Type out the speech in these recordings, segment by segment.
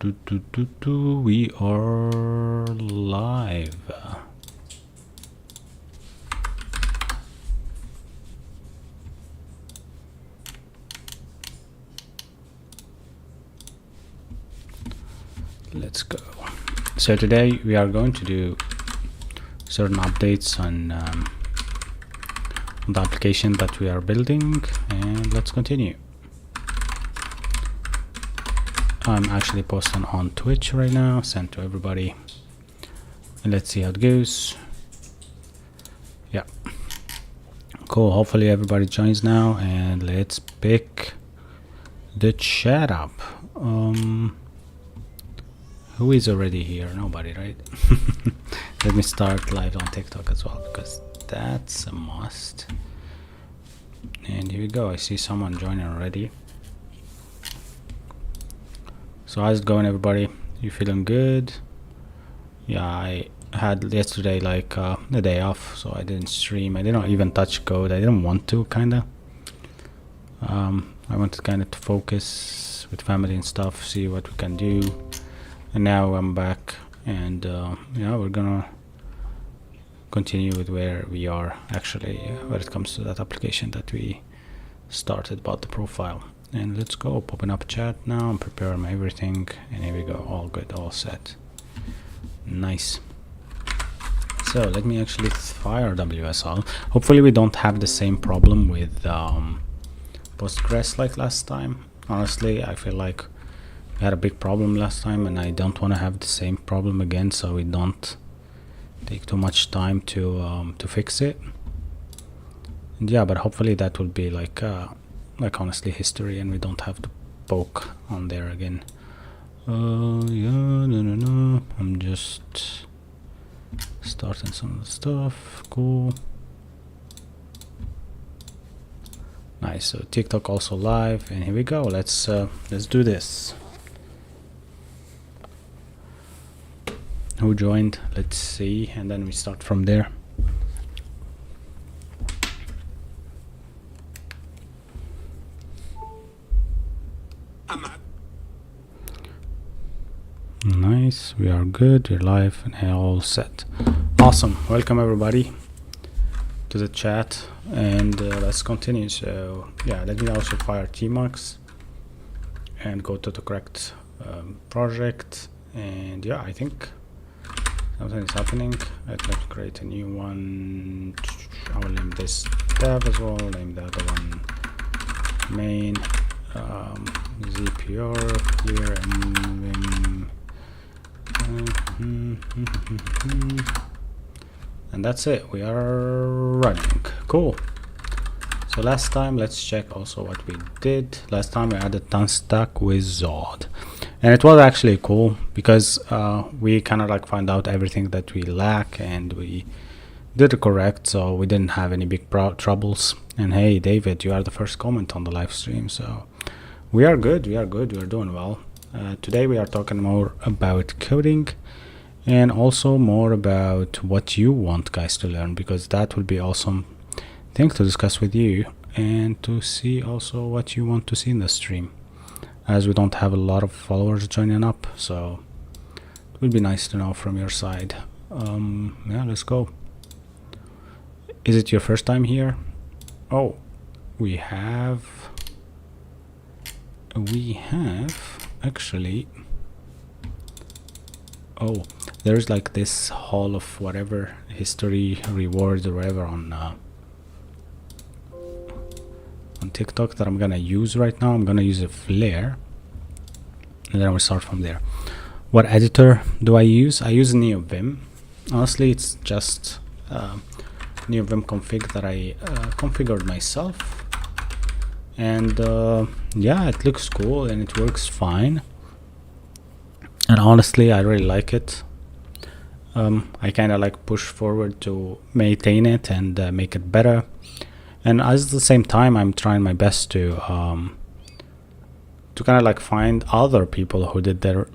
We are live. Let's go. So today we are going to do certain updates on the application that we are building, and let's continue. I'm actually posting on Twitch right now, sent to everybody, and let's see how it goes. Yeah, cool. Hopefully everybody joins now, and let's pick the chat up. Who is already here? Nobody, right? Let me start live on TikTok as well, because that's a must. And here we go. I see someone joining already. So how's it going, everybody? You feeling good? Yeah, I had yesterday like a day off, so I didn't stream. I didn't even touch code. I didn't want to, kinda. I wanted kinda to focus with family and stuff, see what we can do. And now I'm back, and yeah, we're gonna continue with where we are actually when it comes to that application that we started about the profile. And let's go, open up chat now and prepare my everything, and here we go, all good, all set. Nice. So let me actually fire WSL. Hopefully we don't have the same problem with Postgres like last time. Honestly, I feel like we had a big problem last time, and I don't want to have the same problem again, so we don't take too much time to fix it. And yeah, but hopefully that will be like honestly history, and we don't have to poke on there again. Yeah, no, I'm just starting some of the stuff. Cool. Nice. So TikTok also live, and here we go. Let's do this. Who joined? Let's see, and then we start from there. Nice, we are good, we're live and all set. Awesome, welcome everybody to the chat, and let's continue. So yeah, let me also fire Tmux and go to the correct project. And yeah, I think something is happening. Let's create a new one. I will name this dev as well, name the other one main, ZPR clear, and that's it. We are running. Cool. So last time, let's check also what we did. Last time we added Tunstack with Zod, and it was actually cool because we kind of like find out everything that we lack, and we did it correct, so we didn't have any big troubles. And hey, David, you are the first comment on the live stream, so we are good. We are doing well. Today we are talking more about coding, and also more about what you want guys to learn, because that will be awesome thing to discuss with you, and to see also what you want to see in the stream, as we don't have a lot of followers joining up, so it would be nice to know from your side. Yeah, let's go. Is it your first time here? Oh, we have actually, oh, there's like this hall of whatever history rewards or whatever on TikTok that I'm gonna use right now. I'm gonna use a Flare, and then we'll start from there. What editor do I use? I use NeoVim. Honestly, it's just NeoVim config that I configured myself. And yeah, it looks cool and it works fine, and honestly I really like it. I kind of like push forward to maintain it and make it better, and at the same time I'm trying my best to kind of like find other people who did their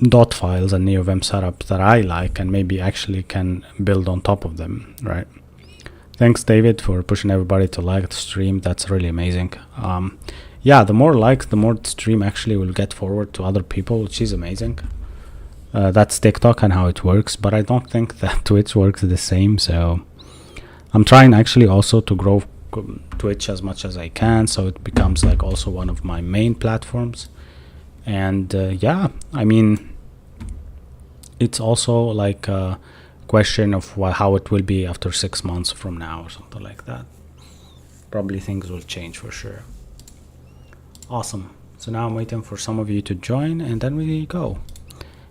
dot files and NeoVim setups that I like, and maybe actually can build on top of them, right? Thanks David for pushing everybody to like the stream. That's really amazing. yeah, the more likes, the more the stream actually will get forward to other people, which is amazing. That's TikTok and how it works, but I don't think that Twitch works the same. So I'm trying actually also to grow Twitch as much as I can, so it becomes like also one of my main platforms. And yeah, I mean, it's also like a question of how it will be after 6 months from now or something like that. Probably things will change for sure. Awesome. So now I'm waiting for some of you to join, and then we go.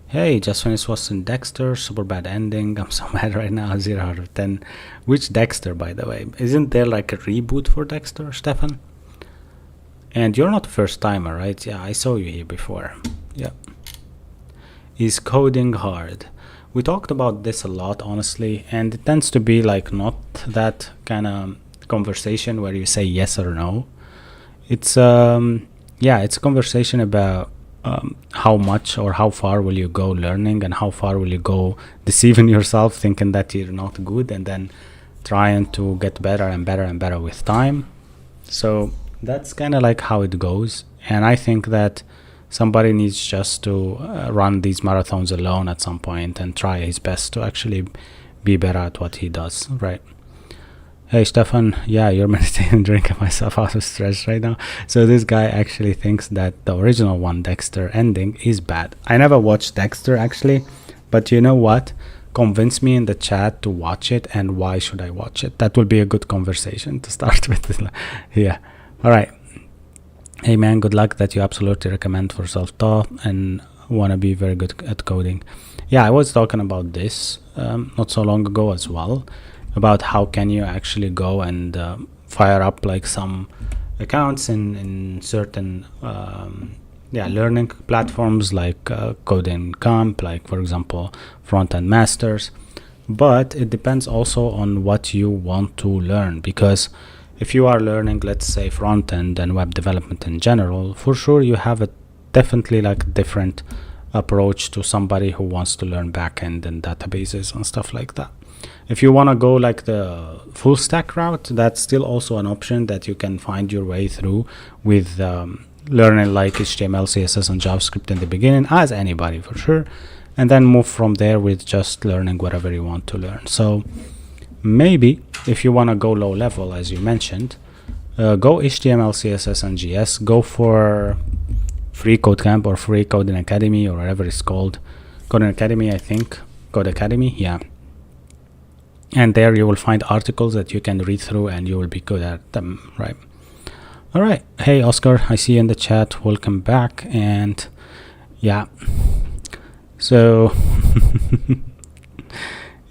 Hey, just finished watching Dexter, super bad ending. I'm so mad right now, 0 out of 10. Which Dexter, by the way? Isn't there like a reboot for Dexter, Stefan? And you're not a first timer, right? Yeah, I saw you here before. Yeah. Is coding hard? We talked about this a lot, honestly, and it tends to be like not that kind of conversation where you say yes or no. It's yeah, it's a conversation about how much or how far will you go learning, and how far will you go deceiving yourself thinking that you're not good, and then trying to get better and better and better with time. So that's kind of like how it goes. And I think that somebody needs just to run these marathons alone at some point and try his best to actually be better at what he does, right? Hey Stefan, yeah, you're meditating, drinking myself out of stress right now. So this guy actually thinks that the original one, Dexter ending, is bad. I never watched Dexter actually, but you know what? Convince me in the chat to watch it, and why should I watch it? That will be a good conversation to start with. Yeah. All right. Hey man, good luck. That you absolutely recommend for self-taught and want to be very good at coding. Yeah, I was talking about this not so long ago as well, about how can you actually go and fire up like some accounts in certain learning platforms like Coding Camp, like for example Front-End Masters. But it depends also on what you want to learn, because if you are learning, let's say, front-end and web development in general, for sure you have a definitely like different approach to somebody who wants to learn back-end and databases and stuff like that. If you want to go like the full stack route, that's still also an option that you can find your way through with learning like HTML, CSS, and JavaScript in the beginning, as anybody for sure, and then move from there with just learning whatever you want to learn. So maybe if you want to go low level, as you mentioned, go HTML, CSS, and JS. Go for Free Code Camp or Free Coding Academy or whatever it's called. Coding Academy, I think. Code Academy, yeah. And there you will find articles that you can read through and you will be good at them, right? All right. Hey, Oscar, I see you in the chat. Welcome back. And yeah. So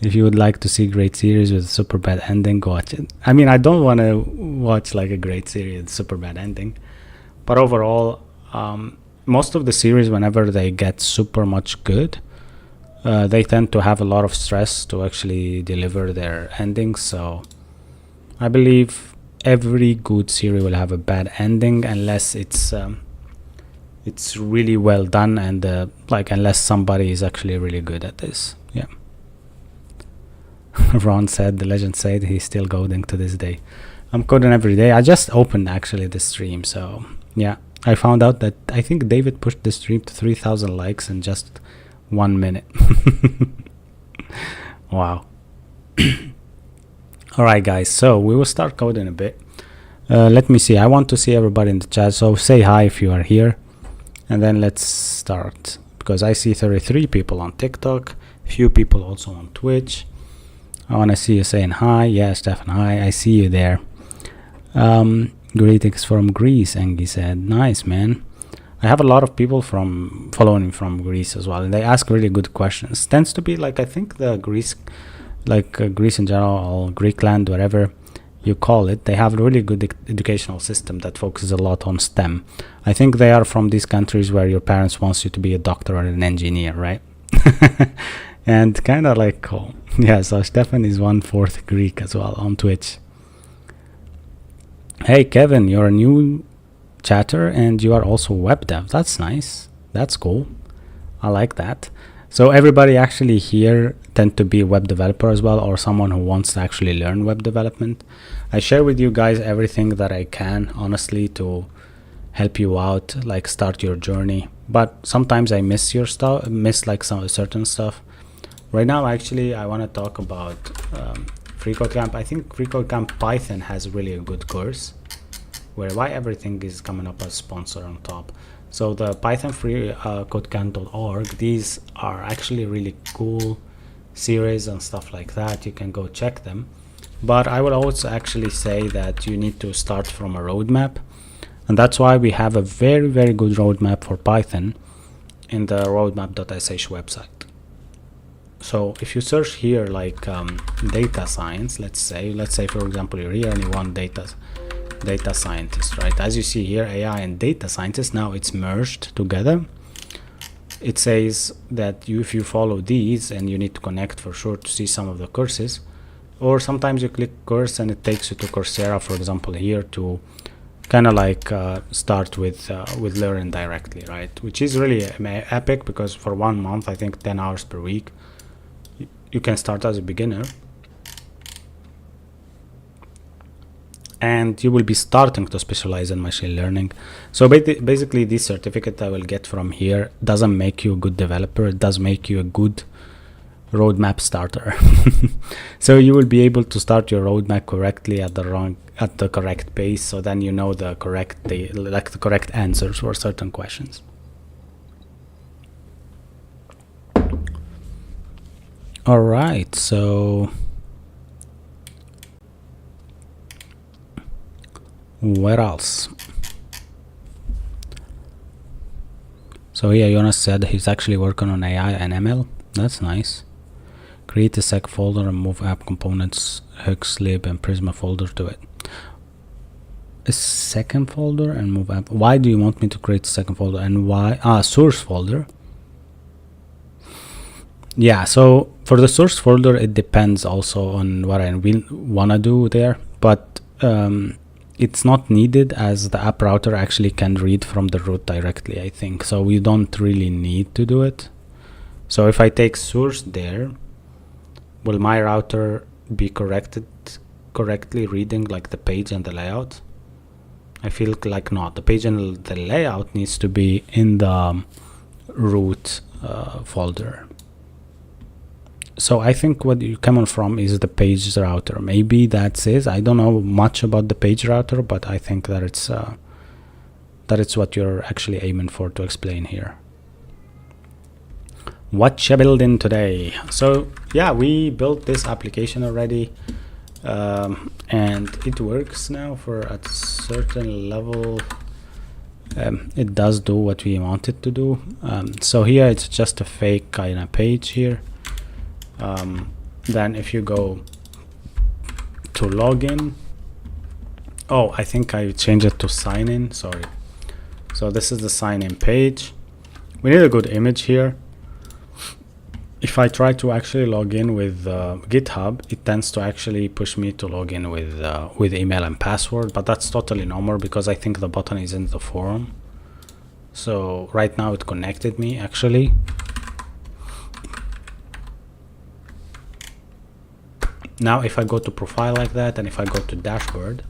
if you would like to see great series with a super bad ending, go watch it. I mean, I don't want to watch like a great series with super bad ending. But overall, most of the series, whenever they get super much good, they tend to have a lot of stress to actually deliver their endings. So I believe every good series will have a bad ending unless it's really well done, and unless somebody is actually really good at this. Yeah. Ron said, the legend said, he's still coding to this day. I'm coding every day. I just opened actually the stream, so yeah. I found out that I think David pushed the stream to 3,000 likes in just 1 minute. Wow. All right, guys, so we will start coding a bit. Let me see. I want to see everybody in the chat, so say hi if you are here, and then let's start, because I see 33 people on TikTok, few people also on Twitch. I want to see you saying hi. Yeah, Stefan, hi. I see you there. Greetings from Greece, Engi said. Nice, man. I have a lot of people following from Greece as well, and they ask really good questions. Tends to be like, I think the Greece, Greece in general, or Greekland, whatever you call it, they have a really good educational system that focuses a lot on STEM. I think they are from these countries where your parents wants you to be a doctor or an engineer, right? And kind of like cool. Yeah, so Stefan is 1/4 Greek as well on Twitch. Hey Kevin, you're a new chatter and you are also web dev. That's nice. That's cool. I like that. So everybody actually here tend to be a web developer as well, or someone who wants to actually learn web development. I share with you guys everything that I can, honestly, to help you out, like start your journey. But sometimes I miss your stuff, miss like some certain stuff. Right now, actually, I want to talk about FreeCodeCamp. I think FreeCodeCamp Python has really a good course, where why everything is coming up as sponsor on top. So the Python FreeCodeCamp.org, these are actually really cool series and stuff like that. You can go check them. But I would also actually say that you need to start from a roadmap. And that's why we have a very, very good roadmap for Python in the roadmap.sh website. So if you search here like data science, let's say for example you're here and you want data scientist, right? As you see here, AI and data scientist, now it's merged together. It says that if you follow these, and you need to connect for sure to see some of the courses, or sometimes you click course and it takes you to Coursera, for example, here to kind of like start with learning directly, right? Which is really epic, because for 1 month, I think 10 hours per week, you can start as a beginner, and you will be starting to specialize in machine learning. So basically, this certificate I will get from here doesn't make you a good developer. It does make you a good roadmap starter. So you will be able to start your roadmap correctly at the correct pace. So then you know the correct answers for certain questions. All right, so where else? So yeah, Jonas said he's actually working on AI and ML. That's nice. Create a sec folder and move app components, hooks, lib, and Prisma folder to it. A second folder and move app. Why do you want me to create a second folder, and why? Source folder. Yeah, so for the source folder, it depends also on what I wanna do there, but it's not needed, as the app router actually can read from the root directly, I think. So we don't really need to do it. So if I take source there, will my router be correctly reading like the page and the layout? I feel like not. The page and the layout needs to be in the root folder. So I think what you come on from is the page router. Maybe that's it. I don't know much about the page router, but I think that it's what you're actually aiming for to explain here. What you building today? So yeah, we built this application already, and it works now for a certain level. It does do what we want it to do. So here it's just a fake kind of page here. Then if you go to login, oh, I think I changed it to sign in, sorry. So this is the sign in page. We need a good image here. If I try to actually log in with GitHub, it tends to actually push me to log in with email and password, but that's totally normal because I think the button is in the forum. So right now it connected me actually. Now if I go to profile like that, and if I go to dashboard,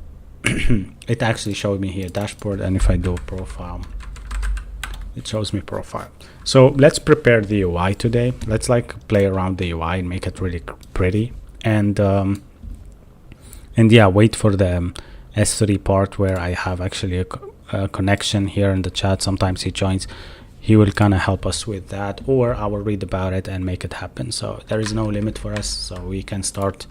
it actually showed me here dashboard, and if I do profile, it shows me profile. So let's prepare the UI today. Let's like play around the UI and make it really pretty, and yeah, wait for the S3 part where I have actually a connection here in the chat. Sometimes he joins. He will kind of help us with that, or I will read about it and make it happen. So there is no limit for us, so we can start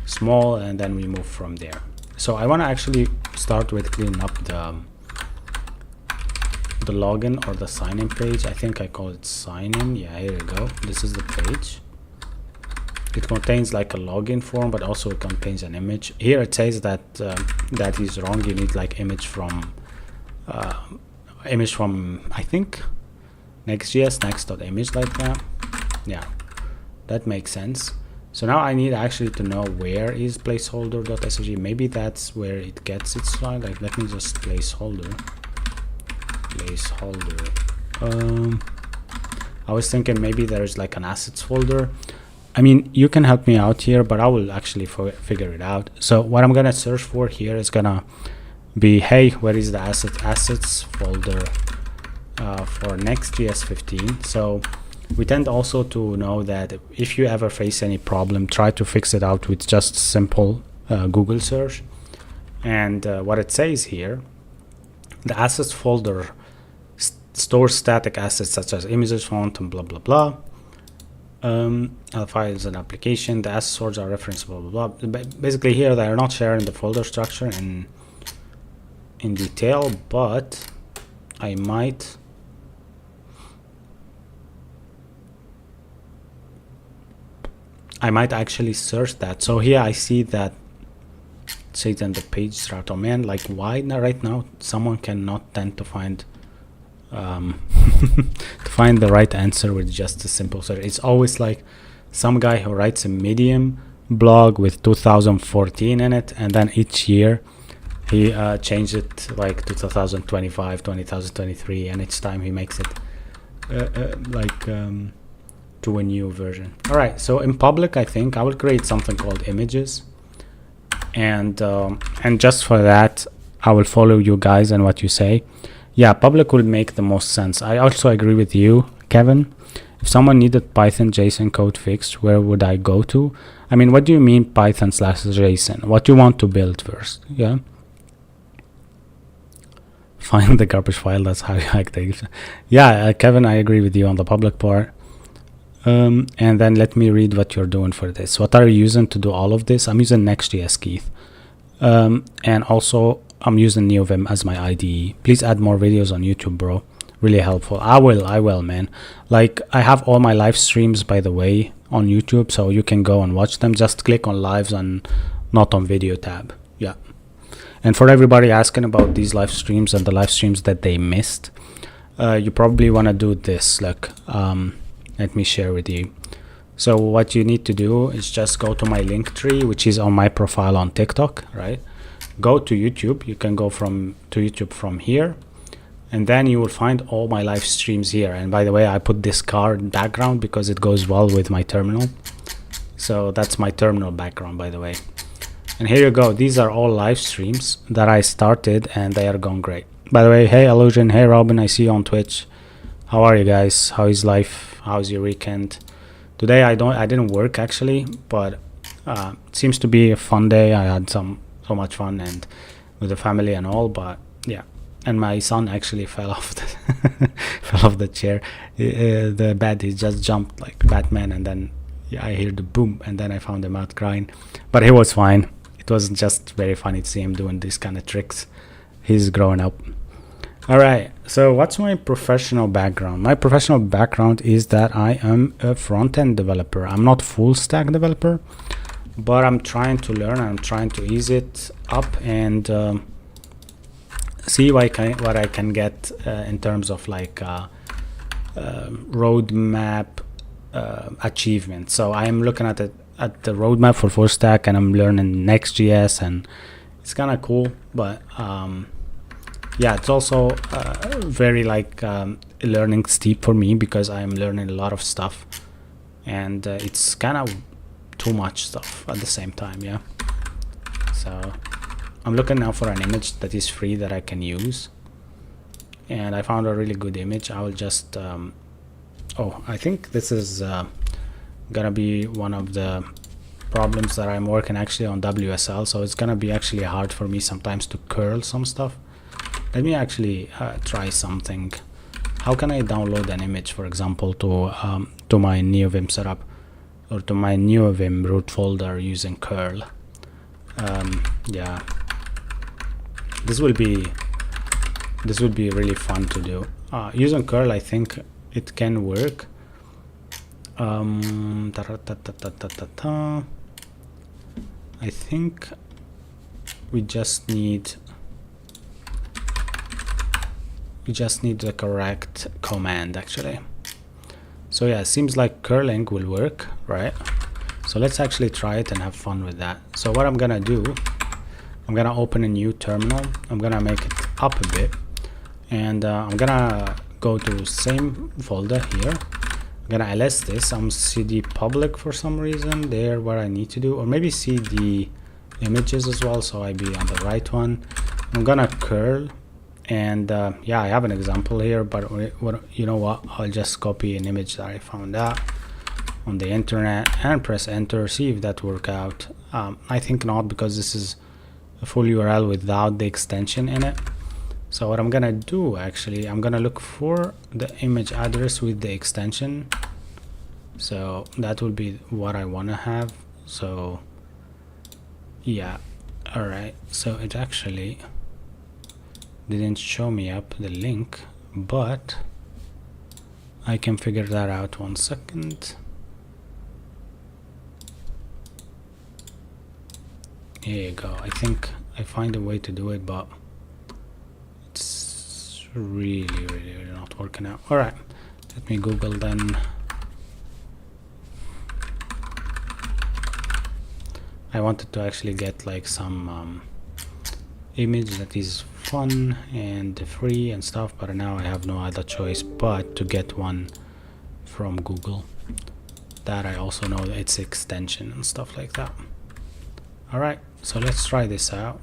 small and then we move from there. So I want to actually start with cleaning up the login or the sign-in page. I think I call it sign-in. Yeah, here we go. This is the page. It contains like a login form, but also it contains an image. Here it says that that is wrong. You need like image from I think Next.js, next.image, like that. Yeah, that makes sense. So now I need actually to know where is placeholder.svg. Maybe that's where it gets its file. Like, let me just placeholder. I was thinking maybe there's like an assets folder. I mean, you can help me out here, but I will actually figure it out. So what I'm gonna search for here is gonna be, hey, where is the assets folder for Next.js 15. So we tend also to know that if you ever face any problem, try to fix it out with just simple Google search. And what it says here, the assets folder stores static assets such as images, font, and blah blah blah. Files and application. The asset stores are referenceable. Blah blah blah. Basically, here they are not sharing the folder structure in detail, but I might actually search that. So here I see that it says on the page start. Oh man, like why right now someone cannot tend to find to find the right answer with just a simple search. It's always like some guy who writes a Medium blog with 2014 in it, and then each year he changed it like to 2025, 2023, and each time he makes it to a new version. All right, so in public, I think I will create something called images, and just for that, I will follow you guys and what you say. Yeah, public will make the most sense. I also agree with you, Kevin. If someone needed Python JSON code fixed, where would I go to? I mean, what do you mean Python/JSON? What you want to build first? Yeah. Find the garbage file. That's how you like things. Yeah, Kevin, I agree with you on the public part. And then let me read what you're doing for this. What are you using to do all of this? I'm using Next.js, Keith. And also I'm using NeoVim as my IDE. Please add more videos on YouTube, bro. Really helpful. I will, man. Like, I have all my live streams, by the way, on YouTube, so you can go and watch them. Just click on lives and not on video tab. Yeah. And for everybody asking about these live streams and the live streams that they missed, you probably want to do this. Look, let me share with you. So what you need to do is just go to my link tree, which is on my profile on TikTok, right? Go to YouTube. You can go to YouTube from here, and then you will find all my live streams here. And by the way, I put this card background because it goes well with my terminal. So that's my terminal background, by the way. And here you go. These are all live streams that I started, and they are going great. By the way, hey Illusion, hey Robin, I see you on Twitch. How are you guys? How is life? How's your weekend? Today I didn't work actually, but it seems to be a fun day. I had so much fun and with the family and all, but yeah. And my son actually fell off the chair. The bed, he just jumped like Batman, and then I hear the boom, and then I found him out crying, but he was fine. It was just very funny to see him doing these kind of tricks. He's growing up. All right, so what's my professional background? My professional background is that I am a front-end developer. I'm not full stack developer, but I'm trying to learn. I'm trying to ease it up and see what I can get in terms of like roadmap achievement. So I'm looking at the roadmap for full stack, and I'm learning Next.js, and it's kind of cool, but yeah, it's also very like learning steep for me because I'm learning a lot of stuff, and it's kind of too much stuff at the same time. Yeah, so I'm looking now for an image that is free that I can use, and I found a really good image. I will just oh, I think this is gonna be one of the problems that I'm working actually on WSL, so it's gonna be actually hard for me sometimes to curl some stuff. Let me actually try something. How can I download an image, for example, to my NeoVim setup or to my NeoVim root folder using curl? Yeah, this will be really fun to do. Using curl, I think it can work. I think we just need the correct command actually. So yeah, it seems like curling will work, right? So let's actually try it and have fun with that. So what I'm gonna do, I'm gonna open a new terminal. I'm gonna make it up a bit, and I'm gonna go to same folder here. I'm gonna ls this. I'm cd public for some reason there where I need to do, or maybe cd images as well, so I be on the right one. I'm gonna curl, and yeah, I have an example here, but you know what, I'll just copy an image that I found out on the internet and press enter, see if that work out. I think not, because this is a full URL without the extension in it. So what I'm gonna do, actually, I'm gonna look for the image address with the extension. So that will be what I want to have. So yeah, all right, so it actually didn't show me up the link, but I can figure that out. 1 second. Here you go. I think I find a way to do it, but it's really not working out. All right, let me Google then. I wanted to actually get like some image that is fun and free and stuff, but now I have no other choice but to get one from Google that I also know that it's extension and stuff like that. All right, so let's try this out.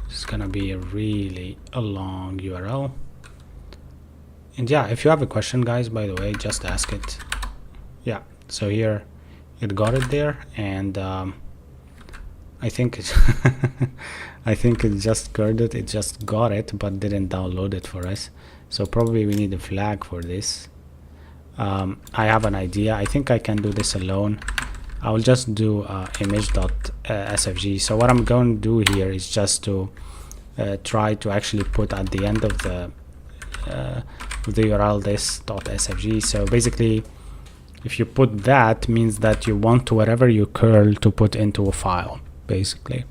It's gonna be a long URL, and yeah, if you have a question, guys, by the way, just ask it. Yeah, so here it got it there, and I think it I think it just it just got it, but didn't download it for us. So probably we need a flag for this. I have an idea. I think I can do this alone. I will just do image.svg. So what I'm going to do here is just to try to actually put at the end of the URL this.svg. So basically, if you put that, means that you want to whatever you curl to put into a file, basically,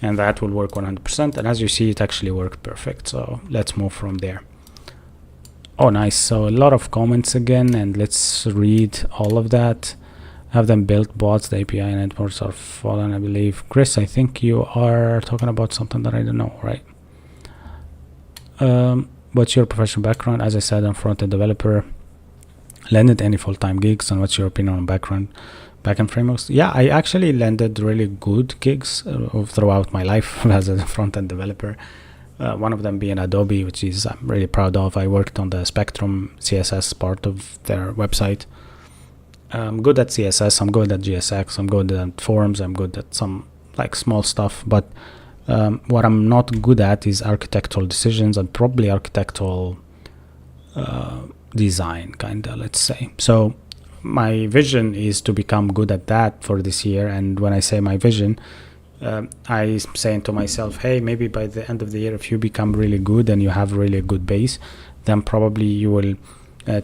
and that will work 100%. And as you see, it actually worked perfect. So let's move from there. Oh, nice. So a lot of comments again, and let's read all of that. Have them built bots, the API networks are fallen, I believe. Chris, I think you are talking about something that I don't know, right? What's your professional background? As I said, I'm front-end developer. Landed any full-time gigs, and what's your opinion on backend frameworks? Yeah, I actually landed really good gigs throughout my life as a front-end developer. One of them being Adobe, which is I'm really proud of. I worked on the Spectrum CSS part of their website. I'm good at CSS, I'm good at GSX, I'm good at forms, I'm good at some like small stuff, but what I'm not good at is architectural decisions and probably architectural design, kinda, let's say. So my vision is to become good at that for this year, and when I say my vision, I'm saying to myself, hey, maybe by the end of the year, if you become really good and you have really good base, then probably you will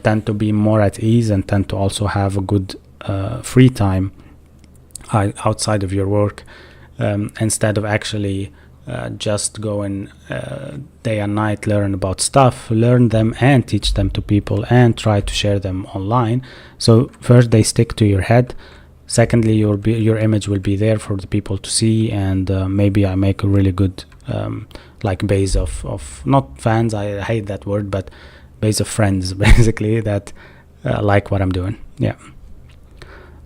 tend to be more at ease and tend to also have a good free time outside of your work, instead of actually just going day and night, learn about stuff, learn them and teach them to people and try to share them online. So first they stick to your head, secondly your image will be there for the people to see, and maybe I make a really good like base of not fans, I hate that word, but base of friends basically that like what I'm doing. Yeah,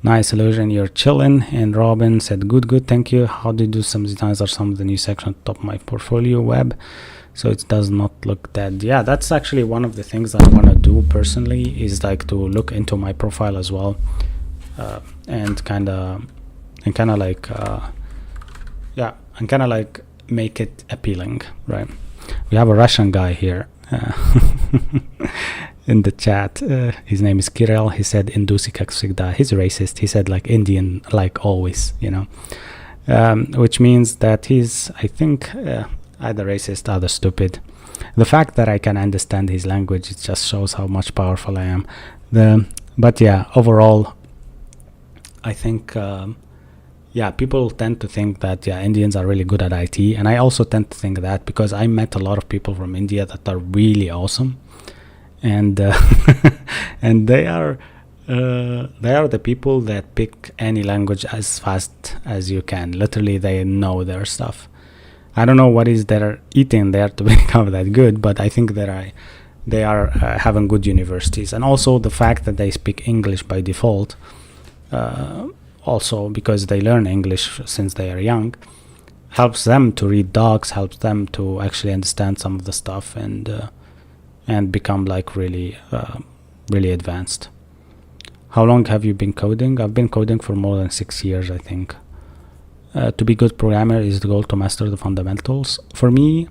nice illusion, you're chilling. And Robin said good, thank you. How do you do some designs or some of the new section on top of my portfolio web so it does not look dead? Yeah, that's actually one of the things I want to do personally, is like to look into my profile as well, and kind of like yeah, and kind of like make it appealing, right? We have a Russian guy here in the chat. His name is Kirill. He said Indusi как всегда. He's racist. He said like Indian like always, you know, which means that he's, I think, either racist, either stupid. The fact that I can understand his language, it just shows how much powerful I am. But yeah, overall, I think yeah, people tend to think that Indians are really good at IT, and I also tend to think that because I met a lot of people from India that are really awesome, and and they are the people that pick any language as fast as you can. Literally, they know their stuff. I don't know what is they're eating there to become that good, but I think that they are having good universities, and also the fact that they speak English by default. Also because they learn English since they are young, helps them to read docs, helps them to actually understand some of the stuff, and become like really really advanced. How long have you been coding? I've been coding for more than 6 years, I think. To be good programmer is the goal to master the fundamentals. For me,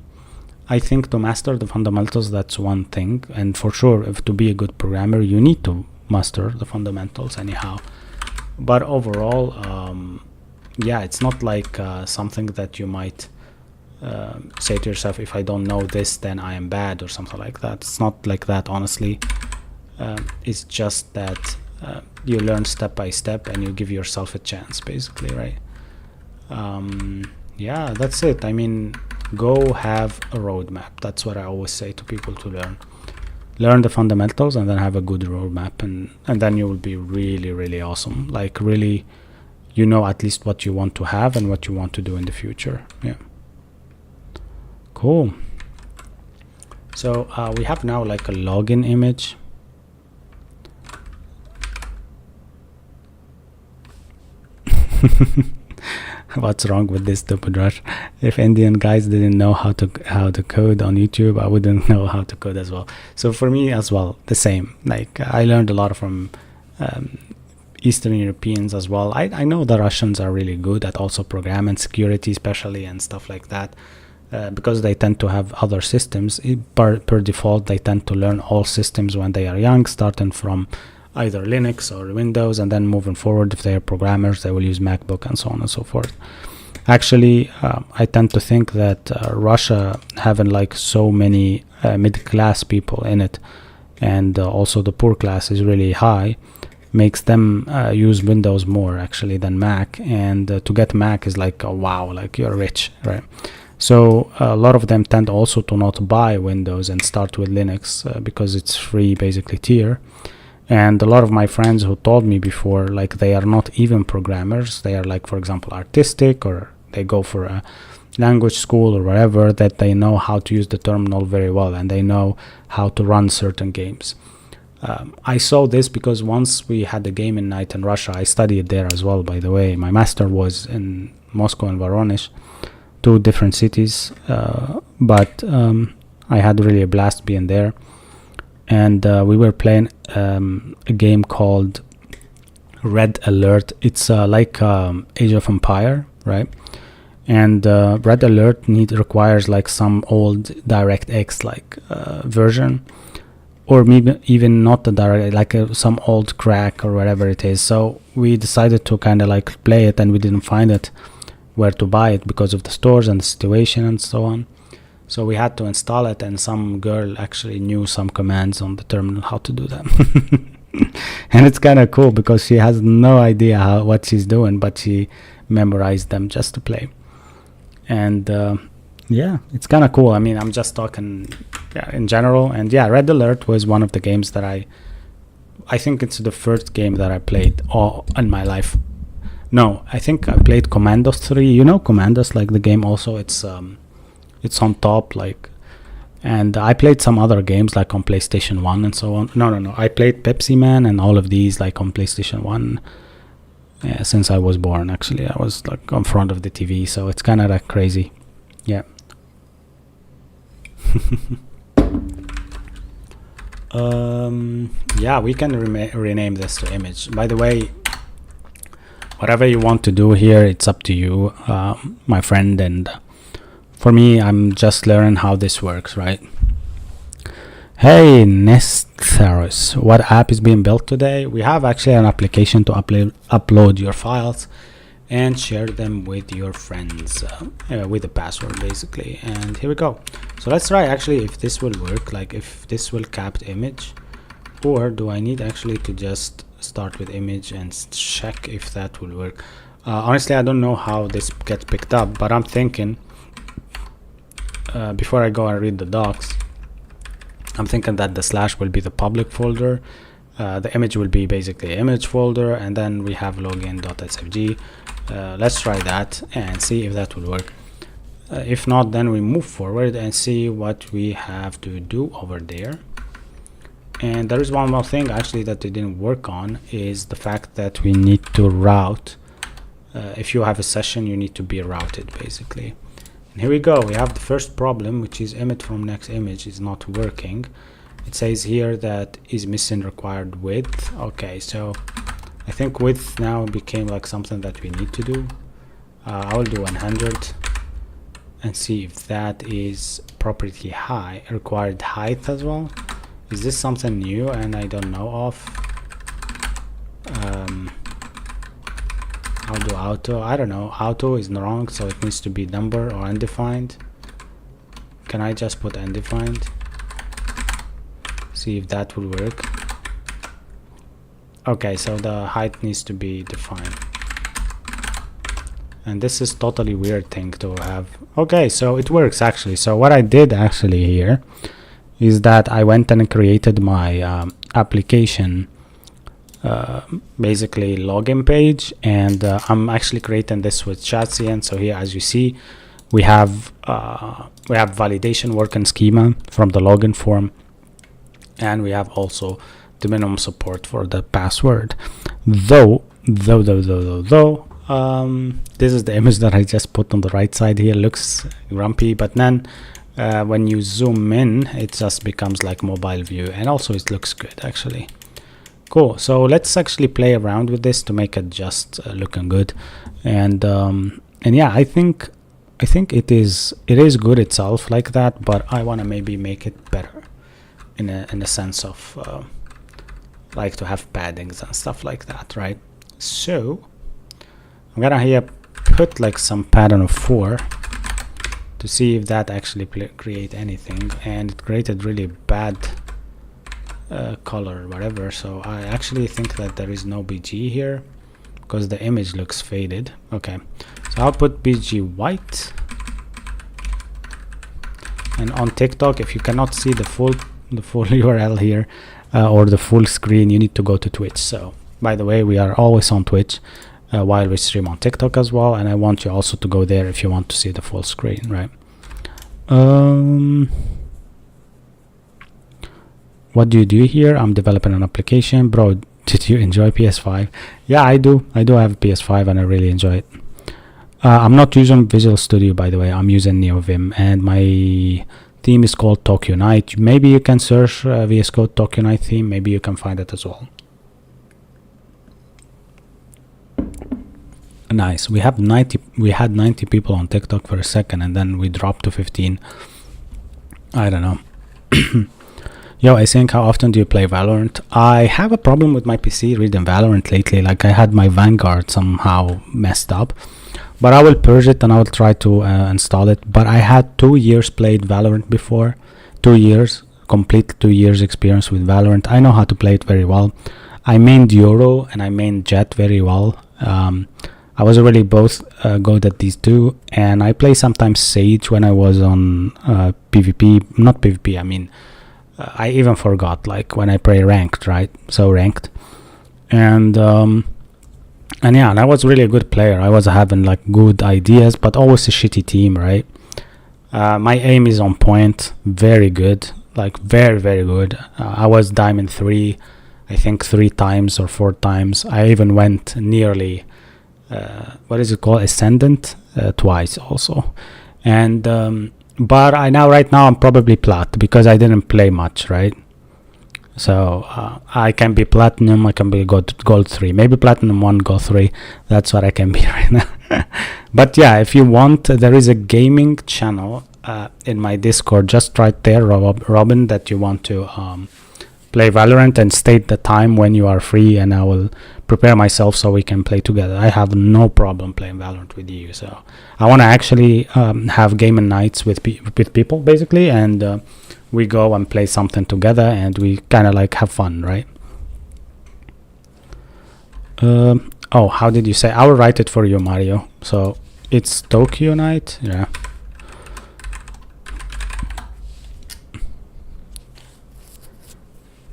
I think to master the fundamentals, that's one thing, and for sure, if to be a good programmer, you need to master the fundamentals anyhow. But overall, yeah, it's not like something that you might say to yourself, if I don't know this, then I am bad or something like that. It's not like that, honestly. It's just that you learn step by step and you give yourself a chance, basically, right? Yeah, that's it. I mean, go have a roadmap. That's what I always say to people to learn the fundamentals and then have a good roadmap, and then you will be really, really awesome. Like, really, you know at least what you want to have and what you want to do in the future. Yeah, cool. So we have now like a login image. What's wrong with this stupid rush? If Indian guys didn't know how to code on YouTube, I wouldn't know how to code as well. So for me as well, the same. Like, I learned a lot from Eastern Europeans as well. I know the Russians are really good at also programming, security especially, and stuff like that, because they tend to have other systems. Per default, they tend to learn all systems when they are young, starting from either Linux or Windows, and then moving forward, if they are programmers, they will use MacBook and so on and so forth. Actually, I tend to think that Russia having like so many mid-class people in it, and also the poor class is really high, makes them use Windows more actually than Mac, and to get Mac is like, wow, like you're rich, right? So a lot of them tend also to not buy Windows and start with Linux because it's free, basically, tier. And a lot of my friends who told me before, like, they are not even programmers, they are like, for example, artistic, or they go for a language school or whatever, that they know how to use the terminal very well and they know how to run certain games. I saw this because once we had a gaming night in Russia. I studied there as well, by the way. My master was in Moscow and Voronezh, two different cities, but I had really a blast being there. And we were playing a game called Red Alert. It's like Age of Empire, right? And Red Alert requires like some old DirectX like version, or maybe even not the direct, like some old crack or whatever it is. So we decided to kind of like play it, and we didn't find it where to buy it because of the stores and the situation and so on. So we had to install it, and some girl actually knew some commands on the terminal how to do that. And it's kind of cool because she has no idea what she's doing, but she memorized them just to play. And yeah, it's kind of cool. I mean, I'm just talking in general. And yeah, Red Alert was one of the games that I think it's the first game that I played all in my life. No, I think I played Commandos 3. You know Commandos, like the game also, it's on top, like, and I played some other games like on PlayStation 1 and so on. No, I played Pepsi Man and all of these like on PlayStation 1 since I was born. Actually, I was like in front of the TV, so it's kind of like crazy. Yeah. Yeah, we can rename this to image. By the way, whatever you want to do here, it's up to you, my friend. And for me, I'm just learning how this works, right? Hey, Nestharus, what app is being built today? We have actually an application to upload your files and share them with your friends with a password, basically. And here we go. So let's try actually if this will work, like if this will cap image, or do I need actually to just start with image and check if that will work? Honestly, I don't know how this gets picked up, but I'm thinking before I go and read the docs, I'm thinking that the slash will be the public folder, the image will be basically image folder, and then we have login.svg. Let's try that and see if that will work. If not, then we move forward and see what we have to do over there. And there is one more thing actually that we didn't work on, is the fact that we need to route if you have a session, you need to be routed basically. And here we go. We have the first problem, which is emit from next image is not working. It says here that is missing required width. Okay, so I think width now became like something that we need to do. I will do 100 and see if that is property high, required height as well. Is this something new and I don't know of? I'll do auto. I don't know. Auto is wrong, so it needs to be number or undefined. Can I just put undefined? See if that will work. Okay, so the height needs to be defined. And this is totally weird thing to have. Okay, so it works actually. So what I did actually here is that I went and created my application basically login page, and I'm actually creating this with ChatCN. So here, as you see, we have validation working schema from the login form, and we have also the minimum support for the password. Though this is the image that I just put on the right side here. Looks grumpy, but then when you zoom in, it just becomes like mobile view, and also it looks good actually. Cool. So let's actually play around with this to make it just looking good. And yeah, I think it is good itself like that, but I want to maybe make it better in a sense of like to have paddings and stuff like that, right? So I'm gonna here put like some pattern of 4 to see if that actually create anything, and it created really bad color or whatever. So I actually think that there is no BG here because the image looks faded. Okay, so I'll put BG white. And on TikTok, if you cannot see the full URL here or the full screen, you need to go to Twitch. So by the way, we are always on Twitch while we stream on TikTok as well, and I want you also to go there if you want to see the full screen, right? What do you do here? I'm developing an application. Bro, did you enjoy PS5? Yeah, I do have a PS5 and I really enjoy it. I'm not using Visual Studio, by the way. I'm using NeoVim, and my theme is called Tokyo Night. Maybe you can search VS Code Tokyo Night theme. Maybe you can find it as well. Nice. We had 90 people on TikTok for a second, and then we dropped to 15. I don't know. Yo, I think, how often do you play Valorant? I have a problem with my PC reading Valorant lately. Like, I had my Vanguard somehow messed up, but I will purge it and I will try to install it. But I had 2 years played Valorant before. 2 years, complete 2 years experience with Valorant. I know how to play it very well. I mained Euro and I mained Jet very well. I was really both good at these two, and I play sometimes Sage when I was on PvP. Not PvP, I mean, I even forgot, like when I play ranked, right? So ranked. And yeah, and I was really a good player. I was having like good ideas, but always a shitty team, right? My aim is on point, very good, like very, very good. I was Diamond 3, I think 3 times or 4 times. I even went nearly, what is it called? Ascendant twice also. And but right now I'm probably plat because I didn't play much, right? So I can be platinum, I can be gold 3, maybe platinum 1, gold 3. That's what I can be right now. But yeah, if you want, there is a gaming channel in my Discord. Just right there, Robin, that you want to play Valorant, and state the time when you are free, and I will prepare myself so we can play together. I have no problem playing Valorant with you. So I want to actually have gaming nights with people basically, and we go and play something together, and we kind of like have fun, right? Oh, how did you say? I will write it for you, Mario. So it's Tokyo Night. Yeah.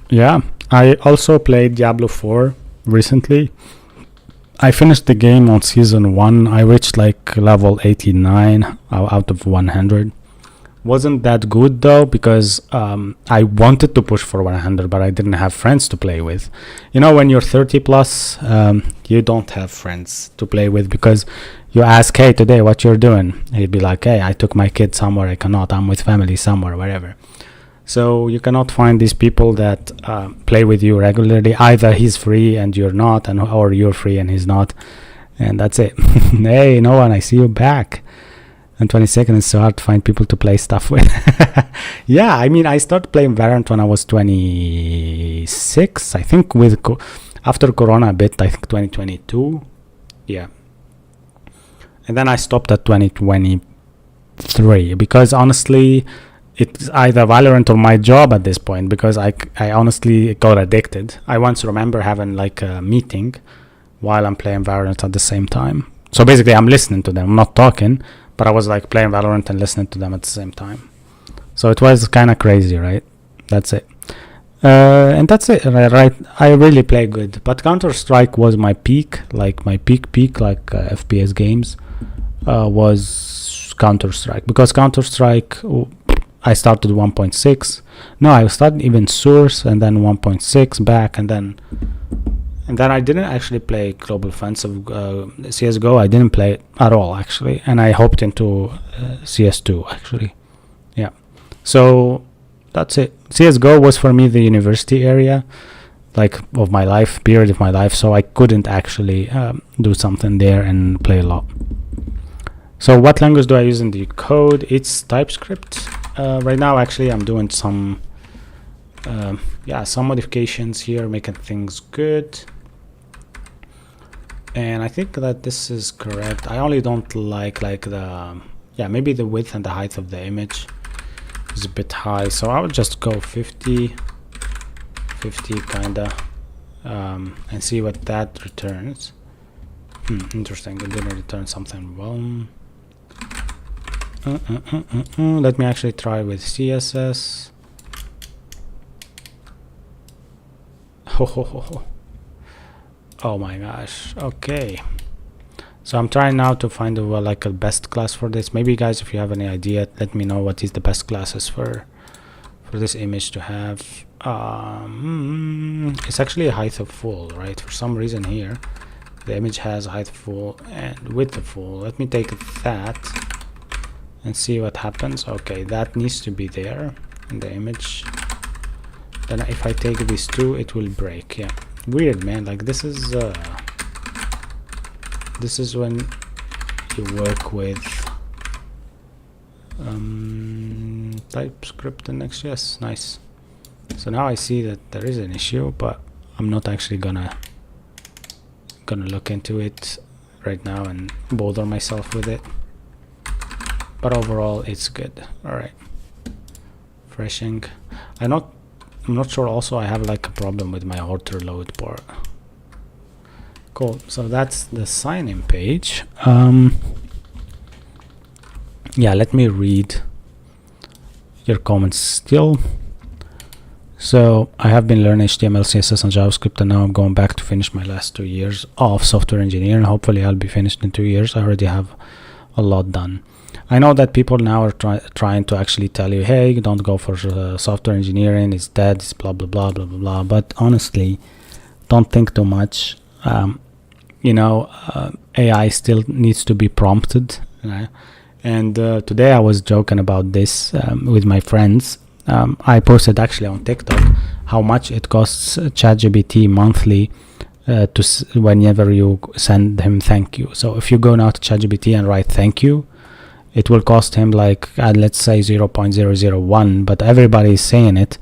Yeah, I also played Diablo 4 recently. I finished the game on season 1. I reached like level 89 out of 100. Wasn't that good though, because I wanted to push for 100, but I didn't have friends to play with. You know, when you're 30 plus, you don't have friends to play with, because you ask, hey, today what you're doing? He'd be like, hey, I took my kid somewhere. I cannot. I'm with family somewhere, wherever. So you cannot find these people that play with you regularly. Either he's free and you're not, or you're free and he's not, and that's it. Hey, no one, I see you back. And 22nd, it's so hard to find people to play stuff with. Yeah, I mean, I started playing Valorant when I was 26, I think, with after Corona a bit, I think 2022. Yeah. And then I stopped at 2023, because honestly, it's either Valorant or my job at this point, because I honestly got addicted. I once remember having like a meeting while I'm playing Valorant at the same time. So basically, I'm listening to them, I'm not talking, but I was like playing Valorant and listening to them at the same time. So it was kind of crazy, right? That's it. And that's it, right? I really play good. But Counter-Strike was my peak, like my peak, like FPS games was Counter-Strike. Because Counter-Strike, I started 1.6. No, I started even Source, and then 1.6 back, and then I didn't actually play Global Offensive. CSGO, I didn't play it at all, actually. And I hopped into CS2, actually. Yeah. So that's it. CSGO was for me the university area, like, of my life, period of my life. So I couldn't actually do something there and play a lot. So what language do I use in the code? It's TypeScript. Right now, actually, I'm doing some modifications here, making things good. And I think that this is correct. I only don't like the, maybe the width and the height of the image is a bit high. So I would just go 50 kinda, and see what that returns. Interesting, it didn't return something well. Let me actually try with CSS. Oh my gosh. Okay, so I'm trying now to find like a best class for this. Maybe guys, if you have any idea, let me know what is the best classes for this image to have. It's actually a height of full, right? For some reason here the image has height of full and width of full. Let me take that and see what happens. Okay, that needs to be there in the image. Then if I take these two, it will break. Yeah, weird, man. Like, this is when you work with TypeScript and Next.js. Nice. So now I see that there is an issue, but I'm not actually gonna look into it right now and bother myself with it. But overall, it's good. All right, refreshing. I'm not sure. Also, I have like a problem with my auto load part. Cool. So that's the sign-in page. Yeah, let me read your comments still. So I have been learning HTML, CSS, and JavaScript, and now I'm going back to finish my last 2 years of software engineering. Hopefully, I'll be finished in 2 years. I already have a lot done. I know that people now are trying to actually tell you, hey, don't go for software engineering, it's dead, it's blah blah blah blah blah blah. But honestly, don't think too much. AI still needs to be prompted, right? And today I was joking about this with my friends. I posted actually on TikTok how much it costs ChatGPT monthly whenever you send him thank you. So if you go now to ChatGPT and write thank you, it will cost him like let's say 0.001, but everybody is saying it,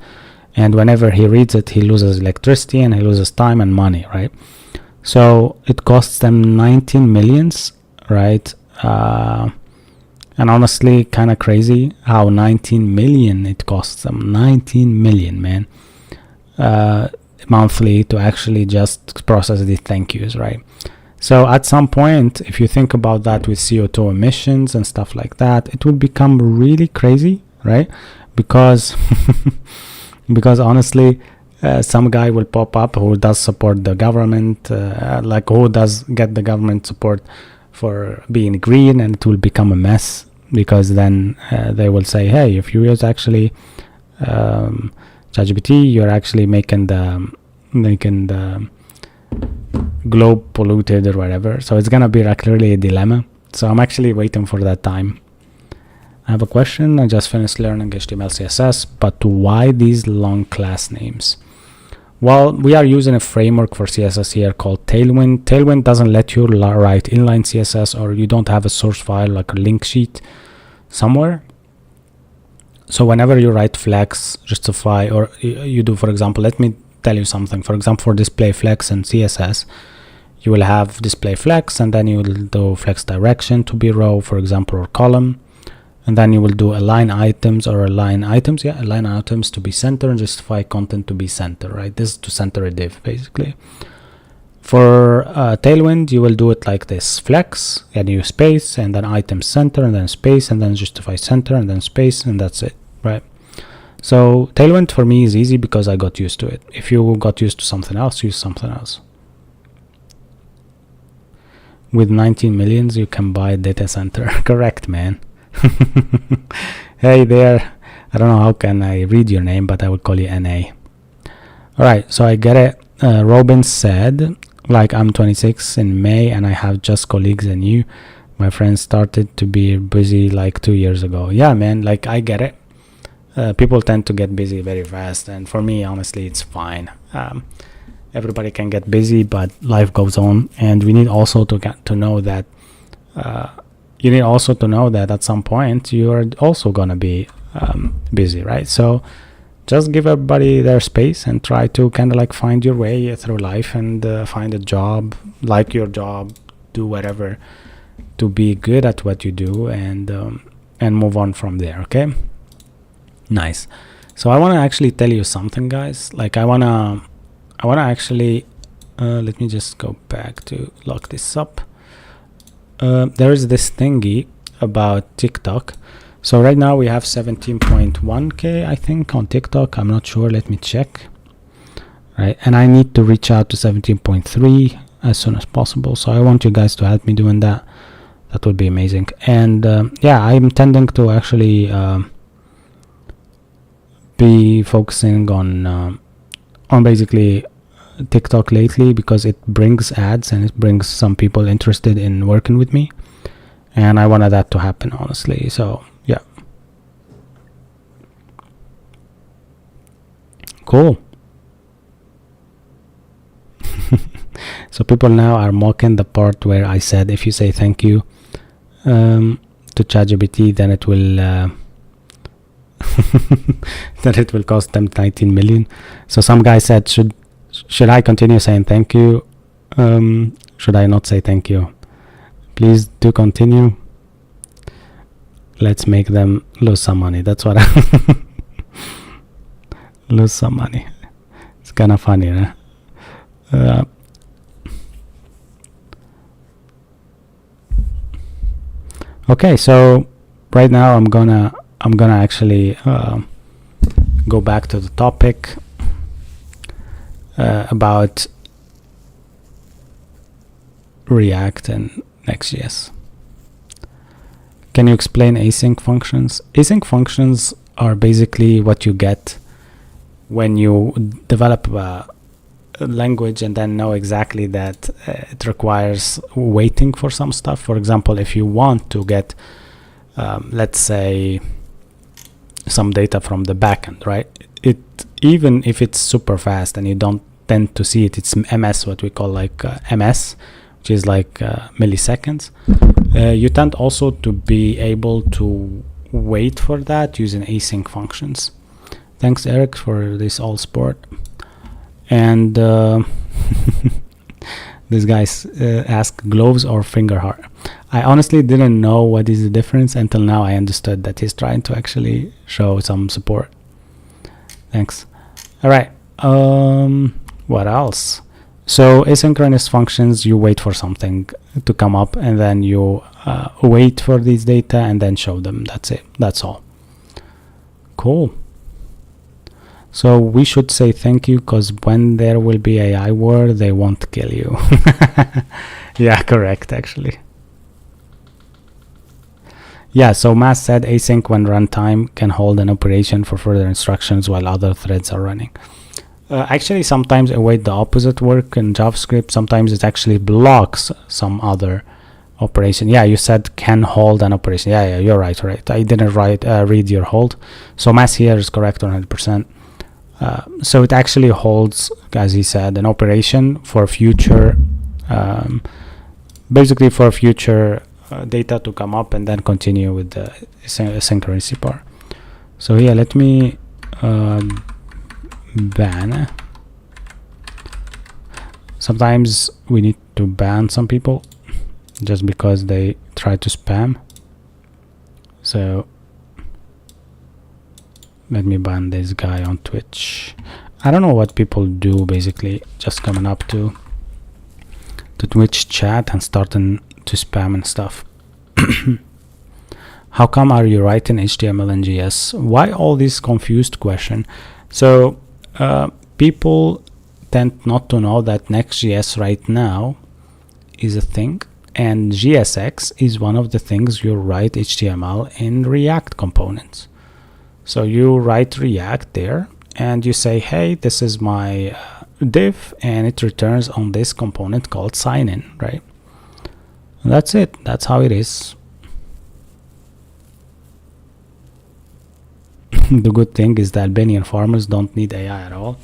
and whenever he reads it, he loses electricity and he loses time and money, right? So it costs them 19 millions, right? And honestly, kind of crazy how 19 million it costs them. 19 million, man, monthly to actually just process the thank yous, right? So at some point, if you think about that with CO2 emissions and stuff like that, it will become really crazy, right? Because honestly, some guy will pop up who does support the government, like who does get the government support for being green, and it will become a mess. because then they will say, hey, if you use actually ChatGPT, you're actually making the globe polluted or whatever. So it's gonna be like really a dilemma. So I'm actually waiting for that time. I have a question. I just finished learning HTML, CSS, but why these long class names? Well, we are using a framework for CSS here called Tailwind. Tailwind doesn't let you write inline CSS, or you don't have a source file like a link sheet somewhere. So whenever you write flex, justify, or you do, for example, let me tell you something. For example, for display flex and CSS, you will have display flex, and then you will do flex direction to be row, for example, or column. And then you will do align items or align items. Yeah, align items to be center and justify content to be center, right? This is to center a div, basically. For Tailwind, you will do it like this. Flex, and you space, and then item center, and then space, and then justify center, and then space, and that's it, right? So Tailwind for me is easy because I got used to it. If you got used to something else, use something else. With 19 millions, you can buy a data center. Correct, man. Hey there, I don't know how can I read your name, but I will call you NA. Alright, so I get it. Robin said, like, I'm 26 in May and I have just colleagues and you. My friends started to be busy like 2 years ago. Yeah, man, like, I get it. People tend to get busy very fast, and for me, honestly, it's fine. Everybody can get busy, but life goes on, and we need also to get to know that you need also to know that at some point you are also gonna be busy, right? So just give everybody their space and try to kind of like find your way through life and find a job, like your job, do whatever to be good at what you do, and move on from there. Okay, nice. So I want to actually tell you something, guys. Like I wanna actually let me just go back to lock this up. There is this thingy about TikTok. So right now we have 17.1k I think on TikTok. I'm not sure, let me check. Right, and I need to reach out to 17.3 as soon as possible, so I want you guys to help me doing that. That would be amazing. And yeah, I'm tending to actually be focusing on basically TikTok lately, because it brings ads and it brings some people interested in working with me, and I wanted that to happen, honestly. So yeah, cool. So people now are mocking the part where I said if you say thank you to ChatGPT, then it will then it will cost them 19 million. So some guy said, should I continue saying thank you? Should I not say thank you? Please do continue. Let's make them lose some money. That's what I lose some money. It's kind of funny, huh? Okay, so right now I'm gonna actually go back to the topic about React and Next.js. Can you explain async functions? Async functions are basically what you get when you develop a language and then know exactly that it requires waiting for some stuff. For example, if you want to get let's say some data from the backend, right? It, even if it's super fast and you don't tend to see it, it's MS, what we call like MS, which is like milliseconds. You tend also to be able to wait for that using async functions. Thanks, Eric, for this all sport. And this guy asked gloves or finger heart. I honestly didn't know what is the difference until now. I understood that he's trying to actually show some support. Thanks. All right. What else? So asynchronous functions, you wait for something to come up and then you wait for these data and then show them. That's it. That's all. Cool. So we should say thank you, because when there will be AI war, they won't kill you. Yeah, correct, actually. Yeah, so Mass said async when runtime can hold an operation for further instructions while other threads are running. Actually, sometimes await the opposite work in JavaScript. Sometimes it actually blocks some other operation. Yeah, you said can hold an operation. Yeah, you're right. I didn't read your hold. So Mass here is correct 100%. So it actually holds, as he said, an operation for future, basically for future data to come up and then continue with the synchronicity part. So yeah, let me ban. Sometimes we need to ban some people just because they try to spam. So let me ban this guy on Twitch. I don't know what people do, basically just coming up to Twitch chat and starting to spam and stuff. How come are you writing HTML and JS? Why all this confused question? So people tend not to know that Next.js right now is a thing, and JSX is one of the things you write HTML in React components. So you write React there and you say, hey, this is my div, and it returns on this component called sign-in, right? And that's it. That's how it is. The good thing is that Albanian farmers don't need AI at all.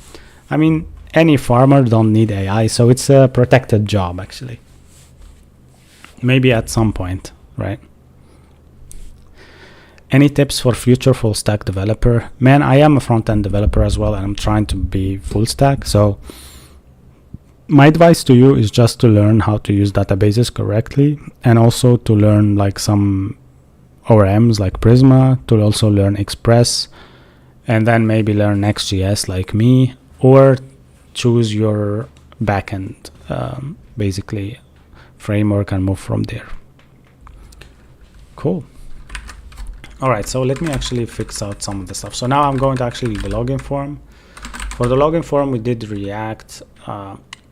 I mean, any farmer don't need AI, so it's a protected job actually. Maybe at some point, right? Any tips for future full stack developer? Man, I am a front-end developer as well, and I'm trying to be full stack. So my advice to you is just to learn how to use databases correctly, and also to learn like some ORMs like Prisma, to also learn Express, and then maybe learn Next.js like me, or choose your backend basically framework and move from there. Cool. All right, so let me actually fix out some of the stuff. So now I'm going to actually the login form. For the login form, we did React.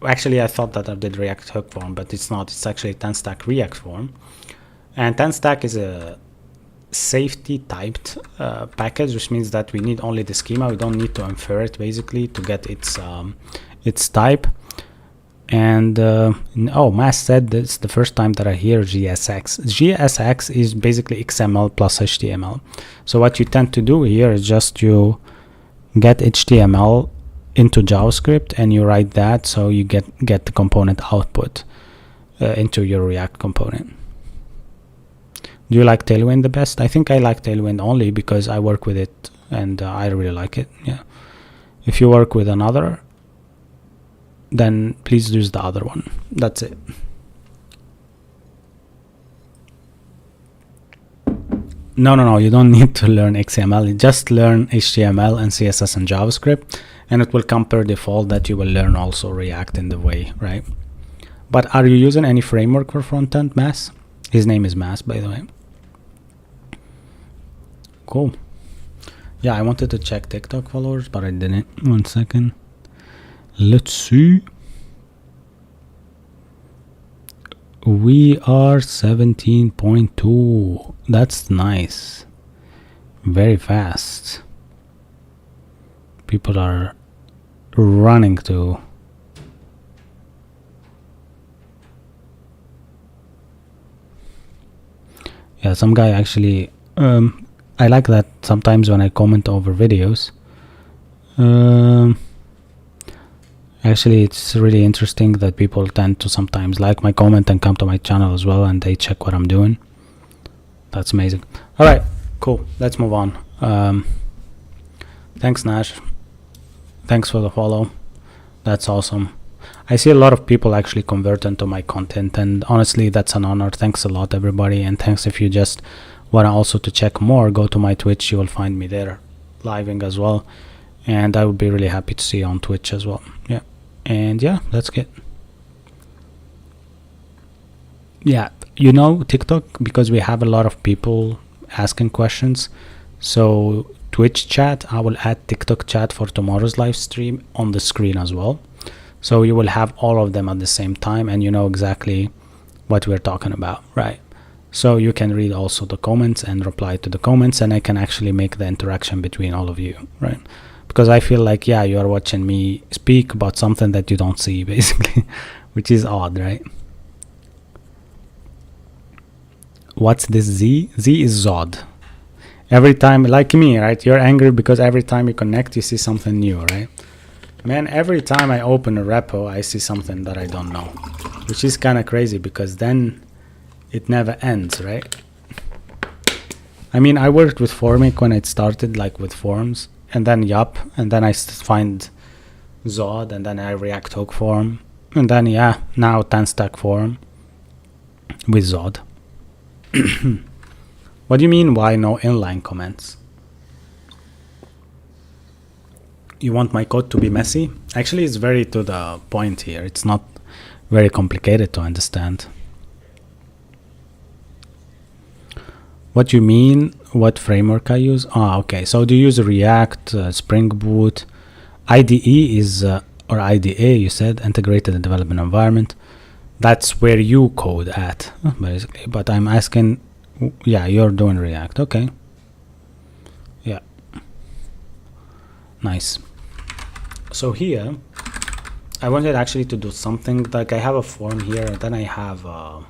Actually, I thought that I did React hook form, but it's not. It's actually 10-stack React form. And 10-stack is a safety typed package, which means that we need only the schema. We don't need to infer it basically to get its type. And oh, Mass said this the first time that I hear JSX. JSX is basically XML plus HTML. So what you tend to do here is just you get HTML into JavaScript and you write that, so you get the component output into your React component. Do you like Tailwind the best? I think I like Tailwind only because I work with it and I really like it. Yeah. If you work with another, then please use the other one. That's it. No, you don't need to learn XML. Just learn HTML and CSS and JavaScript, and it will come per default that you will learn also React in the way, right? But are you using any framework for frontend, Mass? His name is Mass, by the way. Cool. Yeah, I wanted to check TikTok followers, but I didn't. 1 second. Let's see. We are 17.2. That's nice. Very fast. People are running to. Yeah, some guy actually. I like that sometimes when I comment over videos. Actually, it's really interesting that people tend to sometimes like my comment and come to my channel as well, and they check what I'm doing. That's amazing. All right, cool. Let's move on. Thanks, Nash. Thanks for the follow. That's awesome. I see a lot of people actually convert into my content, and honestly, that's an honor. Thanks a lot, everybody. And thanks if you just want to also to check more, go to my Twitch. You will find me there living as well. And I would be really happy to see you on Twitch as well. Yeah. And yeah, let's get. Yeah, you know, TikTok, because we have a lot of people asking questions. So Twitch chat, I will add TikTok chat for tomorrow's live stream on the screen as well. So you will have all of them at the same time and you know exactly what we're talking about, right? So you can read also the comments and reply to the comments, and I can actually make the interaction between all of you, right? Because I feel like, yeah, you are watching me speak about something that you don't see, basically, which is odd, right? What's this Z? Z is Zod. Every time, like me, right? You're angry because every time you connect, you see something new, right? Man, every time I open a repo, I see something that I don't know, which is kind of crazy because then it never ends, right? I mean, I worked with Formic when it started, like with forms, and then Yup, and then I find Zod, and then I React Hook form, and then yeah, now 10-stack form with Zod. What do you mean, why no inline comments? You want my code to be messy? Actually, it's very to the point here. It's not very complicated to understand. What you mean? What framework I use? Ah, okay. So do you use React, Spring Boot? IDE is, or IDA, you said, Integrated Development Environment. That's where you code at, basically. But I'm asking, yeah, you're doing React. Okay. Yeah. Nice. So here, I wanted actually to do something like I have a form here, and then I have a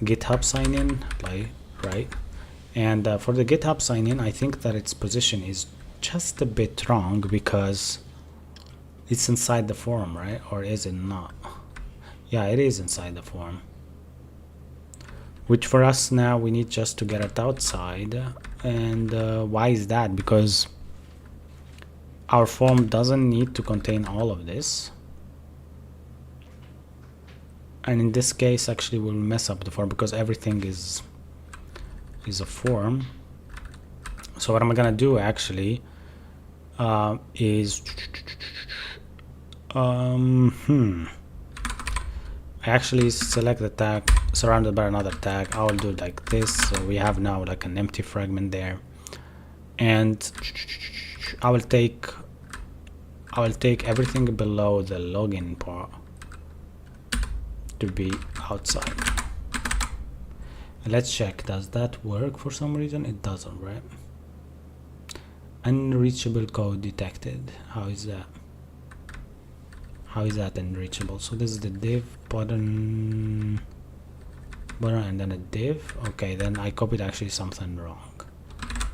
GitHub sign in, right? And for the GitHub sign in, I think that its position is just a bit wrong because it's inside the form, right? Or is it not? Yeah, it is inside the form. Which for us now, we need just to get it outside. And why is that? Because our form doesn't need to contain all of this. And in this case, actually, we'll mess up the form because everything is a form. So what I'm gonna do actually is I actually select the tag surrounded by another tag. I will do like this. So we have now like an empty fragment there, and I will take everything below the login part to be outside. And let's check, does that work? For some reason it doesn't, right? Unreachable code detected. How is that? How is that unreachable? So this is the div button and then a div. Okay, then I copied actually something wrong.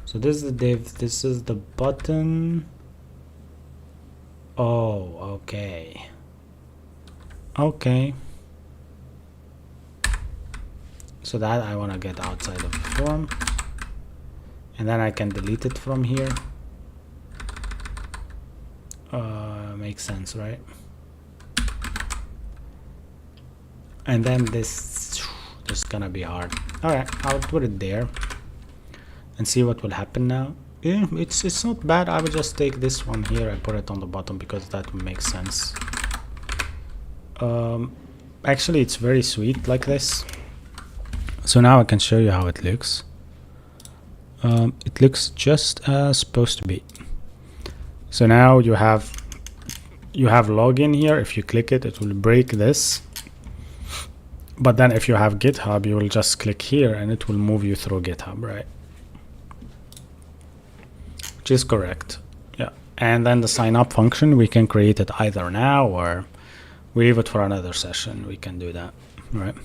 So this is the div, this is the button. Oh, okay. Okay. So that I want to get outside of the form, and then I can delete it from here. Makes sense, right? And then this is gonna be hard. All right, I'll put it there and see what will happen now. Yeah, it's not bad. I will just take this one here and put it on the bottom because that makes sense. Actually, it's very sweet like this. So now I can show you how it looks. It looks just as supposed to be. So now you have login here. If you click it, it will break this. But then if you have GitHub, you will just click here and it will move you through GitHub, right? Which is correct. Yeah. And then the sign up function, we can create it either now or we leave it for another session. We can do that, right?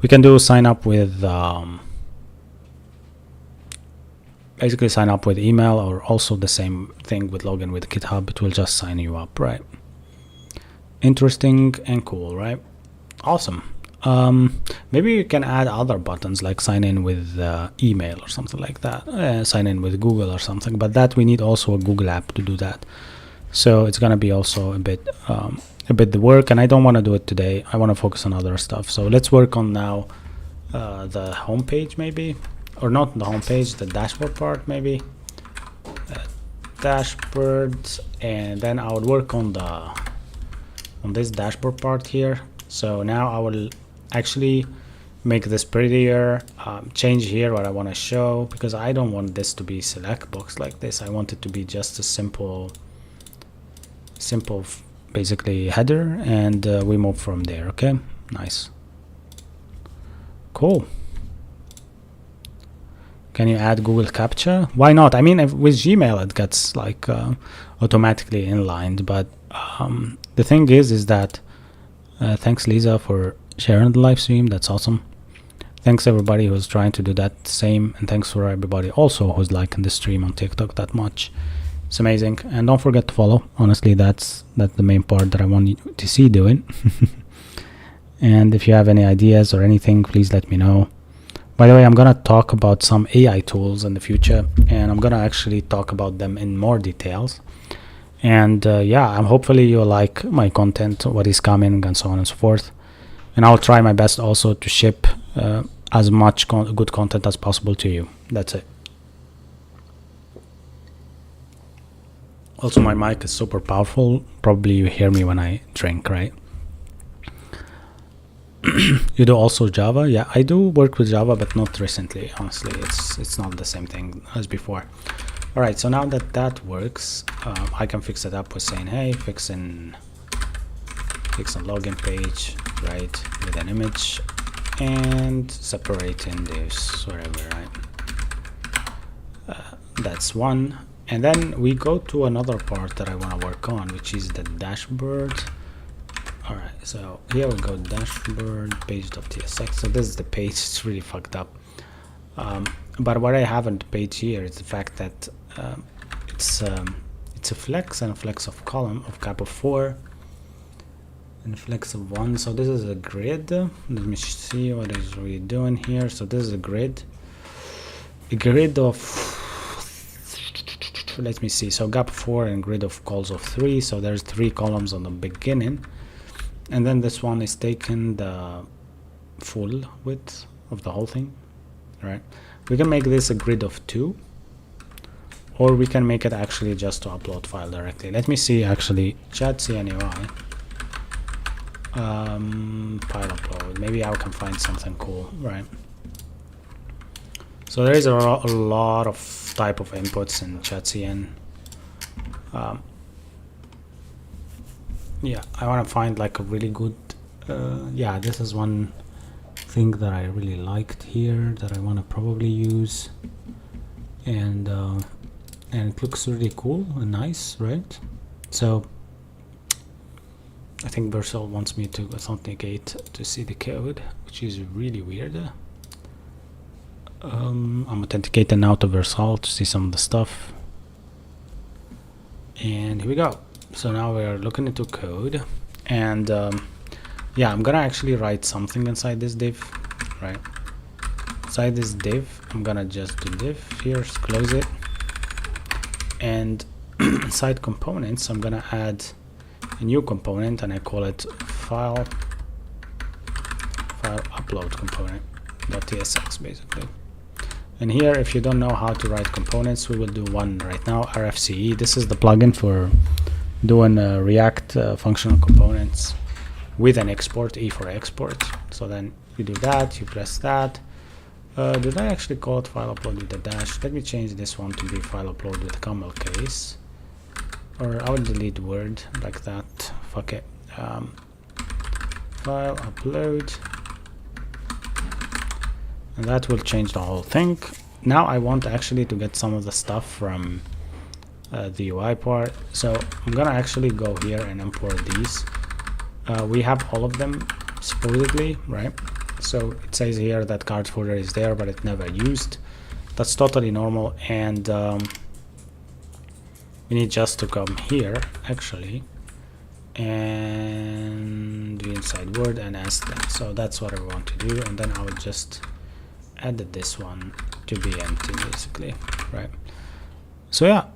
We can do sign up with basically sign up with email, or also the same thing with login with GitHub. It will just sign you up, right? Interesting and cool, right? Awesome. Maybe you can add other buttons like sign in with email or something like that, sign in with Google or something, but that we need also a Google app to do that. So it's gonna be also a bit the work, and I don't want to do it today. I want to focus on other stuff. So let's work on now the home page, maybe, or not the home page, the dashboard part, maybe. Dashboard, and then I would work on this dashboard part here. So now I will actually make this prettier, change here what I want to show, because I don't want this to be select box like this. I want it to be just a simple basically header, and we move from there. Okay, nice, cool. cool. Can you add Google Captcha? Why not? I mean, with Gmail it gets like automatically inlined, but the thing is that thanks Lisa for sharing the live stream. That's awesome. Thanks everybody who's trying to do that same, and thanks for everybody also who's liking the stream on TikTok that much. It's amazing. And don't forget to follow. Honestly, that's the main part that I want you to see doing. And if you have any ideas or anything, please let me know. By the way, I'm gonna talk about some AI tools in the future, and I'm gonna actually talk about them in more details. And yeah, I'm hopefully you'll like my content, what is coming, and so on and so forth. And I'll try my best also to ship as much good content as possible to you. That's it. Also, my mic is super powerful. Probably you hear me when I drink, right? You do also Java? Yeah, I do work with Java, but not recently. Honestly, it's not the same thing as before. All right, so now that works, I can fix it up with saying, hey, fix a login page, right, with an image, and separating this wherever, right? That's one. And then we go to another part that I want to work on, which is the dashboard. All right, so here we go, dashboard page.tsx. So this is the page. It's really fucked up. But what I have on the page here is the fact that it's a flex and a flex of column of gap of 4 and a flex of 1. So this is a grid. Let me see what is we doing here. So this is a grid of, let me see, so gap 4 and grid of calls of 3. So there's 3 columns on the beginning, and then this one is taking the full width of the whole thing, right? We can make this a grid of 2, or we can make it actually just to upload file directly. Let me see, actually, chat CNUI file upload. Maybe I can find something cool, right? So there is a lot of type of inputs in ChatCN. Yeah, I want to find like a really good, yeah, this is one thing that I really liked here that I want to probably use, and it looks really cool and nice, right? So I think Vercel wants me to authenticate to see the code, which is really weird. I'm authenticating now to Vercel to see some of the stuff, and here we go. So now we're looking into code, and yeah, I'm gonna actually write something inside this div, right? Inside this div, I'm gonna just do div here, close it, and inside components, I'm gonna add a new component, and I call it file upload component .tsx basically. And here, if you don't know how to write components, we will do one right now, RFCE. This is the plugin for doing React functional components with an export, E for export. So then you do that, you press that. Did I actually call it file upload with a dash? Let me change this one to be file upload with a camel case. Or I will delete word like that. Fuck it. File upload. And that will change the whole thing. Now I want actually to get some of the stuff from the UI part. So I'm gonna actually go here and import these. We have all of them supposedly, right? So it says here that card folder is there, but it's never used. That's totally normal, and we need just to come here actually and do inside word and ask them. So that's what I want to do, and then I will just add this one to be empty basically, right? So yeah,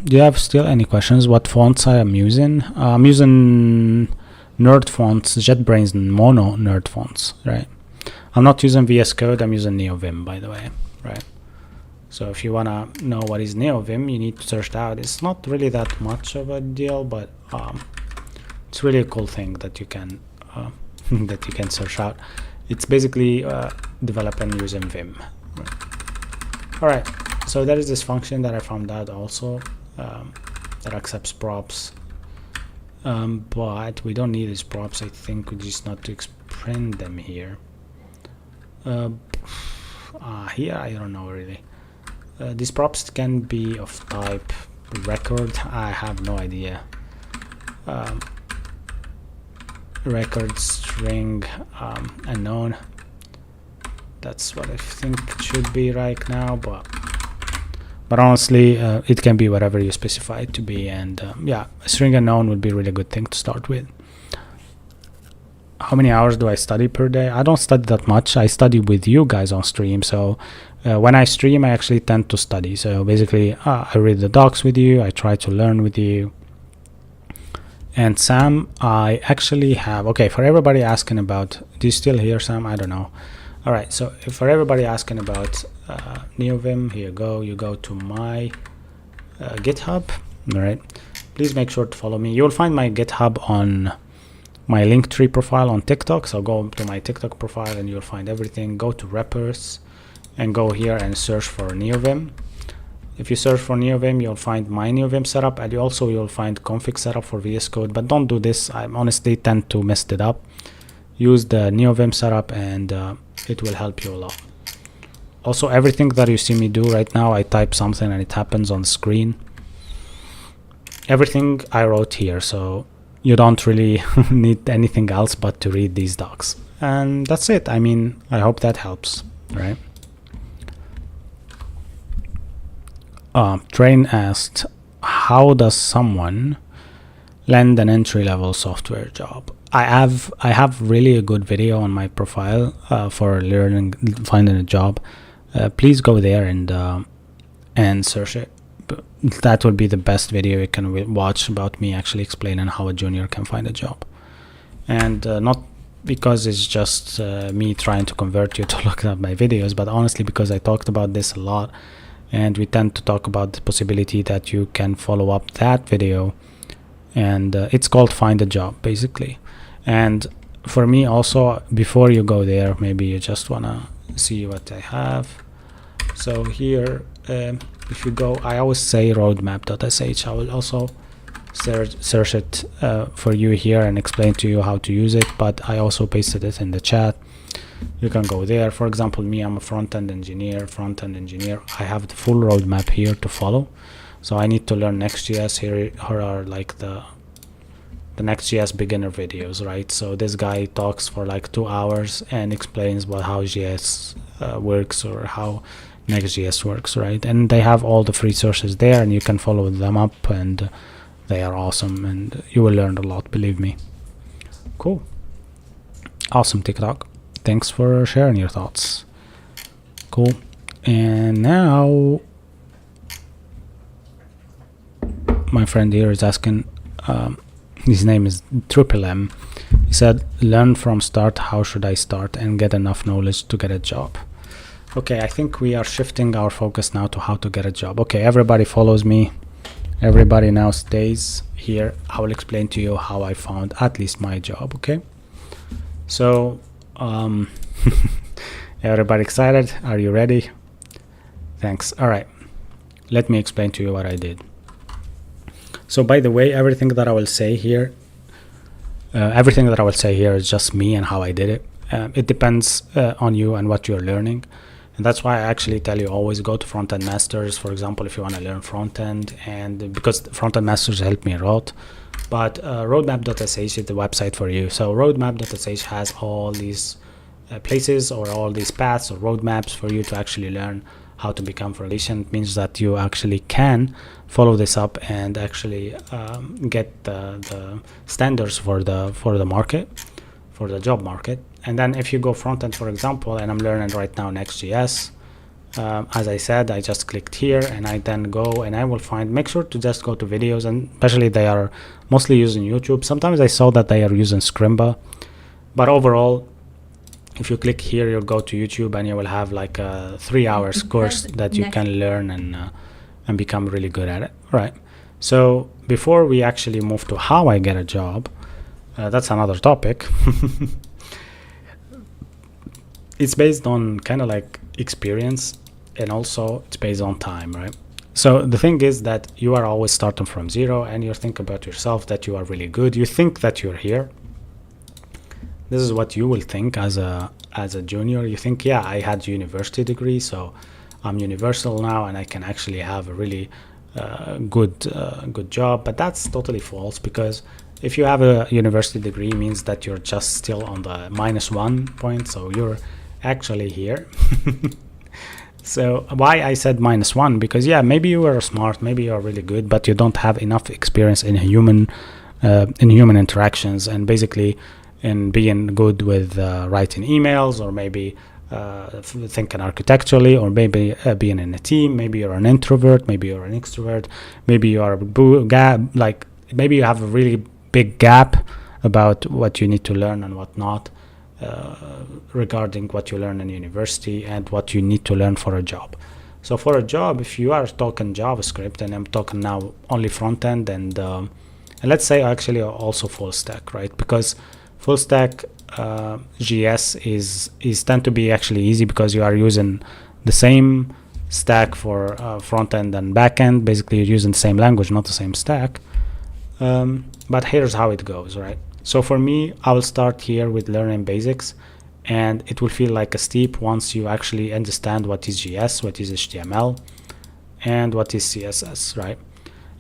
do you have still any questions? What fonts I am using? I'm using Nerd fonts, JetBrains Mono Nerd fonts, right? I'm not using VS Code, I'm using NeoVim, by the way, right? So if you wanna know what is NeoVim, you need to search it out. It's not really that much of a deal, but it's really a cool thing that you can that you can search out. It's basically developing using Vim. Right. All right, so there is this function that I found out also that accepts props, but we don't need these props. I think we just not to print them here. uh, here I don't know really. These props can be of type record. I have no idea. Record string unknown. That's what I think it should be right now, but honestly it can be whatever you specify it to be. And yeah, a string unknown would be a really good thing to start with. How many hours do I study per day? I don't study that much. I study with you guys on stream. So when I stream, I actually tend to study. So basically, I read the docs with you. I try to learn with you. And Sam, I actually have... Okay, for everybody asking about... Do you still hear, Sam? I don't know. All right, so for everybody asking about NeoVim, here you go. You go to my GitHub. All right. Please make sure to follow me. You'll find my GitHub on my Linktree profile on TikTok. So go to my TikTok profile and you'll find everything. Go to Rappers and go here and search for NeoVim. If you search for NeoVim, you'll find my NeoVim setup, and you'll find config setup for VS Code. But don't do this. I honestly tend to mess it up. Use the NeoVim setup and it will help you a lot. Also, everything that you see me do right now, I type something and it happens on the screen. Everything I wrote here, so you don't really need anything else but to read these docs. And that's it. I mean, I hope that helps, right? Train asked, how does someone land an entry-level software job? I have really a good video on my profile for finding a job. Please go there and search it. That would be the best video you can watch about me actually explaining how a junior can find a job. And not because it's just me trying to convert you to look at my videos, but honestly because I talked about this a lot, and we tend to talk about the possibility that you can follow up that video, and it's called Find a Job basically. And for me also, before you go there, maybe you just wanna see what I have. So here if you go, I always say roadmap.sh. I will also search it for you here and explain to you how to use it, but I also pasted it in the chat. You can go there. For example, me, I'm a front-end engineer. I have the full roadmap here to follow. So I need to learn Next.js. Here are like the Next.js beginner videos, right? So this guy talks for like 2 hours and explains about how JS works or how Next.js works, right? And they have all the free sources there, and you can follow them up, and they are awesome, and you will learn a lot, believe me. Cool. Awesome, TikTok. Thanks for sharing your thoughts. Cool. And now my friend here is asking, his name is Triple M. He said, learn from start. How should I start and get enough knowledge to get a job? Okay, I think we are shifting our focus now to how to get a job. Okay, everybody follows me. Everybody now stays here. I will explain to you how I found at least my job, okay? So, everybody excited? Are you ready? Thanks. All right, let me explain to you what I did. So by the way, everything that I will say here is just me and how I did it. It depends on you and what you're learning. And that's why I actually tell you always go to Front-End Masters, for example, if you want to learn front-end, and because Front-End Masters helped me a lot. But roadmap.sh is the website for you. So roadmap.sh has all these places or all these paths or roadmaps for you to actually learn how to become proficient. It means that you actually can follow this up and actually get the standards for the market, for the job market. And then if you go front end, for example, and I'm learning right now Next.js, as I said, I just clicked here and I then go and I will find, make sure to just go to videos, and especially they are mostly using YouTube. Sometimes I saw that they are using Scrimba, but overall, if you click here, you'll go to YouTube and you will have like a 3 hours course that you can learn and become really good at it. All right. So before we actually move to how I get a job, that's another topic. It's based on kind of like experience, and also it's based on time, right? So the thing is that you are always starting from zero, and you think about yourself that you are really good. You think that you're here. This is what you will think as as a junior, you think, yeah, I had university degree, so I'm universal now and I can actually have a really good job. But that's totally false, because if you have a university degree, it means that you're just still on the -1 point, so you're actually here. So why I said -1? Because yeah, maybe you are smart, maybe you are really good, but you don't have enough experience in human interactions, and basically in being good with writing emails, or maybe thinking architecturally, or maybe being in a team. Maybe you're an introvert, maybe you're an extrovert, maybe you are like maybe you have a really big gap about what you need to learn and what not, regarding what you learn in university and what you need to learn for a job. So for a job, if you are talking JavaScript, and I'm talking now only front end, and let's say actually also full stack, right? Because full stack GS is tend to be actually easy, because you are using the same stack for front end and back end. Basically, you're using the same language, not the same stack. But here's how it goes, right? So for me, I will start here with learning basics, and it will feel like a steep once you actually understand what is GS, what is HTML, and what is CSS, right?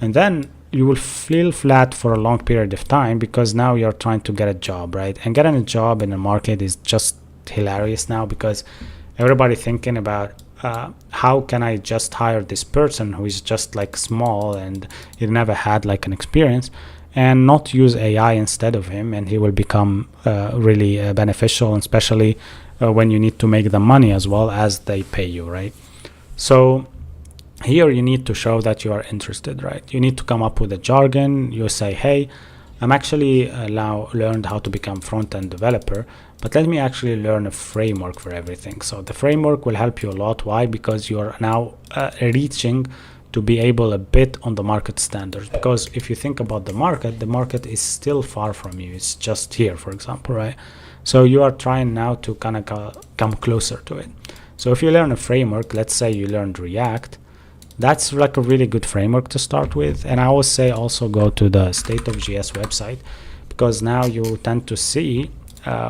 And then you will feel flat for a long period of time, because now you're trying to get a job, right? And getting a job in the market is just hilarious now, because everybody thinking about how can I just hire this person who is just like small and he never had like an experience, and not use AI instead of him, and he will become really beneficial, especially when you need to make the money as well as they pay you, right? So here you need to show that you are interested, right? You need to come up with a jargon. You say, hey, I'm actually now learned how to become front-end developer, but let me actually learn a framework for everything. So the framework will help you a lot. Why? Because you're now reaching to be able a bit on the market standards. Because if you think about the market is still far from you. It's just here, for example, right? So you are trying now to kind of come closer to it. So if you learn a framework, let's say you learned React, that's like a really good framework to start with. And I always say also go to the State of JS website, because now you tend to see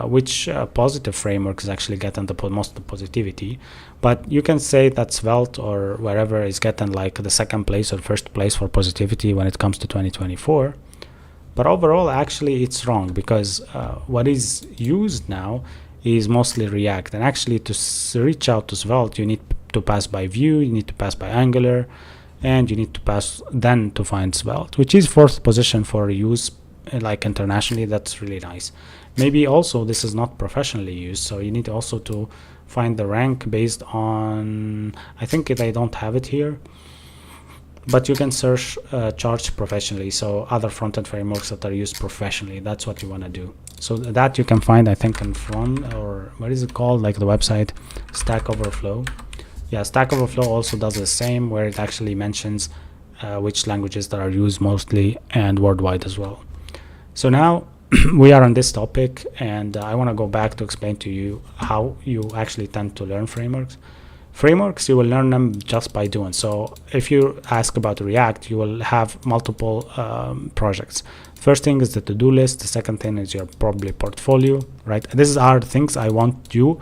which positive frameworks actually getting the most positivity. But you can say that Svelte or wherever is getting like the second place or first place for positivity when it comes to 2024. But overall, actually, it's wrong, because what is used now is mostly React. And actually, to reach out to Svelte, you need to pass by Vue, you need to pass by Angular, and you need to pass then to find Svelte, which is fourth position for use like internationally. That's really nice. Maybe also this is not professionally used, so you need also to find the rank based on, I think they don't have it here, but you can search charged professionally, so other front-end frameworks that are used professionally. That's what you want to do. So that you can find, I think, in front, or what is it called, like the website Stack Overflow. Yeah, Stack Overflow also does the same, where it actually mentions which languages that are used mostly and worldwide as well. So now we are on this topic, and I want to go back to explain to you how you actually tend to learn frameworks. Frameworks, you will learn them just by doing. So if you ask about React, you will have multiple projects. First thing is the to-do list. The second thing is your probably portfolio, right? These are the things I want you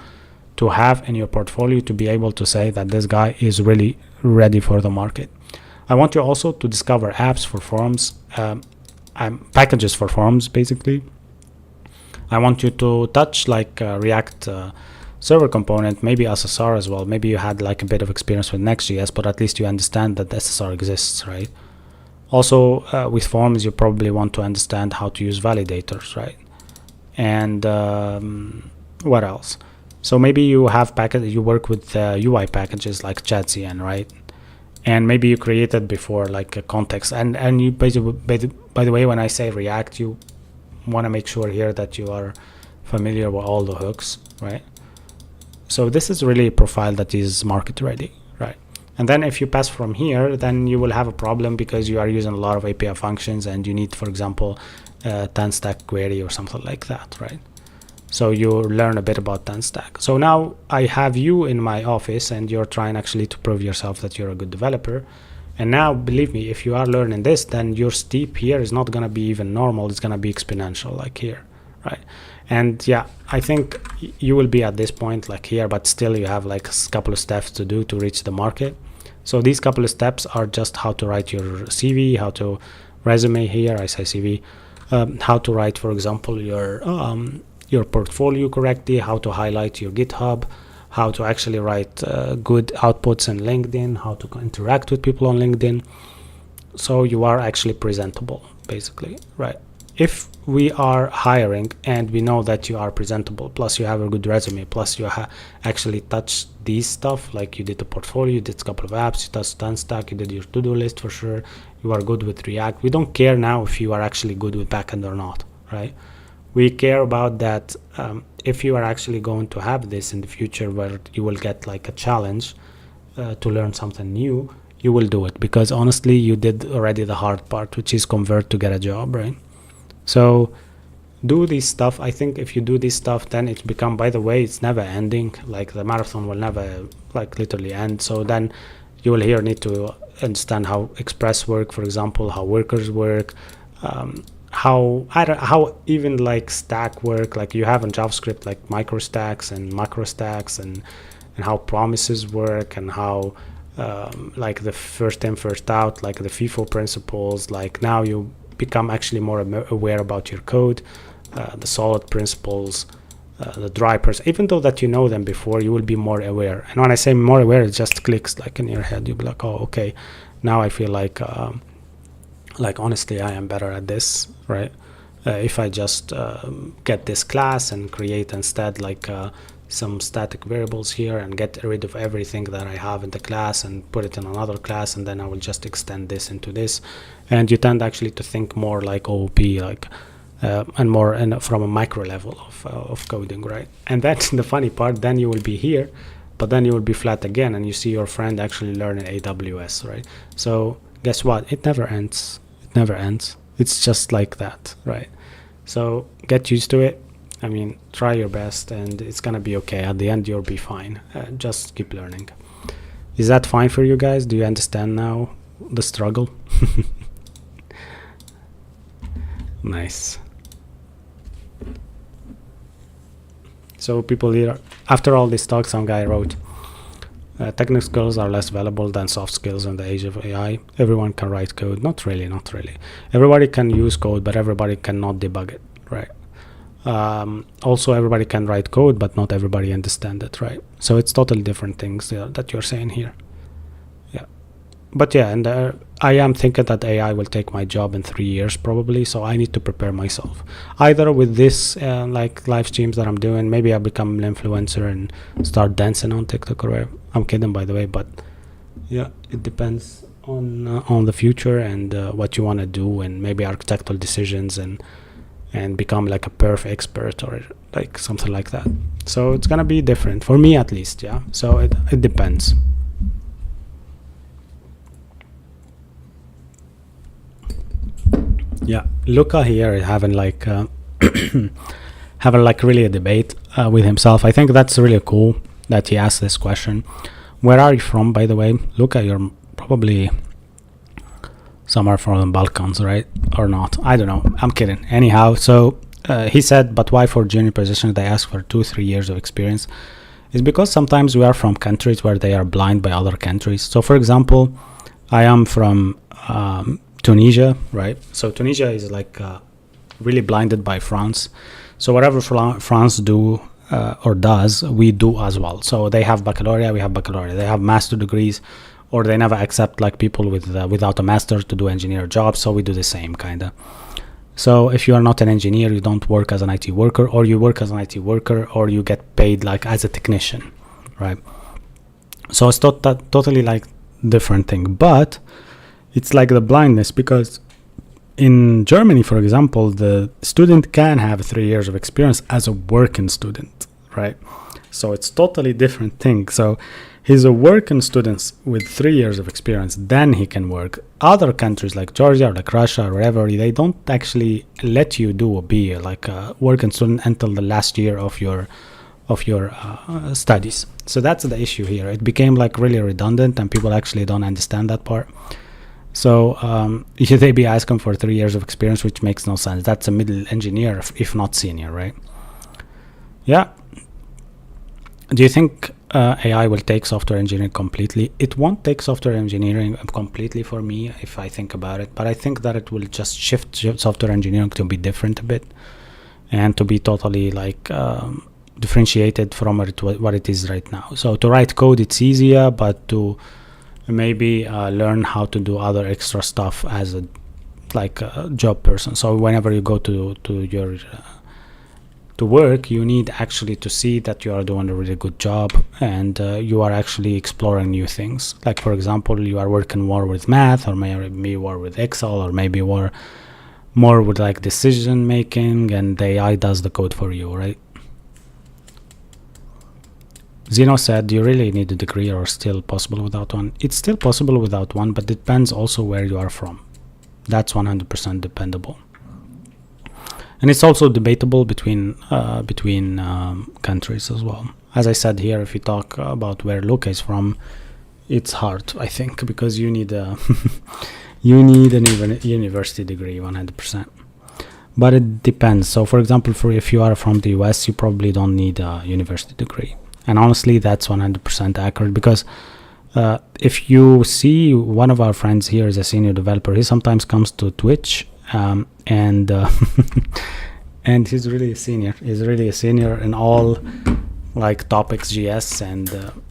to have in your portfolio to be able to say that this guy is really ready for the market. I want you also to discover apps for forms, packages for forms, basically. I want you to touch like React server component, maybe SSR as well. Maybe you had like a bit of experience with Next.js, but at least you understand that the SSR exists, right? Also, with forms, you probably want to understand how to use validators, right? And what else? So maybe you have you work with UI packages like ChatCN, right? And maybe you created before like a context. And you by the way, when I say React, you want to make sure here that you are familiar with all the hooks, right? So this is really a profile that is market ready, right? And then if you pass from here, then you will have a problem, because you are using a lot of API functions, and you need, for example, 10-stack query or something like that, right? So you learn a bit about 10-stack. So now I have you in my office, and you're trying actually to prove yourself that you're a good developer. And now, believe me, if you are learning this, then your steep here is not going to be even normal. It's going to be exponential, like here, right? And yeah, I think you will be at this point like here, but still you have like a couple of steps to do to reach the market. So these couple of steps are just how to write your CV, how to resume here, I say CV, how to write, for example, your portfolio correctly, how to highlight your GitHub, how to actually write good outputs in LinkedIn, how to interact with people on LinkedIn. So you are actually presentable, basically, right? If we are hiring and we know that you are presentable, plus you have a good resume, plus you actually touched these stuff, like you did the portfolio, you did a couple of apps, you touched Unstack, you did your to-do list for sure, you are good with React. We don't care now if you are actually good with backend or not, right? We care about that if you are actually going to have this in the future where you will get like a challenge to learn something new, you will do it, because honestly you did already the hard part, which is convert to get a job, right? So do this stuff. I think if you do this stuff, then it's become, by the way, it's never ending. Like the marathon will never like literally end. So then you will here need to understand how Express work, for example, how workers work, how even like stack work. Like you have in JavaScript like micro stacks and macro stacks, and how promises work, and how like the first in first out, like the FIFO principles. Like now you become actually more aware about your code, the solid principles, the dry principles. Even though that you know them before, you will be more aware. And when I say more aware, it just clicks like in your head. You'll be like, oh, okay, now I feel like honestly I am better at this, right? If I just get this class and create instead like some static variables here and get rid of everything that I have in the class and put it in another class, and then I will just extend this into this. And you tend actually to think more like OOP, like and more from a micro level of coding, right? And that's the funny part. Then you will be here, but then you will be flat again, and you see your friend actually learning AWS, right? So guess what? It never ends. It never ends. It's just like that, right? So get used to it. I mean, try your best, and it's gonna be okay. At the end, you'll be fine. Just keep learning. Is that fine for you guys? Do you understand now the struggle? Nice. So people here, after all this talk, some guy wrote, technical skills are less valuable than soft skills in the age of AI. Everyone can write code. Not really, not really. Everybody can use code, but everybody cannot debug it, right? Also, everybody can write code, but not everybody understand it, right? So it's totally different things that you're saying here. Yeah. But yeah, and I am thinking that AI will take my job in 3 years probably, so I need to prepare myself. Either with this like live streams that I'm doing, maybe I'll become an influencer and start dancing on TikTok or whatever. I'm kidding, by the way, but yeah, it depends on the future and what you want to do, and maybe architectural decisions, and become like a perf expert or like something like that. So it's gonna be different for me, at least. Yeah, so it depends. Yeah, Luca here is having like having like really a debate with himself. I think that's really cool that he asked this question. Where are you from, by the way? Luca, you're probably somewhere from the Balkans, right? Or not? I don't know. I'm kidding. Anyhow, so he said, but why for junior positions they ask for 2-3 years of experience? It's because sometimes we are from countries where they are blind by other countries. So for example, I am from Tunisia, right? So Tunisia is like really blinded by France. So whatever France do or does, we do as well. So they have baccalaureate, we have baccalaureate. They have master degrees, or they never accept like people with without a master to do engineer jobs. So we do the same kind of. So if you are not an engineer, you don't work as an IT worker, or you work as an IT worker, or you get paid like as a technician, right? So it's totally like different thing, but it's like the blindness, because in Germany, for example, the student can have 3 years of experience as a working student, right? So it's totally different thing. So he's a working student with 3 years of experience, then he can work. Other countries like Georgia or like Russia or wherever, they don't actually let you be like a working student until the last year of your studies. So that's the issue here. It became like really redundant, and people actually don't understand that part. So should they be asking for 3 years of experience, which makes no sense. That's a middle engineer, if not senior, right? Yeah. Do you think AI will take software engineering completely? It won't take software engineering completely for me if I think about it, but I think that it will just shift software engineering to be different a bit and to be totally like differentiated from what it is right now. So to write code, it's easier, but to maybe learn how to do other extra stuff as a job person. So whenever you go to your to work, you need actually to see that you are doing a really good job and you are actually exploring new things. Like for example, you are working more with math, or maybe more with Excel, or maybe more with like decision making, and the AI does the code for you, right? Zeno said, do you really need a degree or still possible without one? It's still possible without one, but it depends also where you are from. That's 100% dependable. And it's also debatable between countries as well. As I said here, if you talk about where Luca is from, it's hard, I think, because you need a you need an university degree 100%. But it depends. So for example, if you are from the US, you probably don't need a university degree. And honestly, that's 100% accurate, because if you see, one of our friends here is a senior developer. He sometimes comes to Twitch and and he's really a senior. He's really a senior in all like topics GS, and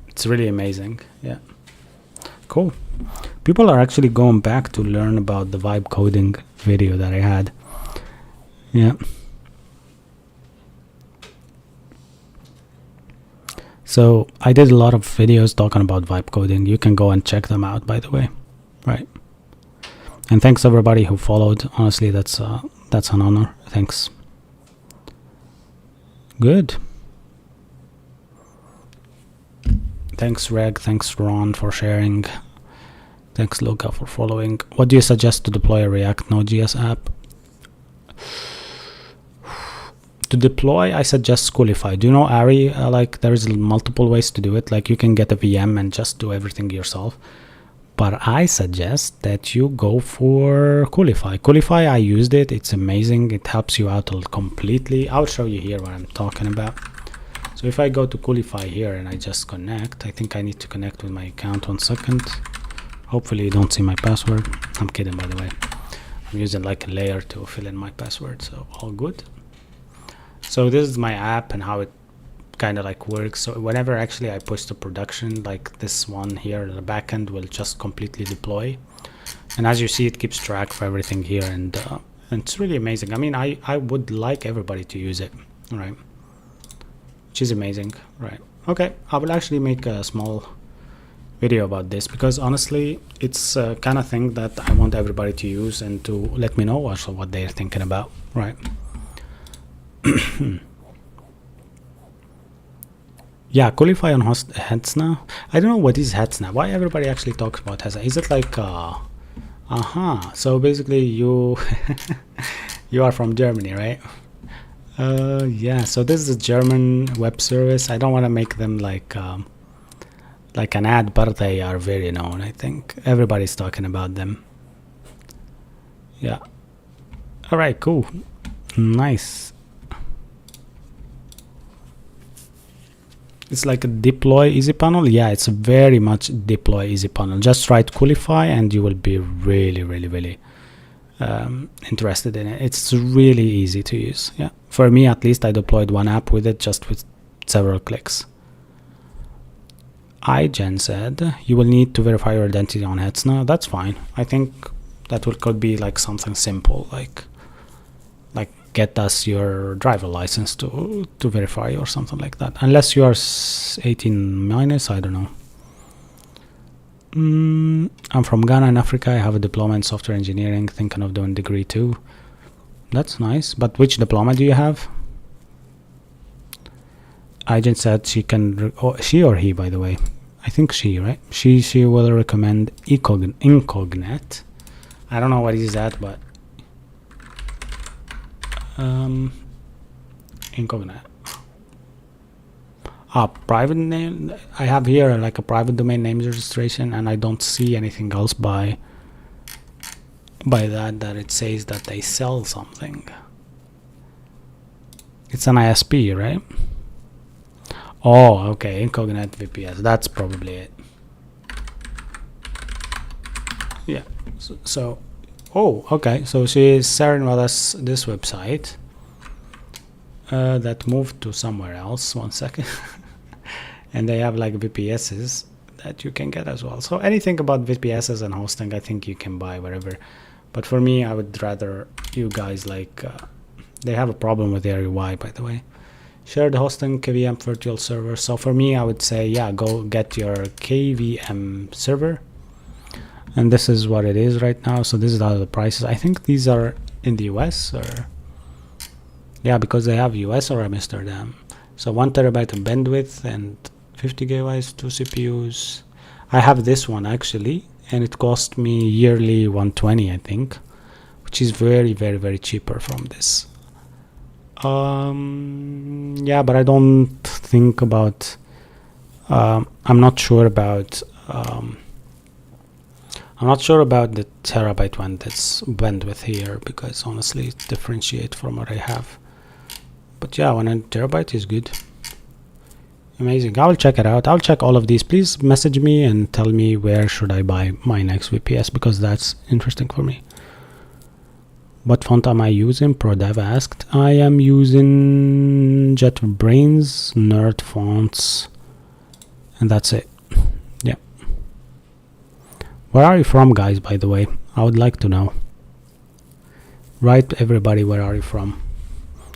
it's really amazing. Yeah, cool. People are actually going back to learn about the vibe coding video that I had. Yeah. So I did a lot of videos talking about vibe coding. You can go and check them out, by the way. Right. And thanks everybody who followed. Honestly, that's an honor. Thanks. Good. Thanks Reg, thanks Ron for sharing. Thanks Luca for following. What do you suggest to deploy a React Node.js app? To deploy, I suggest Schoolify. Do you know Ari? Like there's multiple ways to do it. Like you can get a VM and just do everything yourself. But I suggest that you go for Coolify. Coolify, I used it. It's amazing. It helps you out completely. I'll show you here what I'm talking about. So if I go to Coolify here and I just connect, I think I need to connect with my account. 1 second. Hopefully you don't see my password. I'm kidding, by the way. I'm using like a layer to fill in my password, so all good. So this is my app and how it kind of like works. So whenever actually I push to production, like this one here, the backend will just completely deploy. And as you see, it keeps track of everything here, and it's really amazing. I mean, I would like everybody to use it, right? Which is amazing, right? Okay, I will actually make a small video about this, because honestly, it's a kind of thing that I want everybody to use and to let me know also what they're thinking about, right? Yeah, Coolify on Hetzna. I don't know what is Hetzna. Why everybody actually talks about Hetzna? Is it like so basically you you are from Germany, right? Yeah, so this is a German web service. I don't want to make them like an ad, but they are very known. I think everybody's talking about them. Yeah. All right, cool. Nice. It's like a deploy easy panel. Yeah, it's very much deploy easy panel. Just write Coolify and you will be really interested in it. It's really easy to use. Yeah, for me at least, I deployed one app with it just with several clicks. iGen said you will need to verify your identity on Hetzna. That's fine. I think that could be like something simple, like get us your driver license to verify or something like that, unless you are 18 minus. I don't know. I'm from Ghana in Africa. I have a diploma in software engineering, thinking of doing degree 2. That's nice, but which diploma do you have? Agent said she can, she or he, by the way, I think she, right? She will recommend Incognet. I don't know what is that, but Incognet. Private name. I have here like a private domain names registration, and I don't see anything else by by that it says that they sell something. It's an ISP, right? Oh, okay, Incognite VPS. That's probably it. Yeah. So oh, okay. So she is sharing with us this website that moved to somewhere else. 1 second. And they have like VPSs that you can get as well. So anything about VPSs and hosting, I think you can buy wherever. But for me, I would rather you guys like. They have a problem with their UI, by the way. Shared hosting, KVM virtual server. So for me, I would say, yeah, go get your KVM server. And this is what it is right now. So this is all the prices. I think these are in the US or yeah, because they have US or Amsterdam. So 1 terabyte of bandwidth and 50 gigabytes, 2 CPUs. I have this one actually, and it cost me yearly 120, I think, which is very, very, very cheaper from this. Yeah, but I don't think about. I'm not sure about. I'm not sure about the terabyte one that's bandwidth here because honestly, it differentiates from what I have. But yeah, 100 terabyte is good. Amazing. I will check it out. I'll check all of these. Please message me and tell me where should I buy my next VPS because that's interesting for me. What font am I using? ProDev asked. I am using JetBrains, Nerd Fonts, and that's it. Yeah. Where are you from, guys, by the way? I would like to know. Write everybody, where are you from?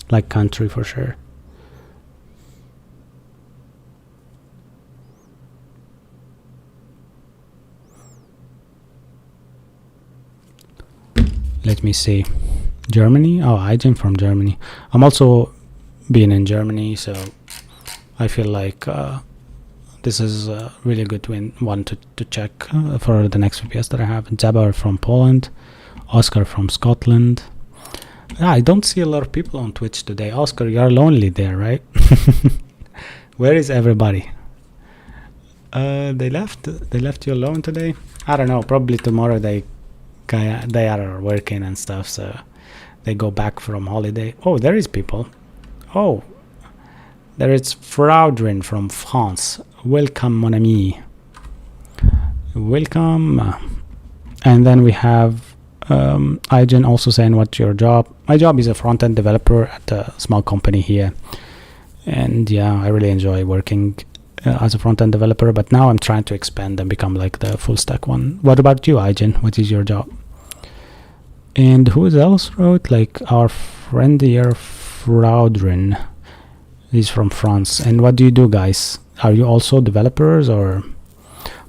Like country for sure. Let me see. Germany? Oh, I'm from Germany. I'm also been in Germany, so I feel like this is a really good one to check for the next VPS that I have. Zabar from Poland. Oscar from Scotland. I don't see a lot of people on Twitch today. Oscar, you're lonely there, right? Where is everybody? They left you alone today? I don't know. Probably tomorrow they are working and stuff, so they go back from holiday. Oh, there is people. Oh, there is Fraudrin from France. Welcome, mon ami. Welcome. And then we have Ijan also saying, what's your job? My job is a front-end developer at a small company here. And yeah, I really enjoy working as a front-end developer, but now I'm trying to expand and become like the full-stack one. What about you, Ijan? What is your job? And who else wrote? Like our friend here, Fraudrin. He's from France. And what do you do, guys? Are you also developers? Or,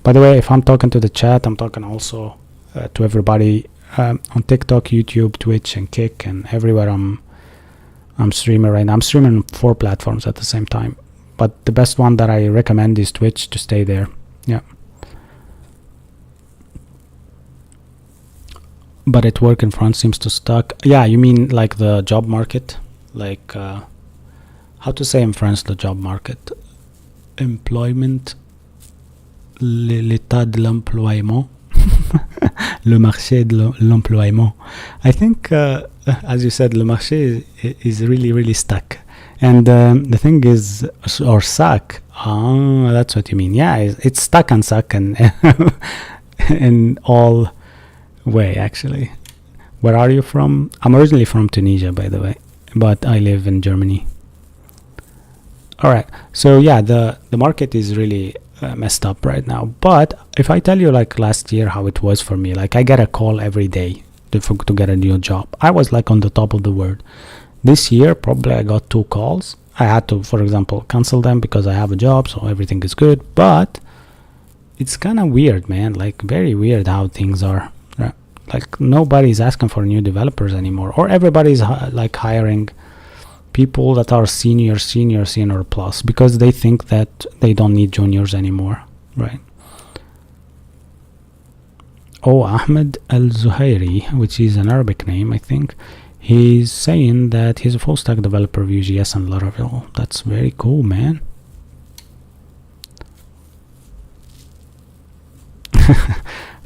by the way, if I'm talking to the chat, I'm talking also to everybody on TikTok, YouTube, Twitch, and Kick, and everywhere. I'm streaming right now. I'm streaming on 4 platforms at the same time. But the best one that I recommend is Twitch, to stay there. Yeah. But at work in France seems to stuck. Yeah, you mean like the job market? Like, how to say in France the job market? Employment. L'état de l'emploiement. Le marché de l'emploiement. I think, as you said, le marché is really, really stuck. And the thing is, or suck. Ah, that's what you mean. Yeah, it's stuck and suck and in all way, actually. Where are you from? I'm originally from Tunisia, by the way, but I live in Germany. All right. So yeah, the market is really messed up right now. But if I tell you like last year how it was for me, like I get a call every day to get a new job. I was like on the top of the world. This year, probably I got 2 calls. I had to, for example, cancel them because I have a job, so everything is good. But it's kind of weird, man. Like very weird how things are. Right? Like nobody's asking for new developers anymore, or everybody's like hiring people that are senior plus because they think that they don't need juniors anymore, right? Oh, Ahmed Al-Zuhairi, which is an Arabic name, I think. He's saying that he's a full stack developer, Vue.js and Laravel. That's very cool, man.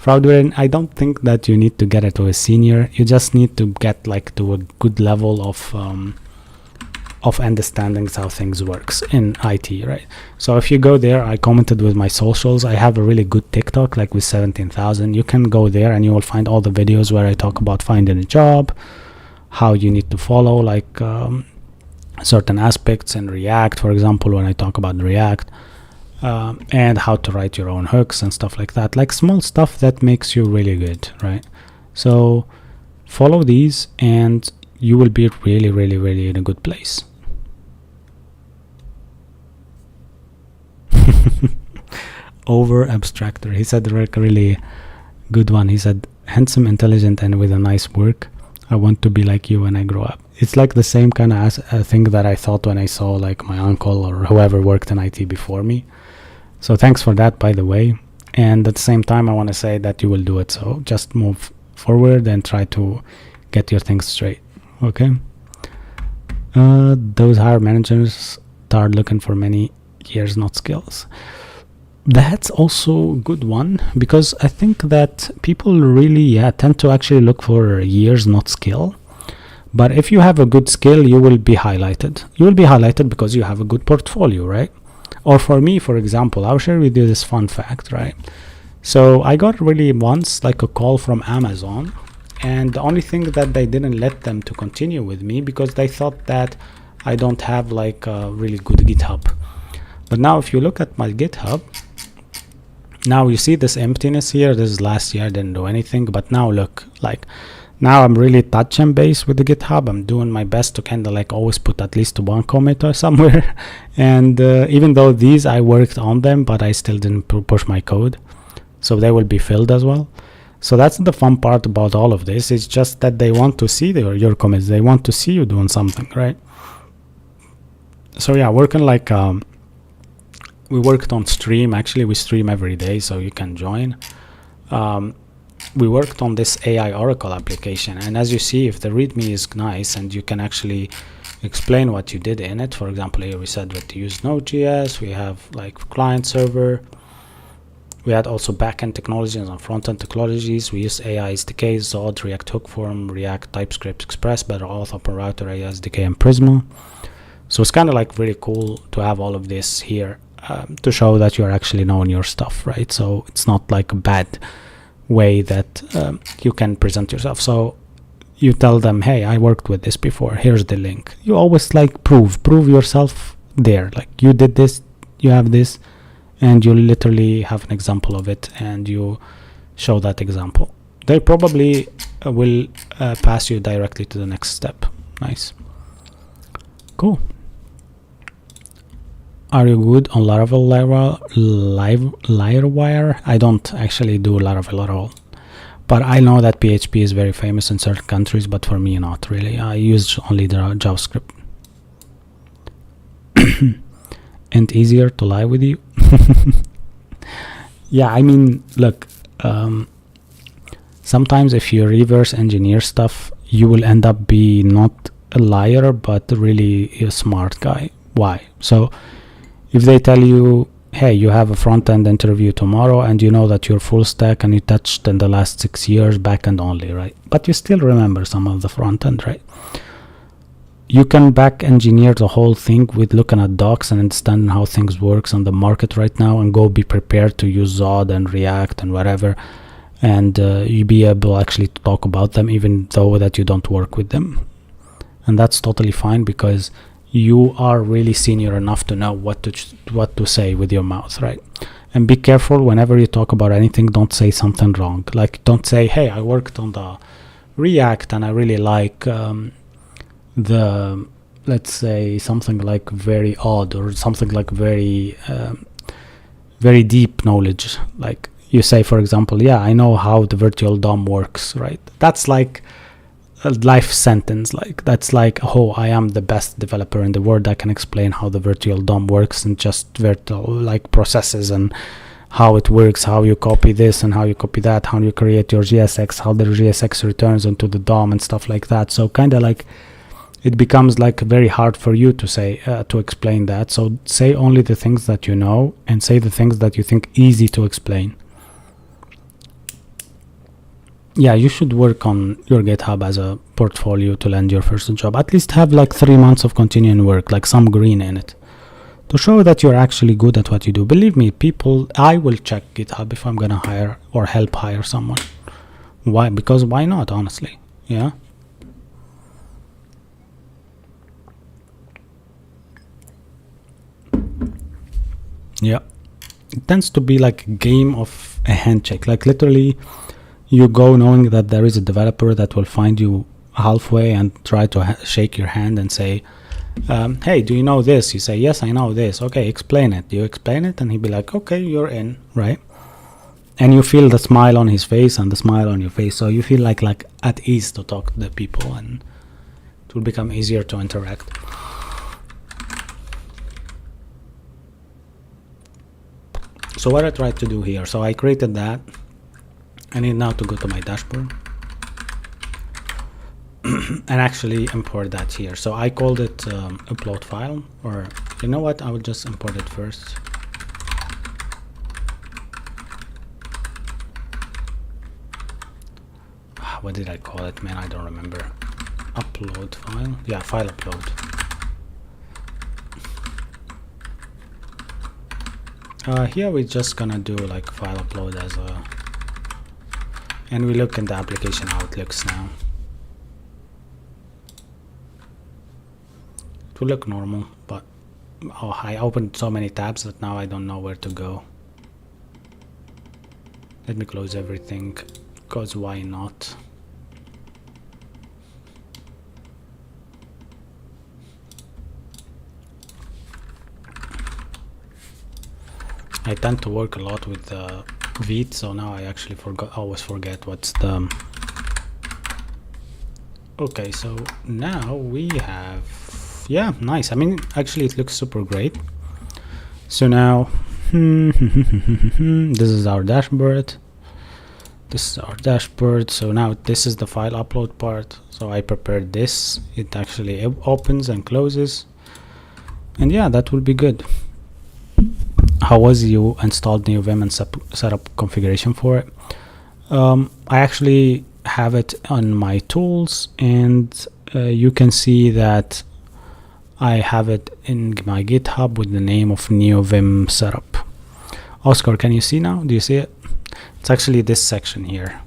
Fraudulent, I don't think that you need to get it to a senior. You just need to get like to a good level of understanding how things works in IT, right? So if you go there, I commented with my socials. I have a really good TikTok, like with 17,000. You can go there and you will find all the videos where I talk about finding a job, how you need to follow like certain aspects in React, for example, when I talk about React, and how to write your own hooks and stuff like that, like small stuff that makes you really good, right? So follow these and you will be really, really, really in a good place. Over abstractor, he said a really good one. He said, handsome, intelligent, and with a nice work. I want to be like you when I grow up. It's like the same kind of thing that I thought when I saw like my uncle or whoever worked in IT before me. So thanks for that, by the way. And at the same time, I want to say that you will do it. So just move forward and try to get your things straight. Okay. Those hire managers start looking for many years, not skills. That's also a good one, because I think that people really tend to actually look for years, not skill. But if you have a good skill, you will be highlighted. You will be highlighted because you have a good portfolio, right? Or for me, for example, I'll share with you this fun fact, right? So I got really once like a call from Amazon, and the only thing that they didn't let them to continue with me because they thought that I don't have like a really good GitHub. But now if you look at my GitHub, now you see this emptiness here. This is last year, I didn't do anything, but now look, like now I'm really touch and base with the GitHub. I'm doing my best to kind of like always put at least one commit or somewhere. And even though these I worked on them, but I still didn't push my code, so they will be filled as well. So that's the fun part about all of this. It's just that they want to see your commits. They want to see you doing something, right? So yeah, working like we worked on Stream. Actually, we stream every day, so you can join. We worked on this AI Oracle application, and as you see, if the README is nice and you can actually explain what you did in it. For example, here we said that we use Node.js, we have like client server, we had also backend technologies and front-end technologies. We use AI SDKs, Zod, React Hook Form, React, TypeScript, Express, Better Auth, OpenRouter, AI SDK, and Prisma. So it's kind of like really cool to have all of this here to show that you're actually knowing your stuff, right? So it's not like a bad way that you can present yourself. So you tell them, hey, I worked with this before, here's the link. You always like prove yourself there, like you did this, you have this, and you literally have an example of it and you show that example. They probably will pass you directly to the next step. Nice. Cool. Are you good on Laravel Livewire? I don't actually do Laravel at all, but I know that PHP is very famous in certain countries, but for me not really. I use only the JavaScript. And easier to lie with you. Yeah, I mean, look, sometimes if you reverse engineer stuff, you will end up being not a liar, but really a smart guy. Why? So if they tell you, hey, you have a front-end interview tomorrow and you know that you're full stack and you touched in the last 6 years back-end only, right? But you still remember some of the front-end, right? You can back engineer the whole thing with looking at docs and understanding how things works on the market right now, and go be prepared to use Zod and React and whatever, and you be able actually to talk about them even though that you don't work with them. And that's totally fine, because you are really senior enough to know what to say with your mouth, right? And be careful whenever you talk about anything, don't say something wrong. Like, don't say, hey, I worked on the React and I really like the, let's say, something like very odd or something like very very deep knowledge. Like you say, for example, yeah, I know how the virtual DOM works, right? That's like a life sentence. Like, that's like, oh, I am the best developer in the world, I can explain how the virtual DOM works and just virtual like processes and how it works, how you copy this and how you copy that, how you create your JSX, how the JSX returns into the DOM and stuff like that. So kind of like it becomes like very hard for you to say to explain that. So say only the things that you know, and say the things that you think easy to explain. yeah, you should work on your GitHub as a portfolio to land your first job. At least have like 3 months of continuing work, like some green in it, to show that you're actually good at what you do. Believe me, people, I will check GitHub if I'm gonna hire or help hire someone. Why? Because why not, honestly? Yeah. Yeah. It tends to be like a game of a handshake. Like literally, you go knowing that there is a developer that will find you halfway and try to shake your hand and say, hey, do you know this? You say, yes, I know this. Okay, explain it. You explain it, and he'd be like, okay, you're in, right? And you feel the smile on his face and the smile on your face, so you feel like at ease to talk to the people, and it will become easier to interact. So what I tried to do here, so I created that. I need now to go to my dashboard and actually import that here. So I called it upload file, or you know what, I will just import it first. What did I call it, man? I don't remember. Upload file, yeah, file upload. Here we're just gonna do like file upload as a, and we look in the application how it looks now. It will look normal, but oh, I opened so many tabs that now I don't know where to go. Let me close everything, because why not? I tend to work a lot with Vite, so now I actually always forget what's the. Okay, so now we have, yeah, nice. I mean, actually it looks super great. So now this is our dashboard. This is our dashboard. So now this is the file upload part. So I prepared this. It actually opens and closes, and yeah, that will be good. How was you installed NeoVim and set up configuration for it? I actually have it on my tools, and you can see that I have it in my GitHub with the name of NeoVim setup. Oscar, can you see now? Do you see it? It's actually this section here.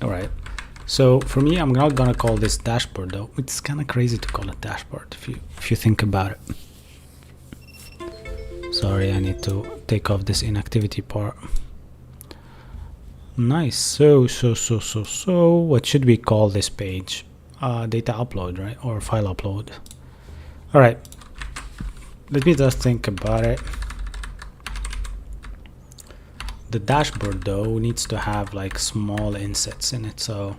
All right. So for me, I'm not gonna call this dashboard though. It's kind of crazy to call it dashboard if you think about it. Sorry, I need to take off this inactivity part. Nice. So what should we call this page? Data upload, right? Or file upload. All right. Let me just think about it. The dashboard though needs to have like small insets in it. So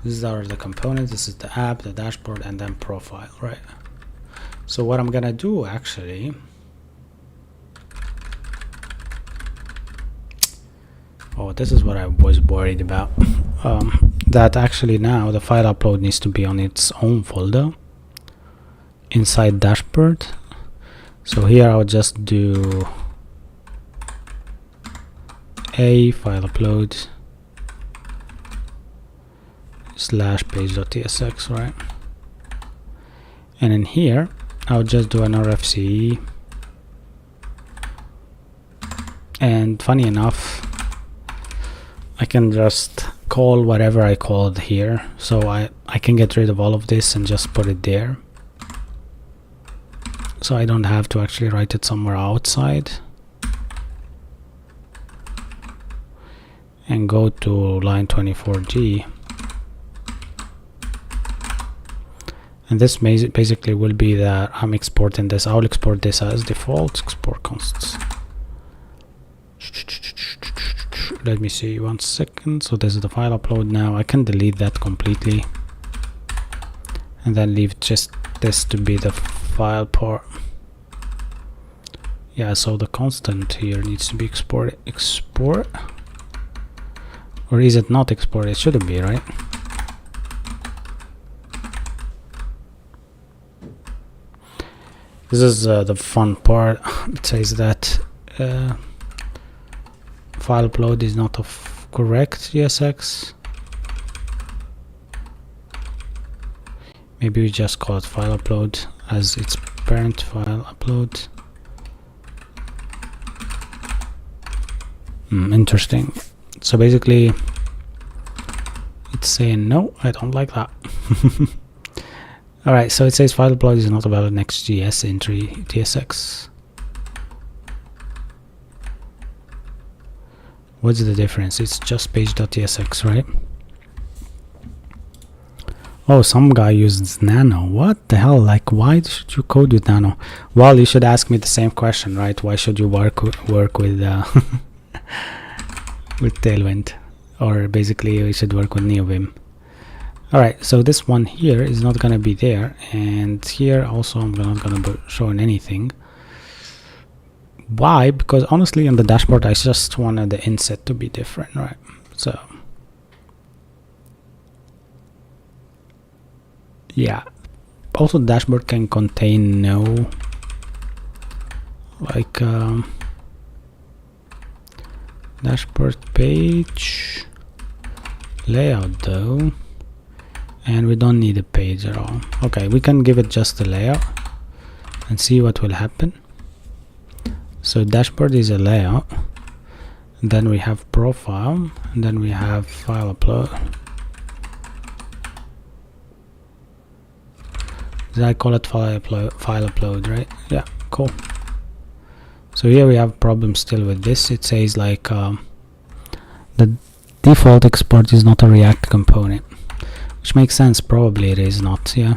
these are the components. This is the app, the dashboard, and then profile, right? So what I'm gonna do actually. Oh, this is what I was worried about. That actually now the file upload needs to be on its own folder inside dashboard. So here I'll just do a file upload / page.tsx, right? And in here I'll just do an RFC. And funny enough, I can just call whatever I called here, so I can get rid of all of this and just put it there, so I don't have to actually write it somewhere outside. And go to line 24G, and this basically will be that I'm exporting this. I'll export this as default, export consts. Let me see, 1 second. So this is the file upload. Now I can delete that completely and then leave just this to be the file part. Yeah, so the constant here needs to be exported. Export, or is it not exported? It shouldn't be, right? This is the fun part. It says that file upload is not of correct JSX. Maybe we just call it file upload as its parent file upload. Interesting. So basically it's saying no, I don't like that. Alright, so it says file upload is not a valid Next.js entry TSX. What's the difference? It's just page.tsx, right? Oh, some guy uses Nano. What the hell? Like, why should you code with Nano? Well, you should ask me the same question, right? Why should you work with with Tailwind? Or basically, you should work with NeoVim. Alright, so this one here is not gonna be there, and here also I'm not gonna be showing anything. Why? Because honestly on the dashboard I just wanted the inset to be different, right? So yeah, also the dashboard can contain no like dashboard page layout though, and we don't need a page at all. Okay, we can give it just a layout and see what will happen. So dashboard is a layout, and then we have profile, and then we have file upload. Did I call it file upload, right? Yeah, cool. So here we have problem still with this. It says like the default export is not a React component, which makes sense. Probably it is not. Yeah,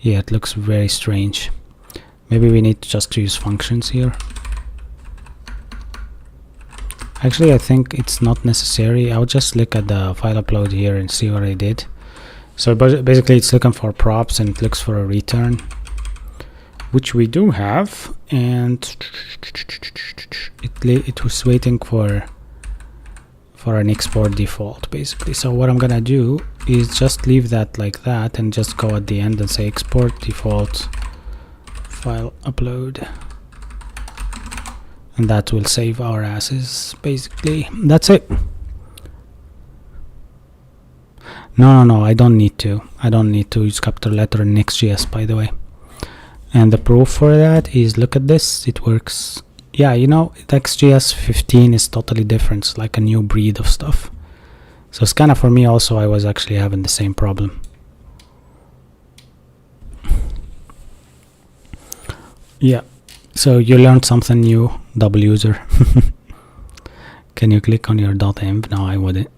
it looks very strange. Maybe we need just to use functions here. Actually, I think it's not necessary. I'll just look at the file upload here and see what I did. So basically it's looking for props and it looks for a return, which we do have, and it was waiting for an export default basically. So what I'm gonna do is just leave that like that and just go at the end and say export default file upload, and that will save our asses basically. That's it. No, I don't need to use capital letter in Next.js, by the way. And the proof for that is, look at this, it works. Yeah, you know, Next.js 15 is totally different. It's like a new breed of stuff. So it's kind of, for me also, I was actually having the same problem. Yeah, so you learned something new, double user. Can you click on your .env? No, I wouldn't.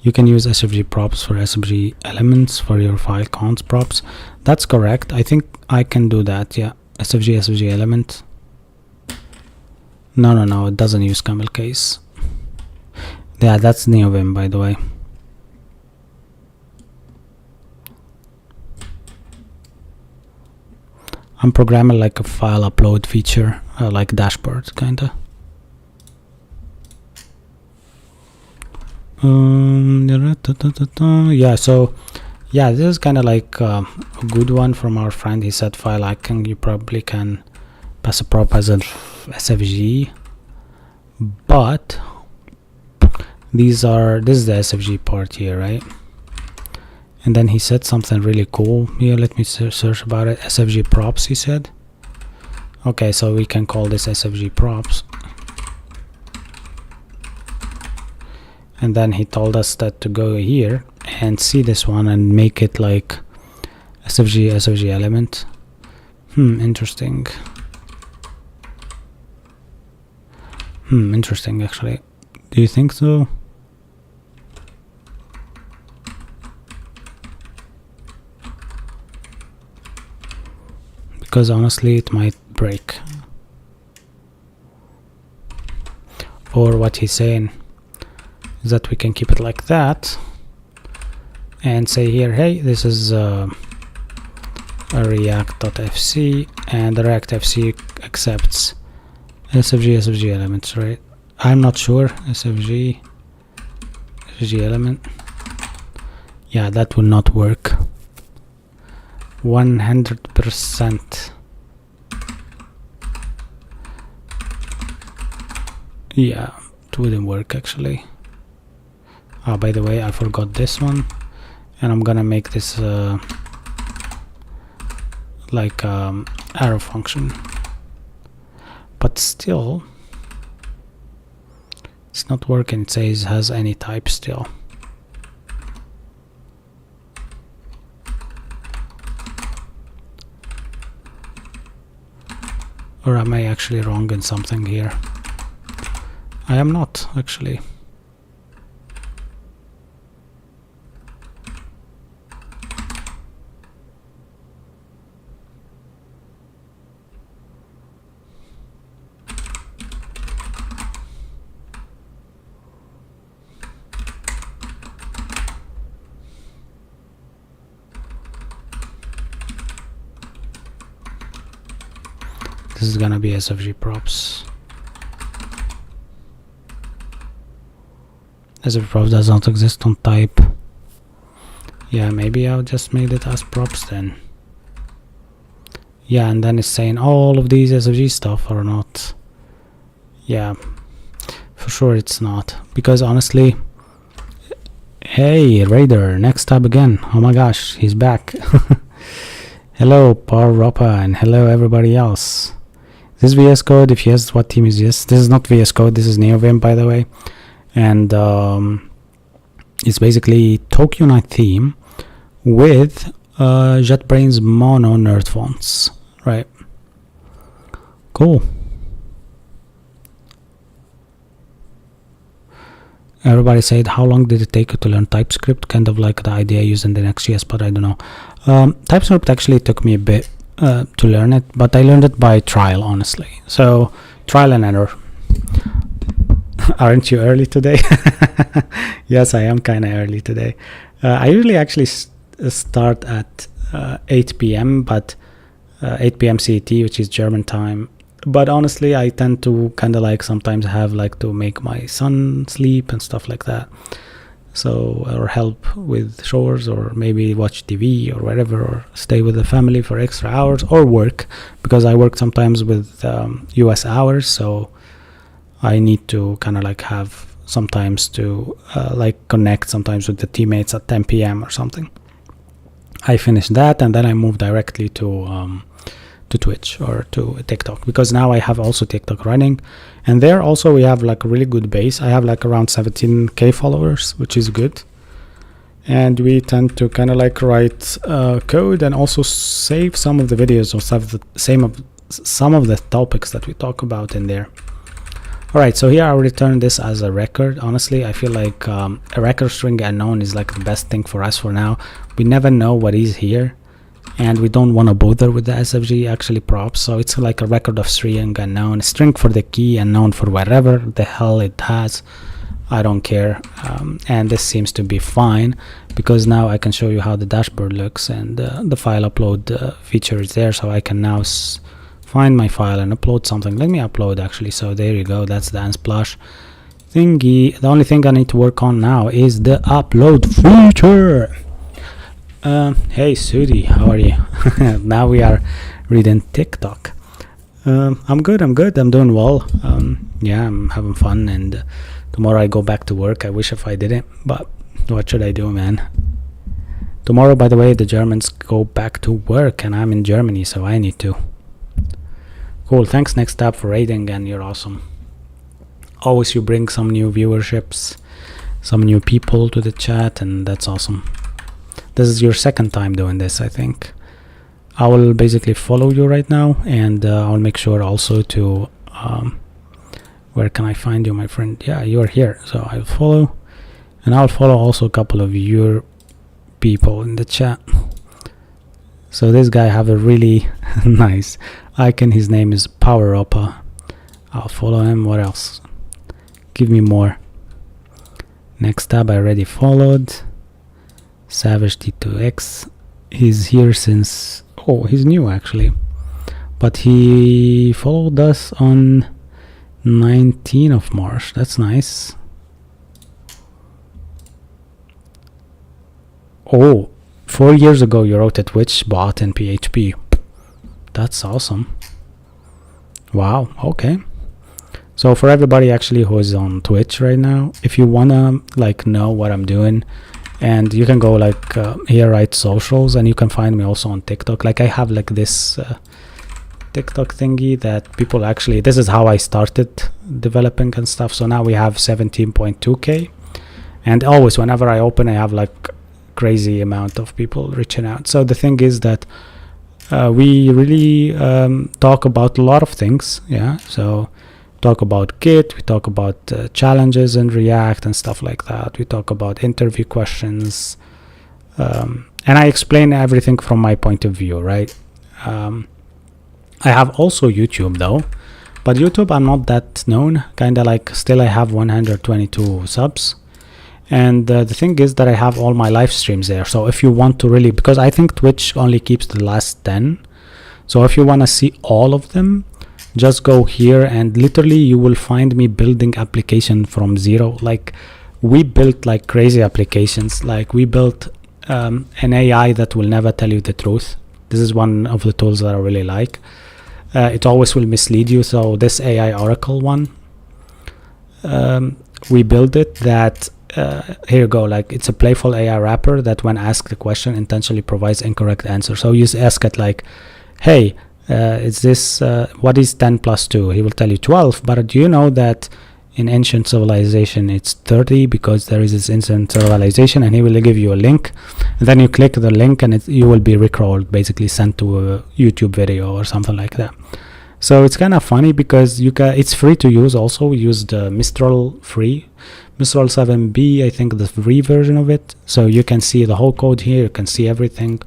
You can use SVG props for SVG elements for your file counts props. That's correct. I think I can do that. Yeah, SVG element. No, it doesn't use camel case. Yeah, that's NeoVim, by the way. I'm programming like a file upload feature, like dashboard kinda. Yeah, so yeah, this is kind of like a good one from our friend. He said file icon, you probably can pass a prop as a SVG, but this is the SVG part here, right? And then he said something really cool here. Let me search about it. SVG props, he said. Okay, so we can call this SVG props. And then he told us that to go here and see this one and make it like SVG element. Interesting. Interesting actually. Do you think so? Because honestly it might break. Or what he's saying is that we can keep it like that and say here, hey, this is a react.fc, and the react.fc accepts SVG elements, right? I'm not sure. SVG element. Yeah, that will not work. 100%. Yeah, wouldn't work actually. By the way, I forgot this one, and I'm gonna make this like arrow function, but still it's not working. It says has any type still. Or am I actually wrong in something here? I am not actually. This is gonna be SFG props. SFG props does not exist on type. Yeah, maybe I'll just make it as props then. Yeah, and then it's saying all of these SFG stuff are not. Yeah, for sure it's not, because honestly, hey Raider, next tab again. Oh my gosh, he's back. Hello Parropa, and hello everybody else. This VS Code, if yes, what team is this? This is not VS Code, this is NeoVim, by the way. And it's basically Tokyo Night theme with JetBrains mono nerd fonts, right? Cool. Everybody said, how long did it take you to learn TypeScript? Kind of like the idea using the Next.js, but I don't know. TypeScript actually took me a bit to learn it, but I learned it by trial, honestly. So trial and error. Aren't you early today? Yes, I am kind of early today. I usually actually start at 8 p.m. but 8 p.m. CET, which is German time. But honestly, I tend to kind of like sometimes have like to make my son sleep and stuff like that. So, or help with chores, or maybe watch TV or whatever, or stay with the family for extra hours, or work, because I work sometimes with US hours, so I need to kind of like have sometimes to like connect sometimes with the teammates at 10 p.m. or something. I finish that and then I move directly to Twitch or to TikTok, because now I have also TikTok running, and there also we have like a really good base. I have like around 17k followers, which is good, and we tend to kind of like write code and also save some of the videos or some of the topics that we talk about in there. All right, so here I'll return this as a record. Honestly, I feel like a record string unknown is like the best thing for us for now. We never know what is here, and we don't want to bother with the SFG actually props, so it's like a record of string unknown, string for the key, unknown for whatever the hell it has. I don't care, and this seems to be fine, because now I can show you how the dashboard looks, and the file upload feature is there, so I can now find my file and upload something. Let me upload actually. So there you go, that's the Unsplash thingy. The only thing I need to work on now is the upload feature. Hey Sudi, how are you? Now we are reading TikTok. I'm good, I'm doing well. Yeah, I'm having fun, and tomorrow I go back to work. I wish if I didn't, but what should I do, man? Tomorrow, by the way, the Germans go back to work, and I'm in Germany, so I need to. Cool, thanks Next Tab for rating, and you're awesome. Always you bring some new viewerships, some new people to the chat, and that's awesome. This is your second time doing this, I think. I will basically follow you right now, and I'll make sure also to where can I find you, my friend? Yeah, you're here, so I'll follow, and I'll follow also a couple of your people in the chat. So this guy have a really nice icon. His name is Parropa. I'll follow him. What else? Give me more. Next Tab I already followed. Savage T2X. He's here since, oh, he's new actually, but he followed us on 19th of March. That's nice. Oh, 4 years ago you wrote a Twitch bot in PHP. That's awesome. Wow, okay. So for everybody actually who is on Twitch right now, if you wanna like know what I'm doing, and you can go like here, right, socials, and you can find me also on TikTok. Like I have like this TikTok thingy that people actually, this is how I started developing and stuff. So now we have 17.2k, and always whenever I open, I have like crazy amount of people reaching out. So the thing is that we really talk about a lot of things. Yeah, so talk about Git, we talk about challenges in React and stuff like that. We talk about interview questions, and I explain everything from my point of view, right? I have also YouTube though, but YouTube I'm not that known, kind of like still I have 122 subs. And the thing is that I have all my live streams there. So if you want to really, because I think Twitch only keeps the last 10. So if you want to see all of them, just go here and literally you will find me building application from zero. Like we built like crazy applications. Like we built an AI that will never tell you the truth. This is one of the tools that I really like. It always will mislead you. So this AI Oracle one, we built it that here you go, like it's a playful AI wrapper that when asked a question intentionally provides incorrect answer. So you ask it like, hey, is this what is 10 plus 2? He will tell you 12, but do you know that in ancient civilization it's 30 because there is this ancient civilization? And he will give you a link, and then you click the link and you will be recrawled, basically sent to a YouTube video or something like that. So it's kind of funny because it's free to use. Also we used Mistral 7B, I think the free version of it. So you can see the whole code here, you can see everything.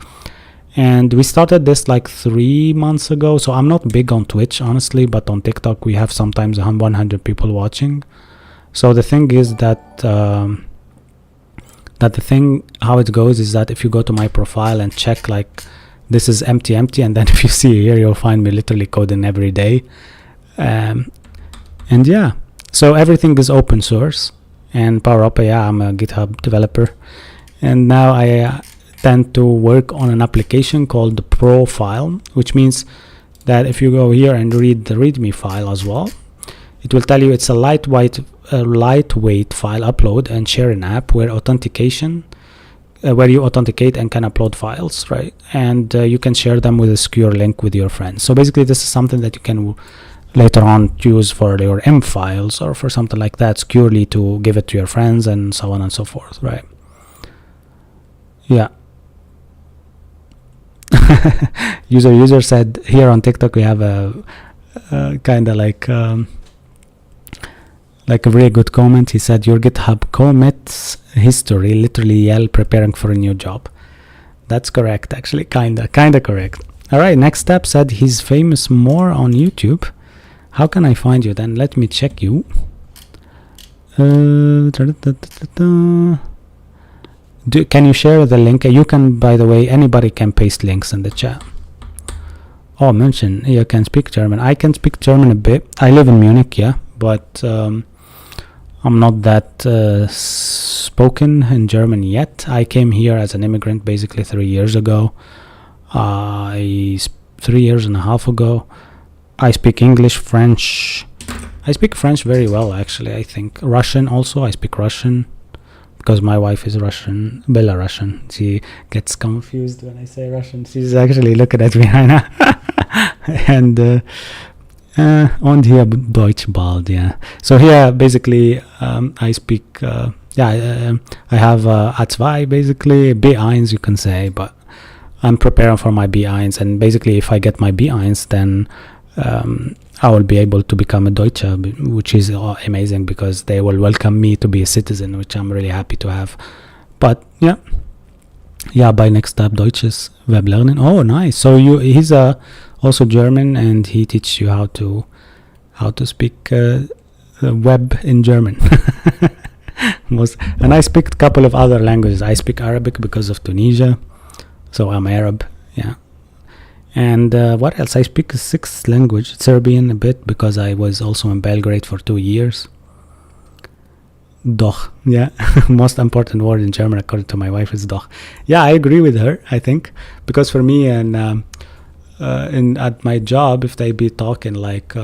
And we started this like 3 months ago. So I'm not big on Twitch honestly, but on TikTok we have sometimes 100 people watching. So the thing is that the thing how it goes is that if you go to my profile and check, like this is empty, and then if you see here you'll find me literally coding every day. And yeah, so everything is open source. And PowerUp, yeah, I'm a GitHub developer, and now I tend to work on an application called the Profile, which means that if you go here and read the README file as well, it will tell you it's a lightweight file upload and share an app where authentication, where you authenticate and can upload files, right? And you can share them with a secure link with your friends. So basically, this is something that you can later on use for your M files or for something like that, securely to give it to your friends and so on and so forth, right? Yeah. user said here on TikTok we have a kind of like a very good comment. He said your GitHub commits history literally yell preparing for a new job. That's correct, actually, kinda correct. All right, next step said he's famous more on YouTube. How can I find you then? Let me check you. Can you share the link? You can, by the way, anybody can paste links in the chat. Oh, mention you can speak German. I can speak German a bit. I live in Munich, yeah, but I'm not that spoken in German yet. I came here as an immigrant basically 3 years ago. 3 years and a half ago. I speak English, French. I speak French very well, actually, I think. Russian also, I speak Russian because my wife is Russian, Belarusian. She gets confused when I say Russian. She's actually looking at me right now. And und hier Deutsch bald, yeah. So here, basically, I speak, I have A2 basically, B1 you can say, but I'm preparing for my B1, and basically if I get my B1, then I will be able to become a Deutsche, which is amazing because they will welcome me to be a citizen, which I'm really happy to have. But yeah, by next step Deutsches Web Lernen. Oh, nice. So he's also German, and he teaches you how to speak web in German. And I speak a couple of other languages. I speak Arabic because of Tunisia, so I'm Arab, yeah. And what else? I speak a 6th language, Serbian, a bit, because I was also in Belgrade for 2 years. Doch, yeah. Most important word in German, according to my wife, is doch. Yeah, I agree with her, I think, because for me and at my job, if they be talking like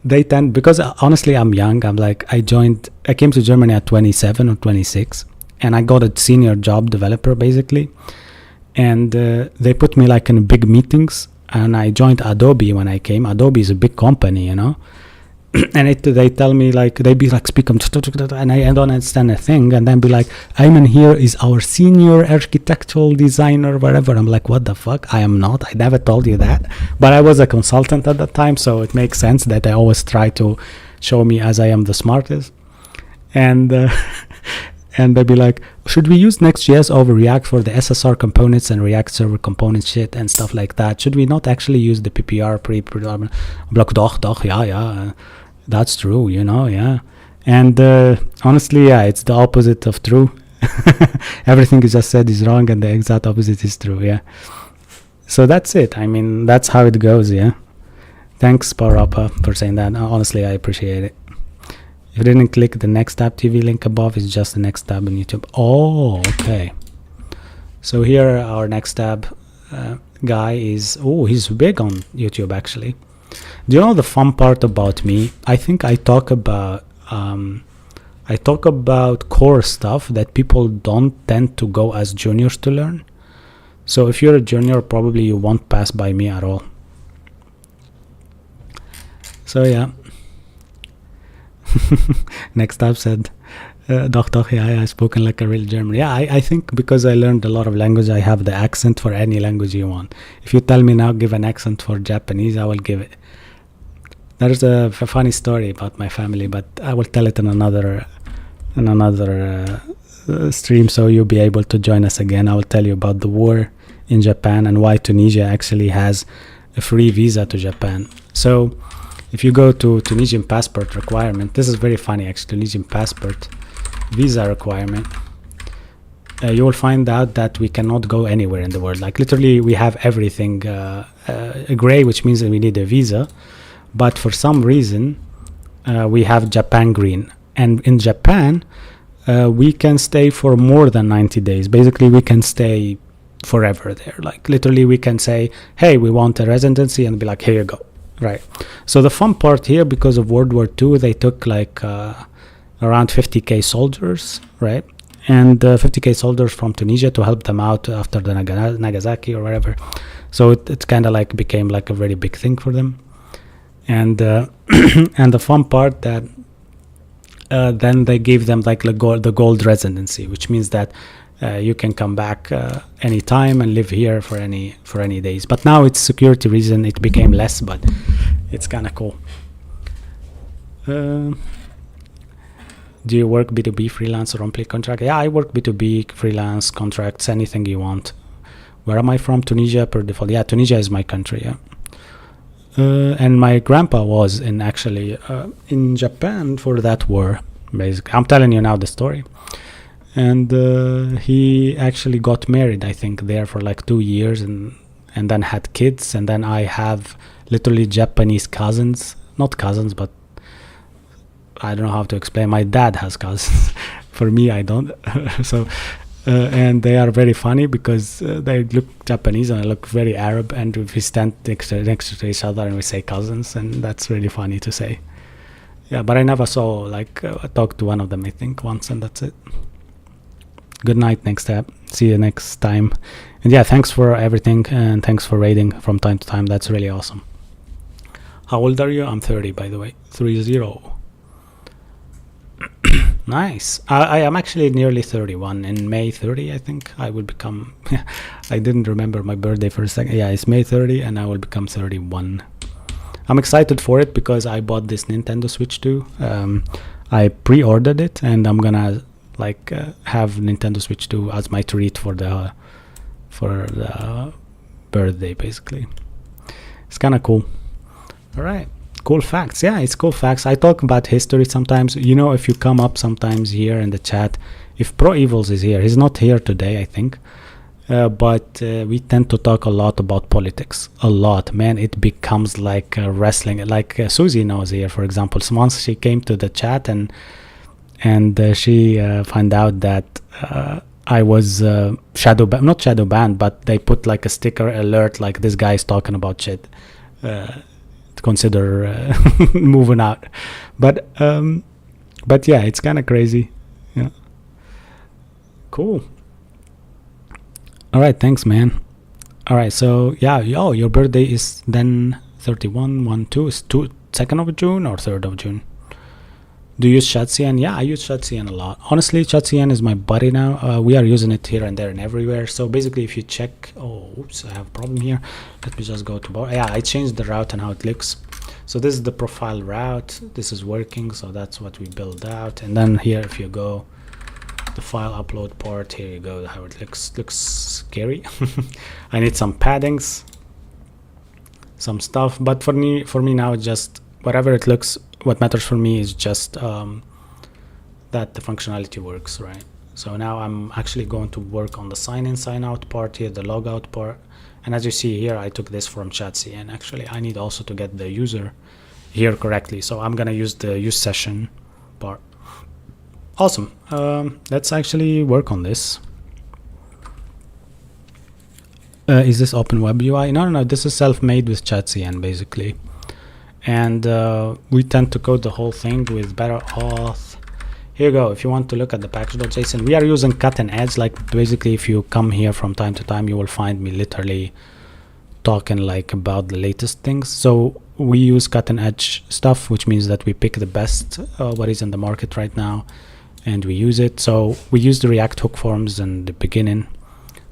they tend, because honestly I'm young. I came to Germany at 27 or 26, and I got a senior job developer basically, and they put me like in big meetings, and I joined Adobe when I came. Adobe is a big company, you know. And they tell me, like, they be like, speak, and I don't understand a thing, and then be like, Ayman here is our senior architectural designer, whatever. I'm like, what the fuck? I am not. I never told you that. But I was a consultant at that time, so it makes sense that I always try to show me as I am the smartest. And and they'd be like, should we use Next.js over React for the SSR components and React server component shit and stuff like that? Should we not actually use the PPR pre-predominant? I'm like, doch, yeah. That's true, you know, yeah. And honestly, yeah, it's the opposite of true. Everything you just said is wrong, and the exact opposite is true, yeah. So that's it. I mean, that's how it goes, yeah. Thanks, Parappa, for saying that. Honestly, I appreciate it. If you didn't click the Next Tab TV link above, it's just the Next Tab on YouTube. Oh, okay. So here our Next Tab guy is, he's big on YouTube actually. Do you know the fun part about me? I think I talk about core stuff that people don't tend to go as juniors to learn. So if you're a junior, probably you won't pass by me at all. So yeah. Next up said, doch, yeah, I've spoken like a real German. Yeah, I think because I learned a lot of language, I have the accent for any language you want. If you tell me now, give an accent for Japanese, I will give it. There's a funny story about my family, but I will tell it in another stream, so you'll be able to join us again. I will tell you about the war in Japan and why Tunisia actually has a free visa to Japan. So if you go to Tunisian passport requirement, this is very funny actually, Tunisian passport visa requirement, you will find out that we cannot go anywhere in the world. Like literally we have everything gray, which means that we need a visa. But for some reason, we have Japan green. And in Japan, we can stay for more than 90 days. Basically, we can stay forever there. Like literally, we can say, hey, we want a residency, and be like, here you go. Right. So the fun part here, because of World War II, they took like around 50K soldiers, right? And 50K soldiers from Tunisia to help them out after the Nagasaki or whatever. So it kind of like became like a very big thing for them. And and the fun part that then they gave them like the gold residency, which means that you can come back anytime and live here for any days. But now it's security reason, it became less, but it's kind of cool. Do you work B2B freelance or on-play contract? Yeah, I work B2B freelance contracts, anything you want. Where am I from? Tunisia per default. Yeah, Tunisia is my country, yeah. And my grandpa was in Japan for that war, basically. I'm telling you now the story. And he actually got married, I think, there for like 2 years and then had kids. And then I have literally Japanese cousins. Not cousins, but I don't know how to explain. My dad has cousins. For me, I don't. So... and they are very funny because they look Japanese and I look very Arab, and we stand next to each other and we say cousins, and that's really funny to say. Yeah, but I never saw, like, I talked to one of them, I think, once, and that's it. Good night, Next Tab. See you next time. And yeah, thanks for everything, and thanks for raiding from time to time. That's really awesome. How old are you? I'm 30, by the way. 30. Nice. I am actually nearly 31. In May 30, I think I will become... I didn't remember my birthday for a second. Yeah, it's May 30 and I will become 31. I'm excited for it because I bought this Nintendo Switch 2. I pre-ordered it and I'm gonna like have Nintendo Switch 2 as my treat for the birthday, basically. It's kind of cool. All right. Cool facts. Yeah, it's cool facts. I talk about history sometimes. You know, if you come up sometimes here in the chat, if Pro Evils is here, he's not here today, I think. But we tend to talk a lot about politics. A lot, man. It becomes like wrestling. Like Susie knows here, for example. So once she came to the chat and she found out that I was not shadow banned, but they put like a sticker alert like this guy's talking about shit. consider moving out. But yeah, it's kind of crazy. Yeah. Cool. All right, thanks, man. All right, so yeah, your birthday is then 31/1/2 is 2nd of June or 3rd of June. Do you use ChatCN? Yeah, I use ChatCN a lot. Honestly, ChatCN is my buddy now. We are using it here and there and everywhere. So basically, if you check, oops, I have a problem here. Let me just go to yeah, I changed the route and how it looks. So this is the profile route. This is working, so that's what we build out. And then here, if you go the file upload part, here you go, how it looks scary. I need some paddings, some stuff, but for me now, it's just whatever it looks. What matters for me is just that the functionality works, right? So now I'm actually going to work on the sign in sign out part here, the logout part. And as you see here, I took this from ChatCN. Actually, I need also to get the user here correctly, so I'm gonna use the use session part. Awesome. Let's actually work on this. Is this Open Web UI? No, this is self-made with ChatCN basically. And we tend to code the whole thing with better auth. Here you go. If you want to look at the package.json, we are using cutting edge. Like basically, if you come here from time to time, you will find me literally talking like about the latest things. So we use cutting edge stuff, which means that we pick the best what is in the market right now, and we use it. So we used the React hook forms in the beginning,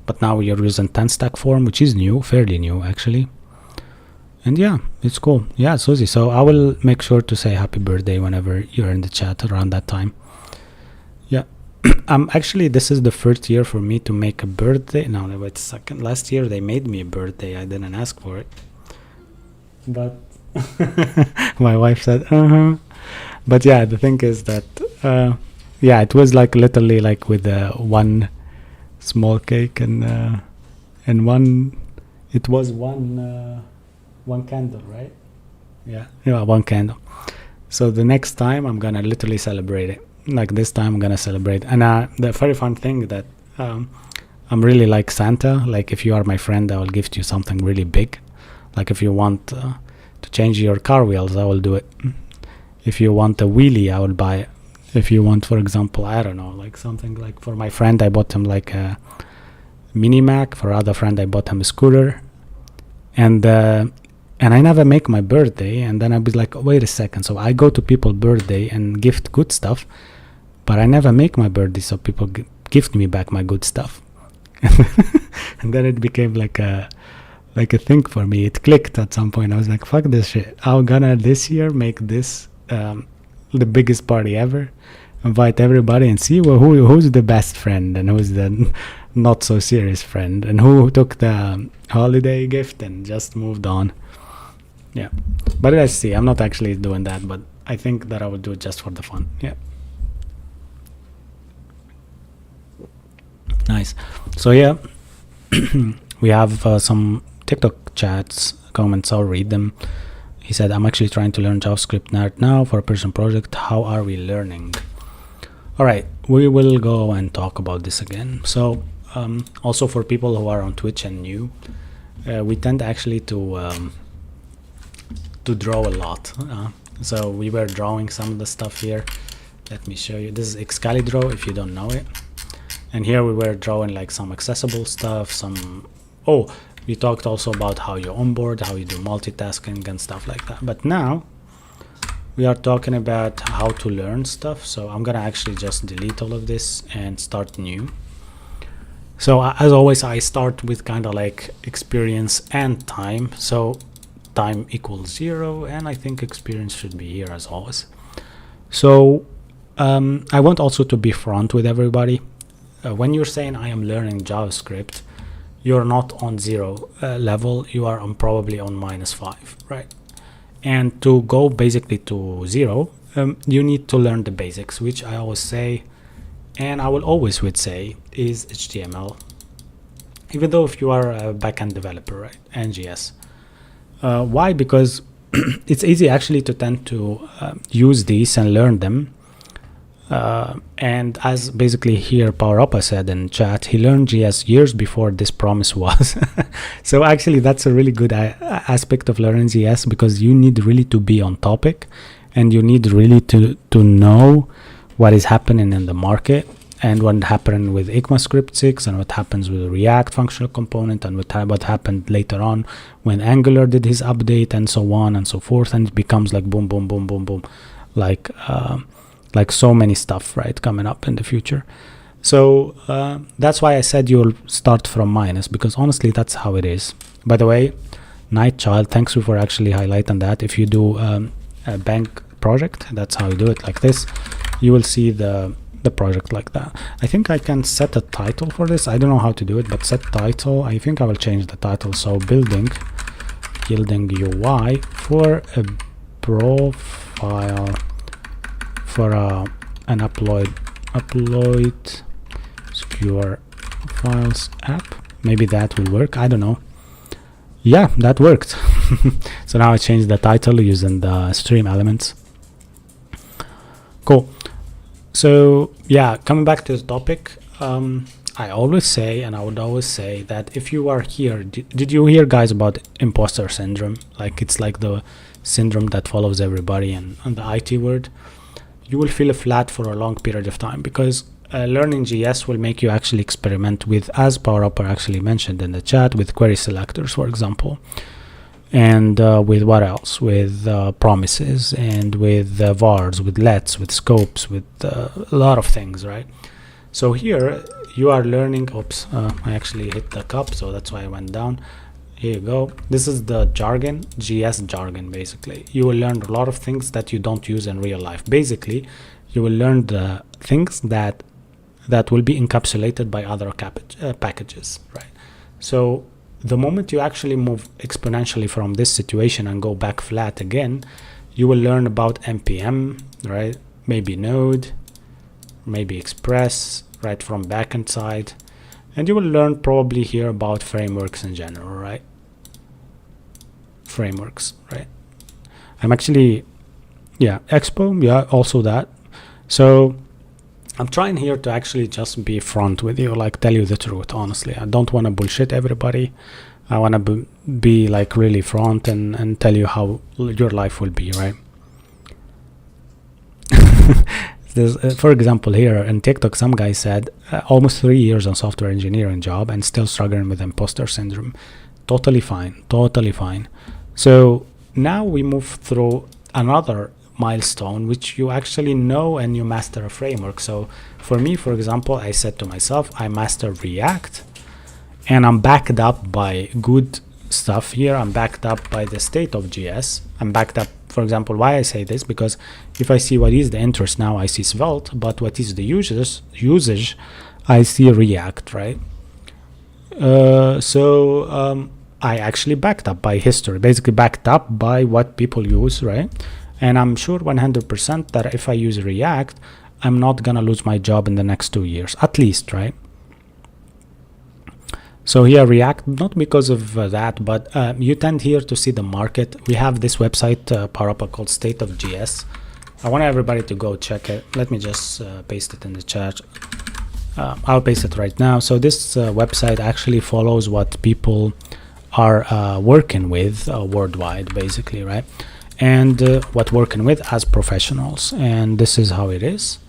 but now we are using 10 stack form, which is new, fairly new actually. And yeah, it's cool. Yeah, Susie. So I will make sure to say happy birthday whenever you're in the chat around that time. Yeah. Actually, this is the first year for me to make a birthday. No, wait a second. Last year they made me a birthday. I didn't ask for it. But my wife said, But yeah, the thing is that, yeah, it was like literally like with one small cake and one, it was one candle, right? Yeah, one candle. So the next time I'm gonna literally celebrate it. Like this time I'm gonna celebrate. And the very fun thing that I'm really like Santa. Like if you are my friend, I will gift you something really big. Like if you want to change your car wheels, I will do it. If you want a wheelie, I will buy it. If you want, for example, I don't know, like something like for my friend, I bought him like a mini Mac. For other friend, I bought him a scooter. And I never make my birthday, and then I'll be like, oh, wait a second. So I go to people's birthday and gift good stuff, but I never make my birthday, so people gift me back my good stuff. And then it became like a thing for me. It clicked at some point. I was like, fuck this shit. I'm gonna this year make this the biggest party ever. Invite everybody and see who's the best friend and who's the not so serious friend, and who took the holiday gift and just moved on. Yeah, but let's see. I'm not actually doing that, but I think that I will do it just for the fun. Yeah. Nice. So yeah, we have some TikTok chats, comments. I'll read them. He said, I'm actually trying to learn JavaScript now for a personal project. How are we learning? All right, we will go and talk about this again. So also for people who are on Twitch and new, we tend actually to draw a lot. So we were drawing some of the stuff here. Let me show you. This is Excalidraw if you don't know it. And here we were drawing like some accessible stuff, we talked also about how you onboard, how you do multitasking and stuff like that. But now we are talking about how to learn stuff. So I'm gonna actually just delete all of this and start new. So as always, I start with kind of like experience and time. So time equals 0, and I think experience should be here as always. So I want also to be front with everybody. When you're saying I am learning JavaScript, you're not on 0 level, you are on probably on -5, right? And to go basically to 0, you need to learn the basics, which I always say, and I will always would say, is HTML. Even though if you are a backend developer, right, and JS. Why? Because it's easy actually to tend to use these and learn them And as basically here PowerUp said in chat, he learned GS years before this promise was. So actually that's a really good aspect of learning GS, because you need really to be on topic, and you need really to know what is happening in the market, and what happened with ECMAScript 6, and what happens with React functional component, and what happened later on when Angular did his update, and so on and so forth. And it becomes like boom, boom, boom, boom, boom, like so many stuff, right, coming up in the future. So that's why I said you'll start from minus, because honestly that's how it is. By the way, Nightchild, thanks you for actually highlighting that. If you do a bank project, that's how you do it, like this. You will see the project like that. I think I can set a title for this. I don't know how to do it, but set title. I think I will change the title. So building UI for a profile for an upload secure files app. Maybe that will work. I don't know. Yeah, that worked. So now I changed the title using the stream elements. Cool. So yeah, coming back to the topic, I always say, and I would always say, that if you are here, did you hear, guys, about imposter syndrome? Like, it's like the syndrome that follows everybody in the IT world. You will feel flat for a long period of time, because learning GS will make you actually experiment with, as PowerUp actually mentioned in the chat, with query selectors, for example. And with what else? With promises, and with vars, with lets, with scopes, with a lot of things, right? So here you are learning. Oops, I actually hit the cup, so that's why I went down. Here you go. This is the jargon, GS jargon. Basically, you will learn a lot of things that you don't use in real life. Basically, you will learn the things that will be encapsulated by other packages, right? So the moment you actually move exponentially from this situation and go back flat again, you will learn about NPM, right? Maybe Node, maybe Express, right, from backend side. And you will learn probably here about frameworks in general, right? Frameworks, right? I'm actually, yeah, Expo, yeah, also that. So I'm trying here to actually just be front with you, like tell you the truth, honestly. I don't want to bullshit everybody. I want to be like really front and tell you how your life will be, right? For example, here in TikTok, some guy said almost 3 years on software engineering job and still struggling with imposter syndrome. Totally fine, totally fine. So now we move through another milestone, which you actually know and you master a framework. So for me, for example, I said to myself, I master React, and I'm backed up by good stuff here. I'm backed up by the state of GS. I'm backed up, for example, why I say this, because if I see what is the interest now, I see Svelte, but what is the usage, I see React, right? I actually backed up by history, basically backed up by what people use, right? And I'm sure 100% that if I use React, I'm not gonna lose my job in the next 2 years, at least, right? So here React, not because of that, but you tend here to see the market. We have this website, PowerUp, called State of GS. I want everybody to go check it. Let me just paste it in the chat. I'll paste it right now. So this website actually follows what people are working with worldwide, basically, right? And what working with as professionals. And this is how it is.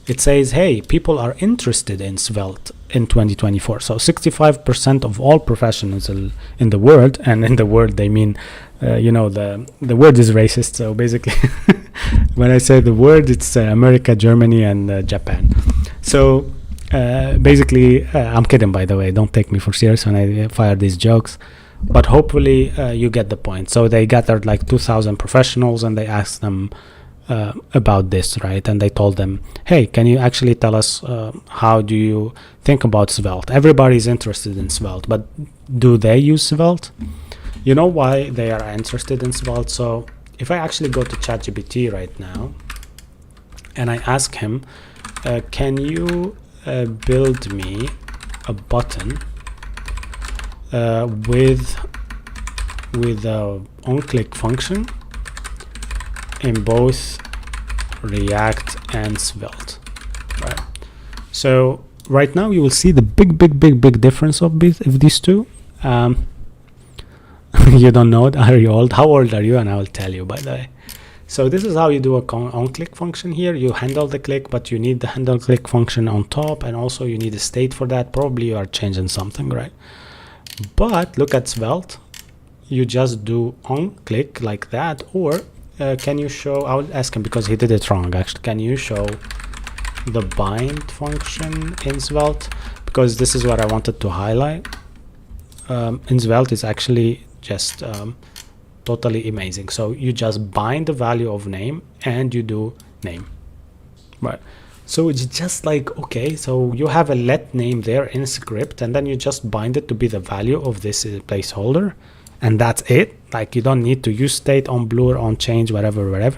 It says, hey, people are interested in Svelte in 2024. So 65% of all professionals in the world, and in the world they mean, the word is racist. So basically, when I say the word, it's America, Germany, and Japan. So basically, I'm kidding, by the way. Don't take me for serious when I fire these jokes. But hopefully you get the point. So they gathered like 2,000 professionals and they asked them about this, right? And they told them, hey, can you actually tell us how do you think about Svelte? Everybody's interested in Svelte, but do they use Svelte? You know why they are interested in Svelte? So if I actually go to ChatGPT right now and I ask him, can you build me a button with a on-click function in both React and Svelte, right? So right now you will see the big difference of these two. You don't know it. Are you old? How old are you? And I will tell you, by the way. So this is how you do a on-click function here. You handle the click, but you need the handle click function on top, and also you need a state for that. Probably you are changing something, right? But look at Svelte. You just do on click like that, or can you show, I will ask him because he did it wrong actually, can you show the bind function in Svelte? Because this is what I wanted to highlight. In Svelte is actually just totally amazing. So you just bind the value of name and you do name, right? So it's just like, okay, so you have a let name there in script, and then you just bind it to be the value of this placeholder, and that's it. Like you don't need to use state on blur, on change, whatever.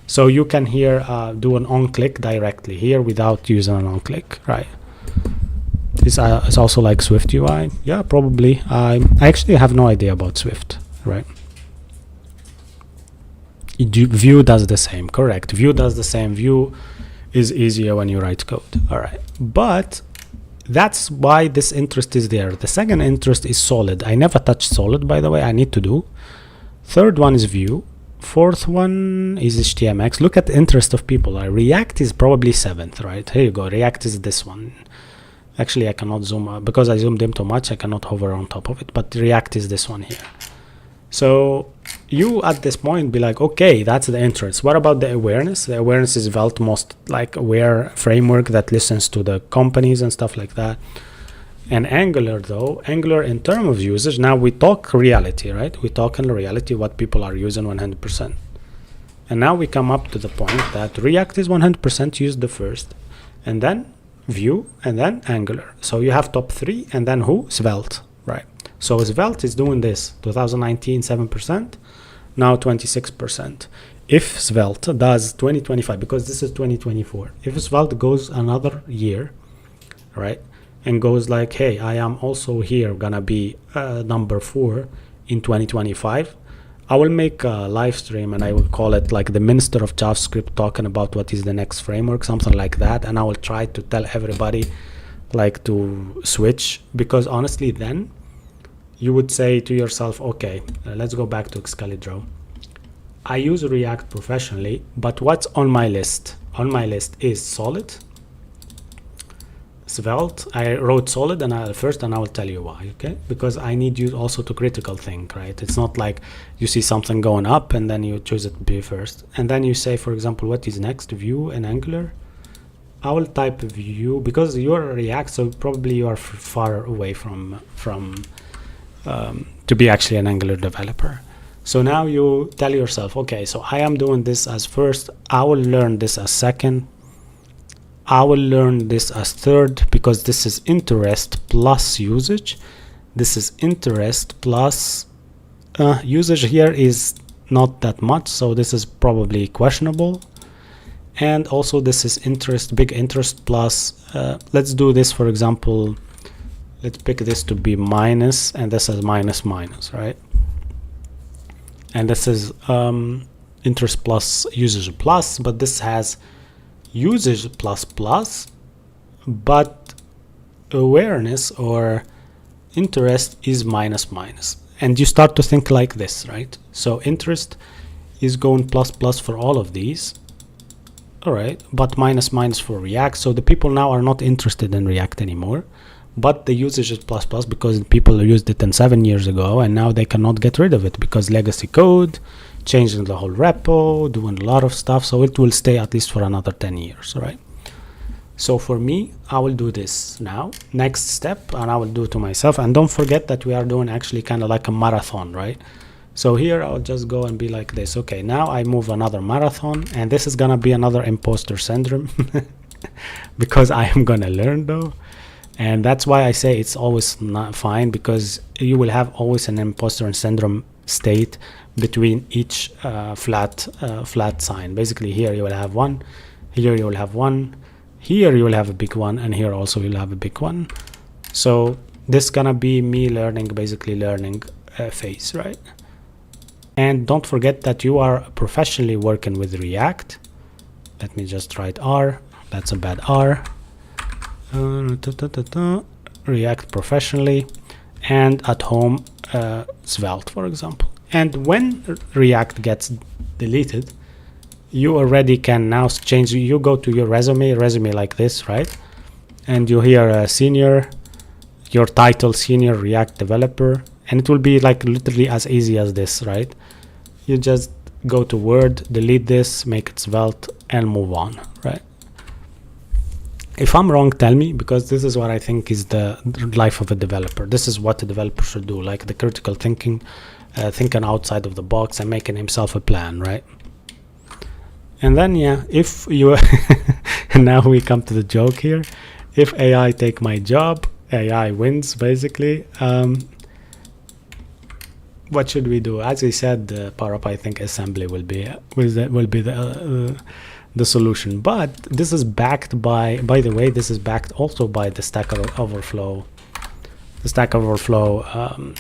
So you can here do an on click directly here without using an on click, right? This is also like Swift UI. Yeah, probably. I actually have no idea about Swift, right? Vue does the same, correct? Vue does the same. Vue is easier when you write code, all right? But that's why this interest is there. The second interest is Solid. I never touched Solid, by the way. I need to do. Third one is Vue. Fourth one is HTMX. Look at the interest of people. React is probably seventh, right? Here you go. React is this one. Actually, I cannot zoom because I zoomed in too much. I cannot hover on top of it, but React is this one here. So you at this point be like, okay, that's the interest. What about the awareness? The awareness is Svelte most like aware framework that listens to the companies and stuff like that. And Angular though, Angular in terms of usage, now we talk reality, right? We talk in reality what people are using 100%. And now we come up to the point that React is 100% used the first, and then Vue, and then Angular. So you have top three, and then who? Svelte, right? So Svelte is doing this, 2019 7%, now 26%. If Svelte does 2025, because this is 2024, if Svelte goes another year, right, and goes like, hey, I am also here gonna be number 4 in 2025, I will make a live stream and I will call it like the Minister of JavaScript talking about what is the next framework, something like that, and I will try to tell everybody like to switch, because honestly then you would say to yourself, okay, let's go back to Excalibur. I use React professionally, but what's on my list? On my list is Solid, Svelte. I wrote Solid and first, and I will tell you why, okay? Because I need you also to critical think, right? It's not like you see something going up and then you choose it to be first. And then you say, for example, what is next? Vue and Angular. I will type Vue because you're a React, so probably you are far away from to be actually an Angular developer. So now you tell yourself, okay, so I am doing this as first, I will learn this as second, I will learn this as third, because this is interest plus usage. This is interest plus usage here is not that much, so this is probably questionable. And also this is interest, big interest plus, let's do this, for example, let's pick this to be minus, and this is minus, right? And this is interest plus usage plus, but this has usage plus plus, but awareness or interest is minus. And you start to think like this, right? So interest is going plus for all of these, all right, but minus for React. So the people now are not interested in React anymore, but the usage is plus because people used it 7 years ago, and now they cannot get rid of it because legacy code, changing the whole repo, doing a lot of stuff. So it will stay at least for another 10 years, right? So for me, I will do this now, next step, and I will do it to myself. And don't forget that we are doing actually kind of like a marathon, right? So here I'll just go and be like this. Okay, now I move another marathon, and this is gonna be another imposter syndrome because I am gonna learn though. And that's why I say it's always not fine, because you will have always an imposter syndrome state between each flat sign. Basically here you will have one, here you will have one, here you will have a big one, and here also you'll have a big one. So this is gonna be me learning, basically learning phase, right? And don't forget that you are professionally working with React, Let me just write R. That's a bad R. React professionally, and at home Svelte, for example. And when React gets deleted, you already can now change. You go to your resume like this, right? And you hear senior, your title senior React developer, and it will be like literally as easy as this, right? You just go to Word, delete this, make it Svelte, and move on, right? If I'm wrong, tell me, because this is what I think is the life of a developer. This is what a developer should do, like the critical thinking, thinking outside of the box and making himself a plan, right? And then, yeah, if you and now we come to the joke here. If AI take my job, AI wins, basically. What should we do? As we said, PowerUp, I think assembly will be the solution. But this is backed by the way, this is backed also by the Stack Overflow. The Stack Overflow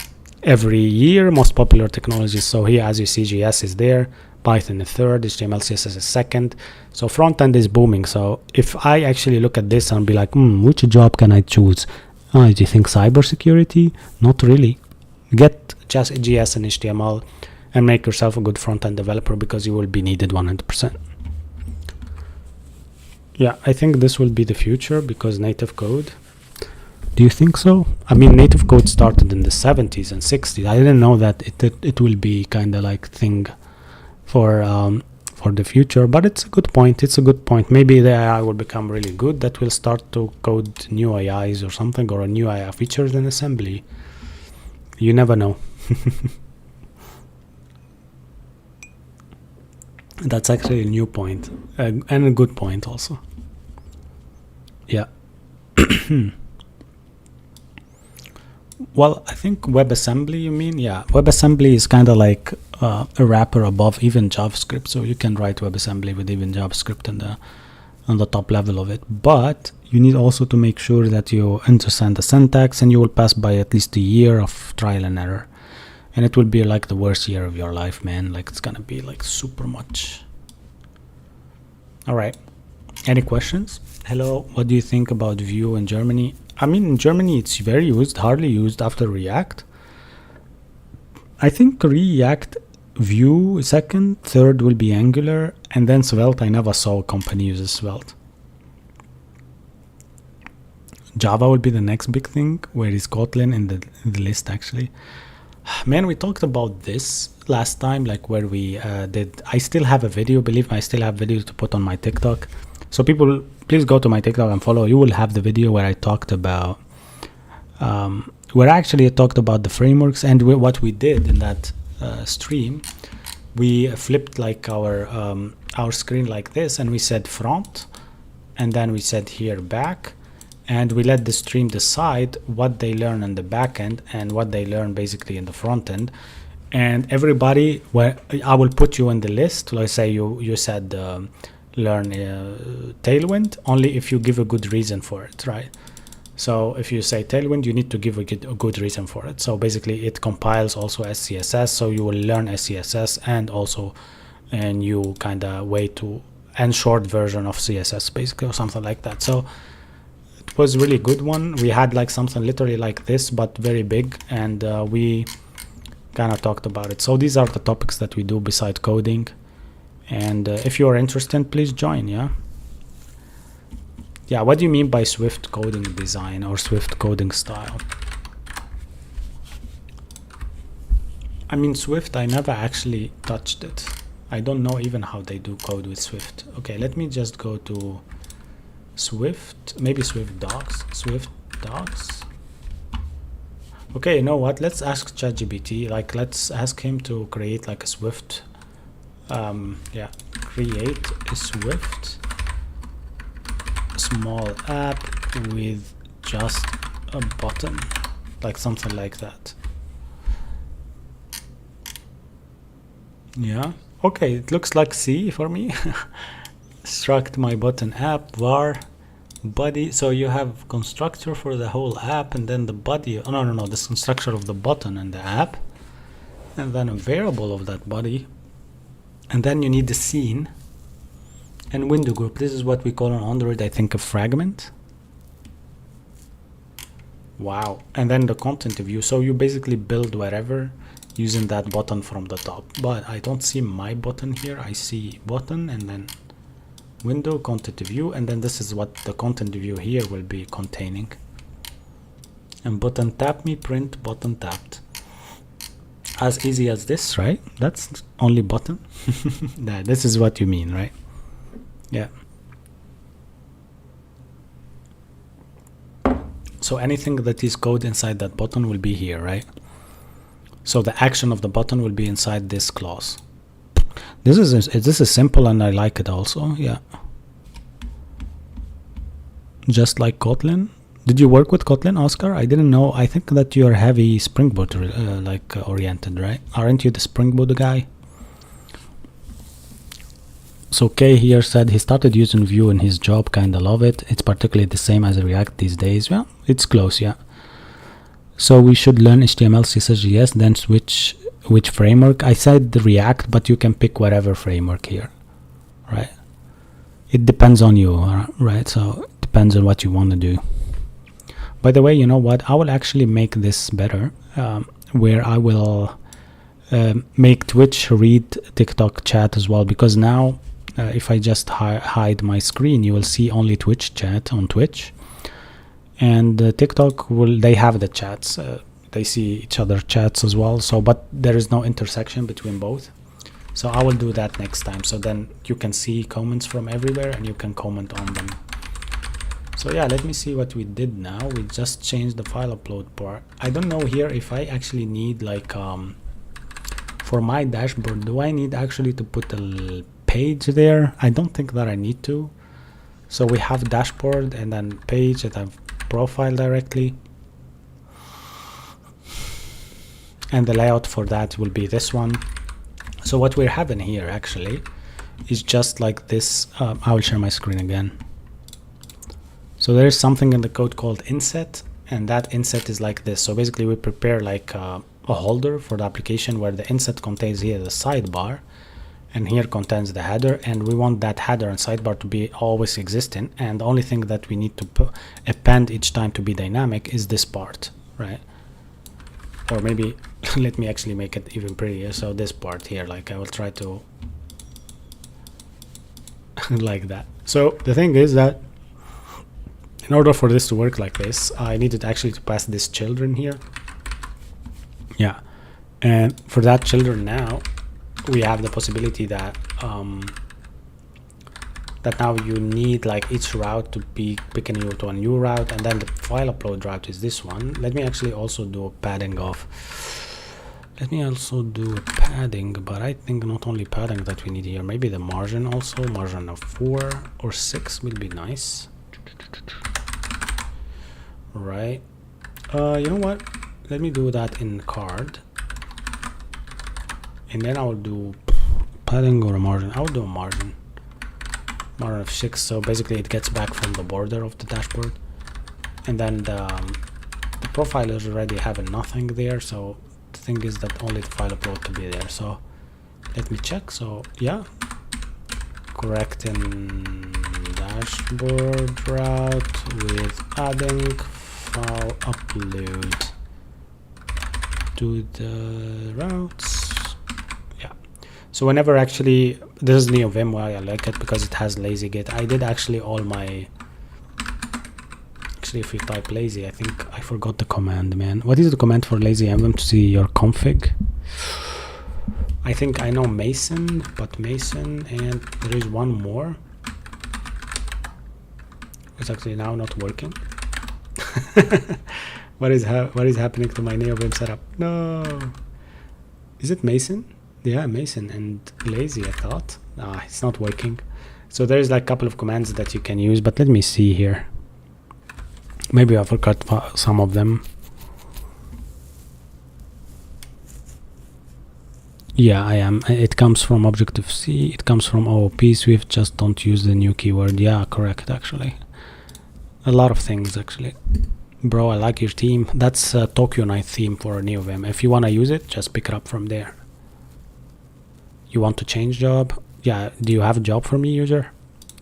every year, most popular technologies. So here, as you see, JS is there, Python is third, HTML, CSS is second. So front end is booming. So if I actually look at this and be like, which job can I choose? Do you think cybersecurity? Not really. Get just JS and HTML and make yourself a good front end developer, because you will be needed 100%. Yeah, I think this will be the future, because native code. Do you think so? I mean, native code started in the 70s and 60s. I didn't know that it will be kind of like thing for the future, but it's a good point. It's a good point. Maybe the AI will become really good, that will start to code new AIs or something, or a new AI features in assembly. You never know. That's actually a new point, and a good point also. Yeah. Well, I think WebAssembly, you mean? Yeah, WebAssembly is kind of like a wrapper above even JavaScript, so you can write WebAssembly with even JavaScript on the top level of it. But you need also to make sure that you understand the syntax, and you will pass by at least a year of trial and error. And it will be like the worst year of your life, man. Like, it's gonna be like super much. All right. Any questions? Hello, what do you think about Vue in Germany? I mean, in Germany, it's very used, hardly used after React. I think React, Vue second, third will be Angular, and then Svelte. I never saw a company use Svelte. Java will be the next big thing. Where is Kotlin in the list, actually? Man, we talked about this last time, like where we did. I still have a video, believe me, I still have videos to put on my TikTok. So people, please go to my TikTok and follow. You will have the video where I talked about, where actually I talked about the frameworks, and what we did in that stream. We flipped like our screen like this, and we said front, and then we said here back, and we let the stream decide what they learn in the back end and what they learn basically in the front end. And everybody, I will put you in the list. Let's say you said learn Tailwind, only if you give a good reason for it, right? So if you say Tailwind, you need to give a good reason for it. So basically it compiles also SCSS, so you will learn SCSS and also a new kind of way to, and short version of CSS basically, or something like that. So it was really good one. We had like something literally like this, but very big, and we kind of talked about it. So these are the topics that we do beside coding, and if you are interested, please join. Yeah, what do you mean by Swift coding design or Swift coding style? I mean, Swift, I never actually touched it. I don't know even how they do code with Swift. Okay, let me just go to Swift, maybe Swift Docs. Okay, you know what? Let's ask ChatGPT. Like, let's ask him to create like a Swift. Create a Swift small app with just a button, like something like that. Yeah. Okay, it looks like C for me. Struct my button app var body. So you have constructor for the whole app, and then the body. Oh, no, this constructor of the button and the app, and then a variable of that body, and then you need the scene. And window group, this is what we call on Android, I think, a fragment. Wow. And then the content view, so you basically build wherever using that button from the top. But I don't see my button here. I see button and then window, content view, and then this is what the content view here will be containing. And button tap me, print button tapped. As easy as this, right? That's only button. This is what you mean, right? Yeah. So anything that is code inside that button will be here, right? So the action of the button will be inside this clause. This is simple and I like it also. Yeah. Just like Kotlin. Did you work with Kotlin, Oscar? I didn't know. I think that you're heavy Spring Boot oriented, right? Aren't you the Spring Boot guy? So Kay here said he started using Vue in his job, kinda love it. It's particularly the same as React these days. Well, it's close, yeah. So we should learn HTML, CSS, JS, then switch which framework. I said the React, but you can pick whatever framework here, right? It depends on you, right? So it depends on what you want to do. By the way, you know what? I will actually make this better, where I will make Twitch read TikTok chat as well, because now if I just hide my screen, you will see only Twitch chat on Twitch, and TikTok they have the chats, they see each other chats as well. So but there is no intersection between both, so I will do that next time, so then you can see comments from everywhere and you can comment on them. So yeah, let me see what we did now. We just changed the file upload part. I don't know here if I actually need like for my dashboard, do I need actually to put a page there? I don't think that I need to. So we have dashboard and then page and then profile directly. And the layout for that will be this one. So what we're having here actually is just like this. I will share my screen again. So there is something in the code called inset, and that inset is like this. So basically we prepare like a holder for the application where the inset contains here the sidebar, and here contains the header, and we want that header and sidebar to be always existing, and the only thing that we need to append each time to be dynamic is this part, right? Or maybe let me actually make it even prettier. So this part here, like I will try to like that. So the thing is that in order for this to work like this, I needed actually to pass this children here. Yeah, and for that children now, we have the possibility that that now you need like each route to be picking you to a new route, and then the file upload route is this one. Let me actually also do a padding of. Let me also do a padding, but I think not only padding that we need here, maybe the margin also. Margin of 4 or 6 will be nice. Right. You know what? Let me do that in card, and then I will do padding or a margin. I will do a margin of 6. So basically, it gets back from the border of the dashboard, and then the profile is already having nothing there. So the thing is that only the file upload to be there. So let me check. So yeah, correct in dashboard route with adding file upload to the routes. Yeah, so whenever actually this is NeoVim, why I like it, because it has lazy git. I did actually all my, actually if you type lazy, I think I forgot the command, man. What is the command for lazy env to see your config? I think I know Mason, but Mason, and there is one more. It's actually now not working. What is happening to my NeoVim setup? No, is it Mason? Yeah, Mason and lazy. I thought it's not working. So there's like a couple of commands that you can use, but let me see here. Maybe I forgot some of them. Yeah, I am. It comes from Objective-C. It comes from OOP Swift. Just don't use the new keyword. Yeah, correct. Actually, a lot of things actually. Bro, I like your theme. That's a Tokyo Night theme for NeoVim. If you want to use it, just pick it up from there. You want to change job? Yeah, do you have a job for me, user?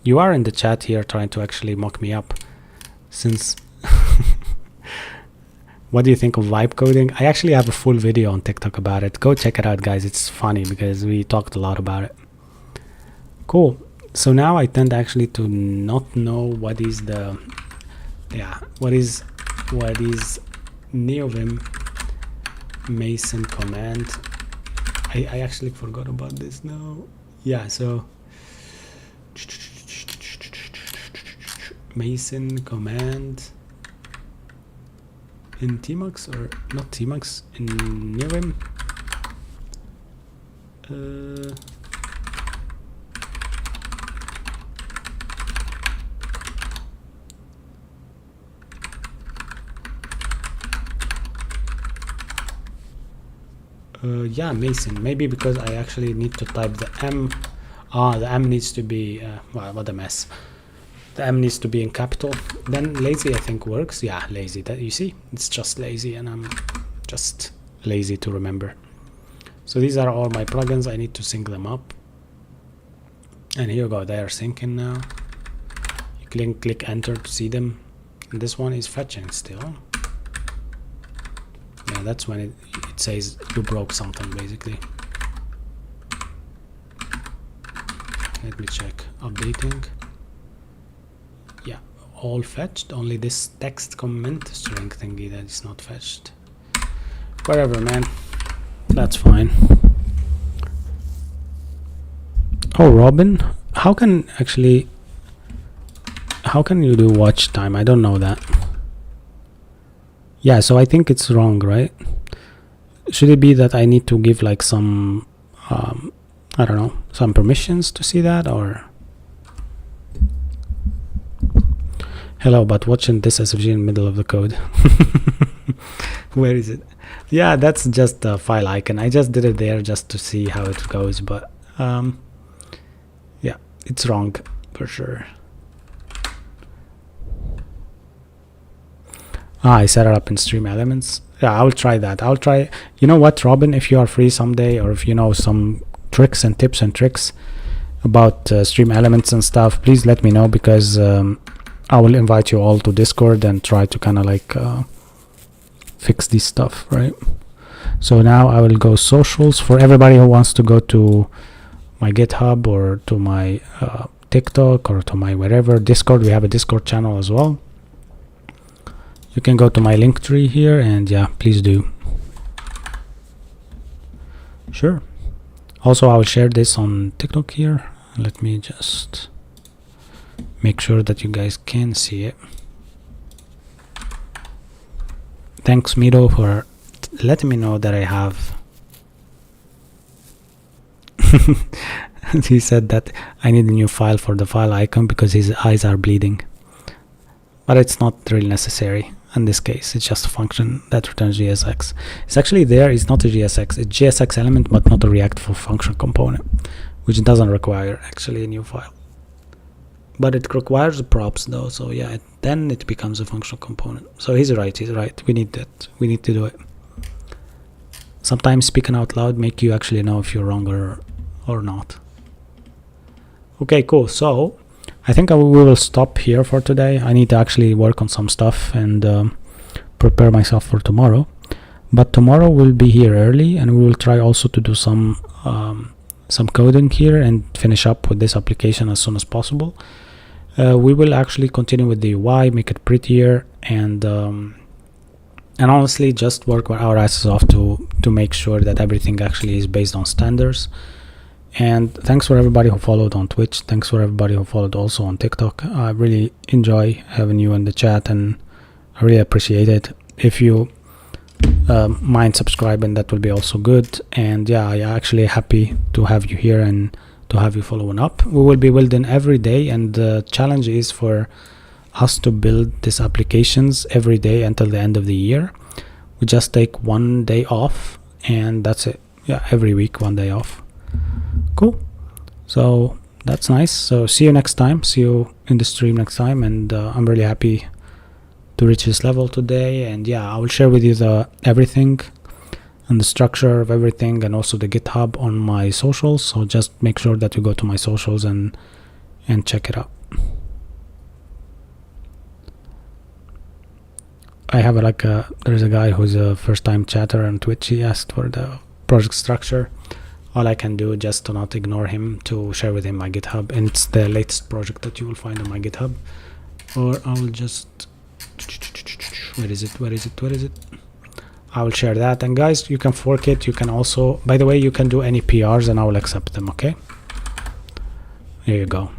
You are in the chat here trying to actually mock me up. Since what do you think of vibe coding? I actually have a full video on TikTok about it. Go check it out, guys. It's funny because we talked a lot about it. Cool. So now I tend actually to not know what is the what is NeoVim Mason command. I actually forgot about this now. Yeah, so Mason command in Tmux, or not Tmux, in NeoVim. Yeah, Mason. Maybe because I actually need to type the M. The M needs to be well, what a mess. The M needs to be in capital. Then lazy I think works. Yeah, lazy. That you see, it's just lazy, and I'm just lazy to remember. So these are all my plugins. I need to sync them up. And here you go. They are syncing now. You click enter to see them. And this one is fetching still. Yeah, that's when it says you broke something, basically. Let me check. Updating. Yeah, all fetched. Only this text comment string thingy that is not fetched. Whatever, man. That's fine. Oh, Robin, how can you do watch time? I don't know that. Yeah, so I think it's wrong, right? Should it be that I need to give like some I don't know, some permissions to see that, or hello, but watching this SVG in the middle of the code. Where is it? Yeah, that's just a file icon. I just did it there just to see how it goes, but yeah, it's wrong for sure. I set it up in Stream Elements. Yeah, I'll try that. I'll try. You know what, Robin, if you are free someday, or if you know some tricks and tips and tricks about Stream Elements and stuff, please let me know, because I will invite you all to Discord and try to kind of like fix this stuff, right? So now I will go socials for everybody who wants to go to my GitHub or to my TikTok or to my wherever Discord. We have a Discord channel as well. You can go to my link tree here, and yeah, please do. Sure. Also, I will share this on TikTok here. Let me just make sure that you guys can see it. Thanks, Miro, for letting me know that I have. He said that I need a new file for the file icon because his eyes are bleeding. But it's not really necessary. In this case, it's just a function that returns JSX. It's actually there. It's not a JSX. It's JSX element, but not a reactful function component, which doesn't require actually a new file. But it requires the props though. So yeah, then it becomes a functional component. So he's right. He's right. We need that. We need to do it. Sometimes speaking out loud make you actually know if you're wrong or not. Okay, cool. So I think we will stop here for today. I need to actually work on some stuff and prepare myself for tomorrow. But tomorrow we'll be here early, and we will try also to do some coding here and finish up with this application as soon as possible. We will actually continue with the UI, make it prettier, and honestly just work our asses off to make sure that everything actually is based on standards. And thanks for everybody who followed on Twitch. Thanks for everybody who followed also on TikTok. I really enjoy having you in the chat, and I really appreciate it. If you mind subscribing, that will be also good. And yeah, I'm actually happy to have you here and to have you following up. We will be building every day, and the challenge is for us to build these applications every day until the end of the year. We just take one day off, and that's it. Yeah, every week, one day off. Cool. So that's nice. So see you next time. See you in the stream next time. And I'm really happy to reach this level today. And yeah, I will share with you the everything and the structure of everything, and also the GitHub on my socials. So just make sure that you go to my socials and check it out. I have there's a guy who's a first time chatter on Twitch. He asked for the project structure. All I can do, just to not ignore him, to share with him my GitHub, and it's the latest project that you will find on my GitHub. Or I will just, where is it? I will share that. And guys, you can fork it. You can also, by the way, you can do any PRs and I will accept them. Okay, here you go.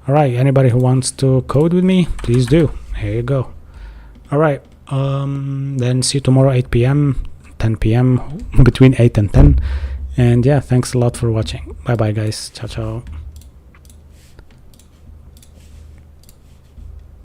All right, anybody who wants to code with me, please do. Here you go. All right, then see you tomorrow 8 p.m 10 p.m, between 8 and 10. And yeah, thanks a lot for watching. Bye bye guys. Ciao ciao.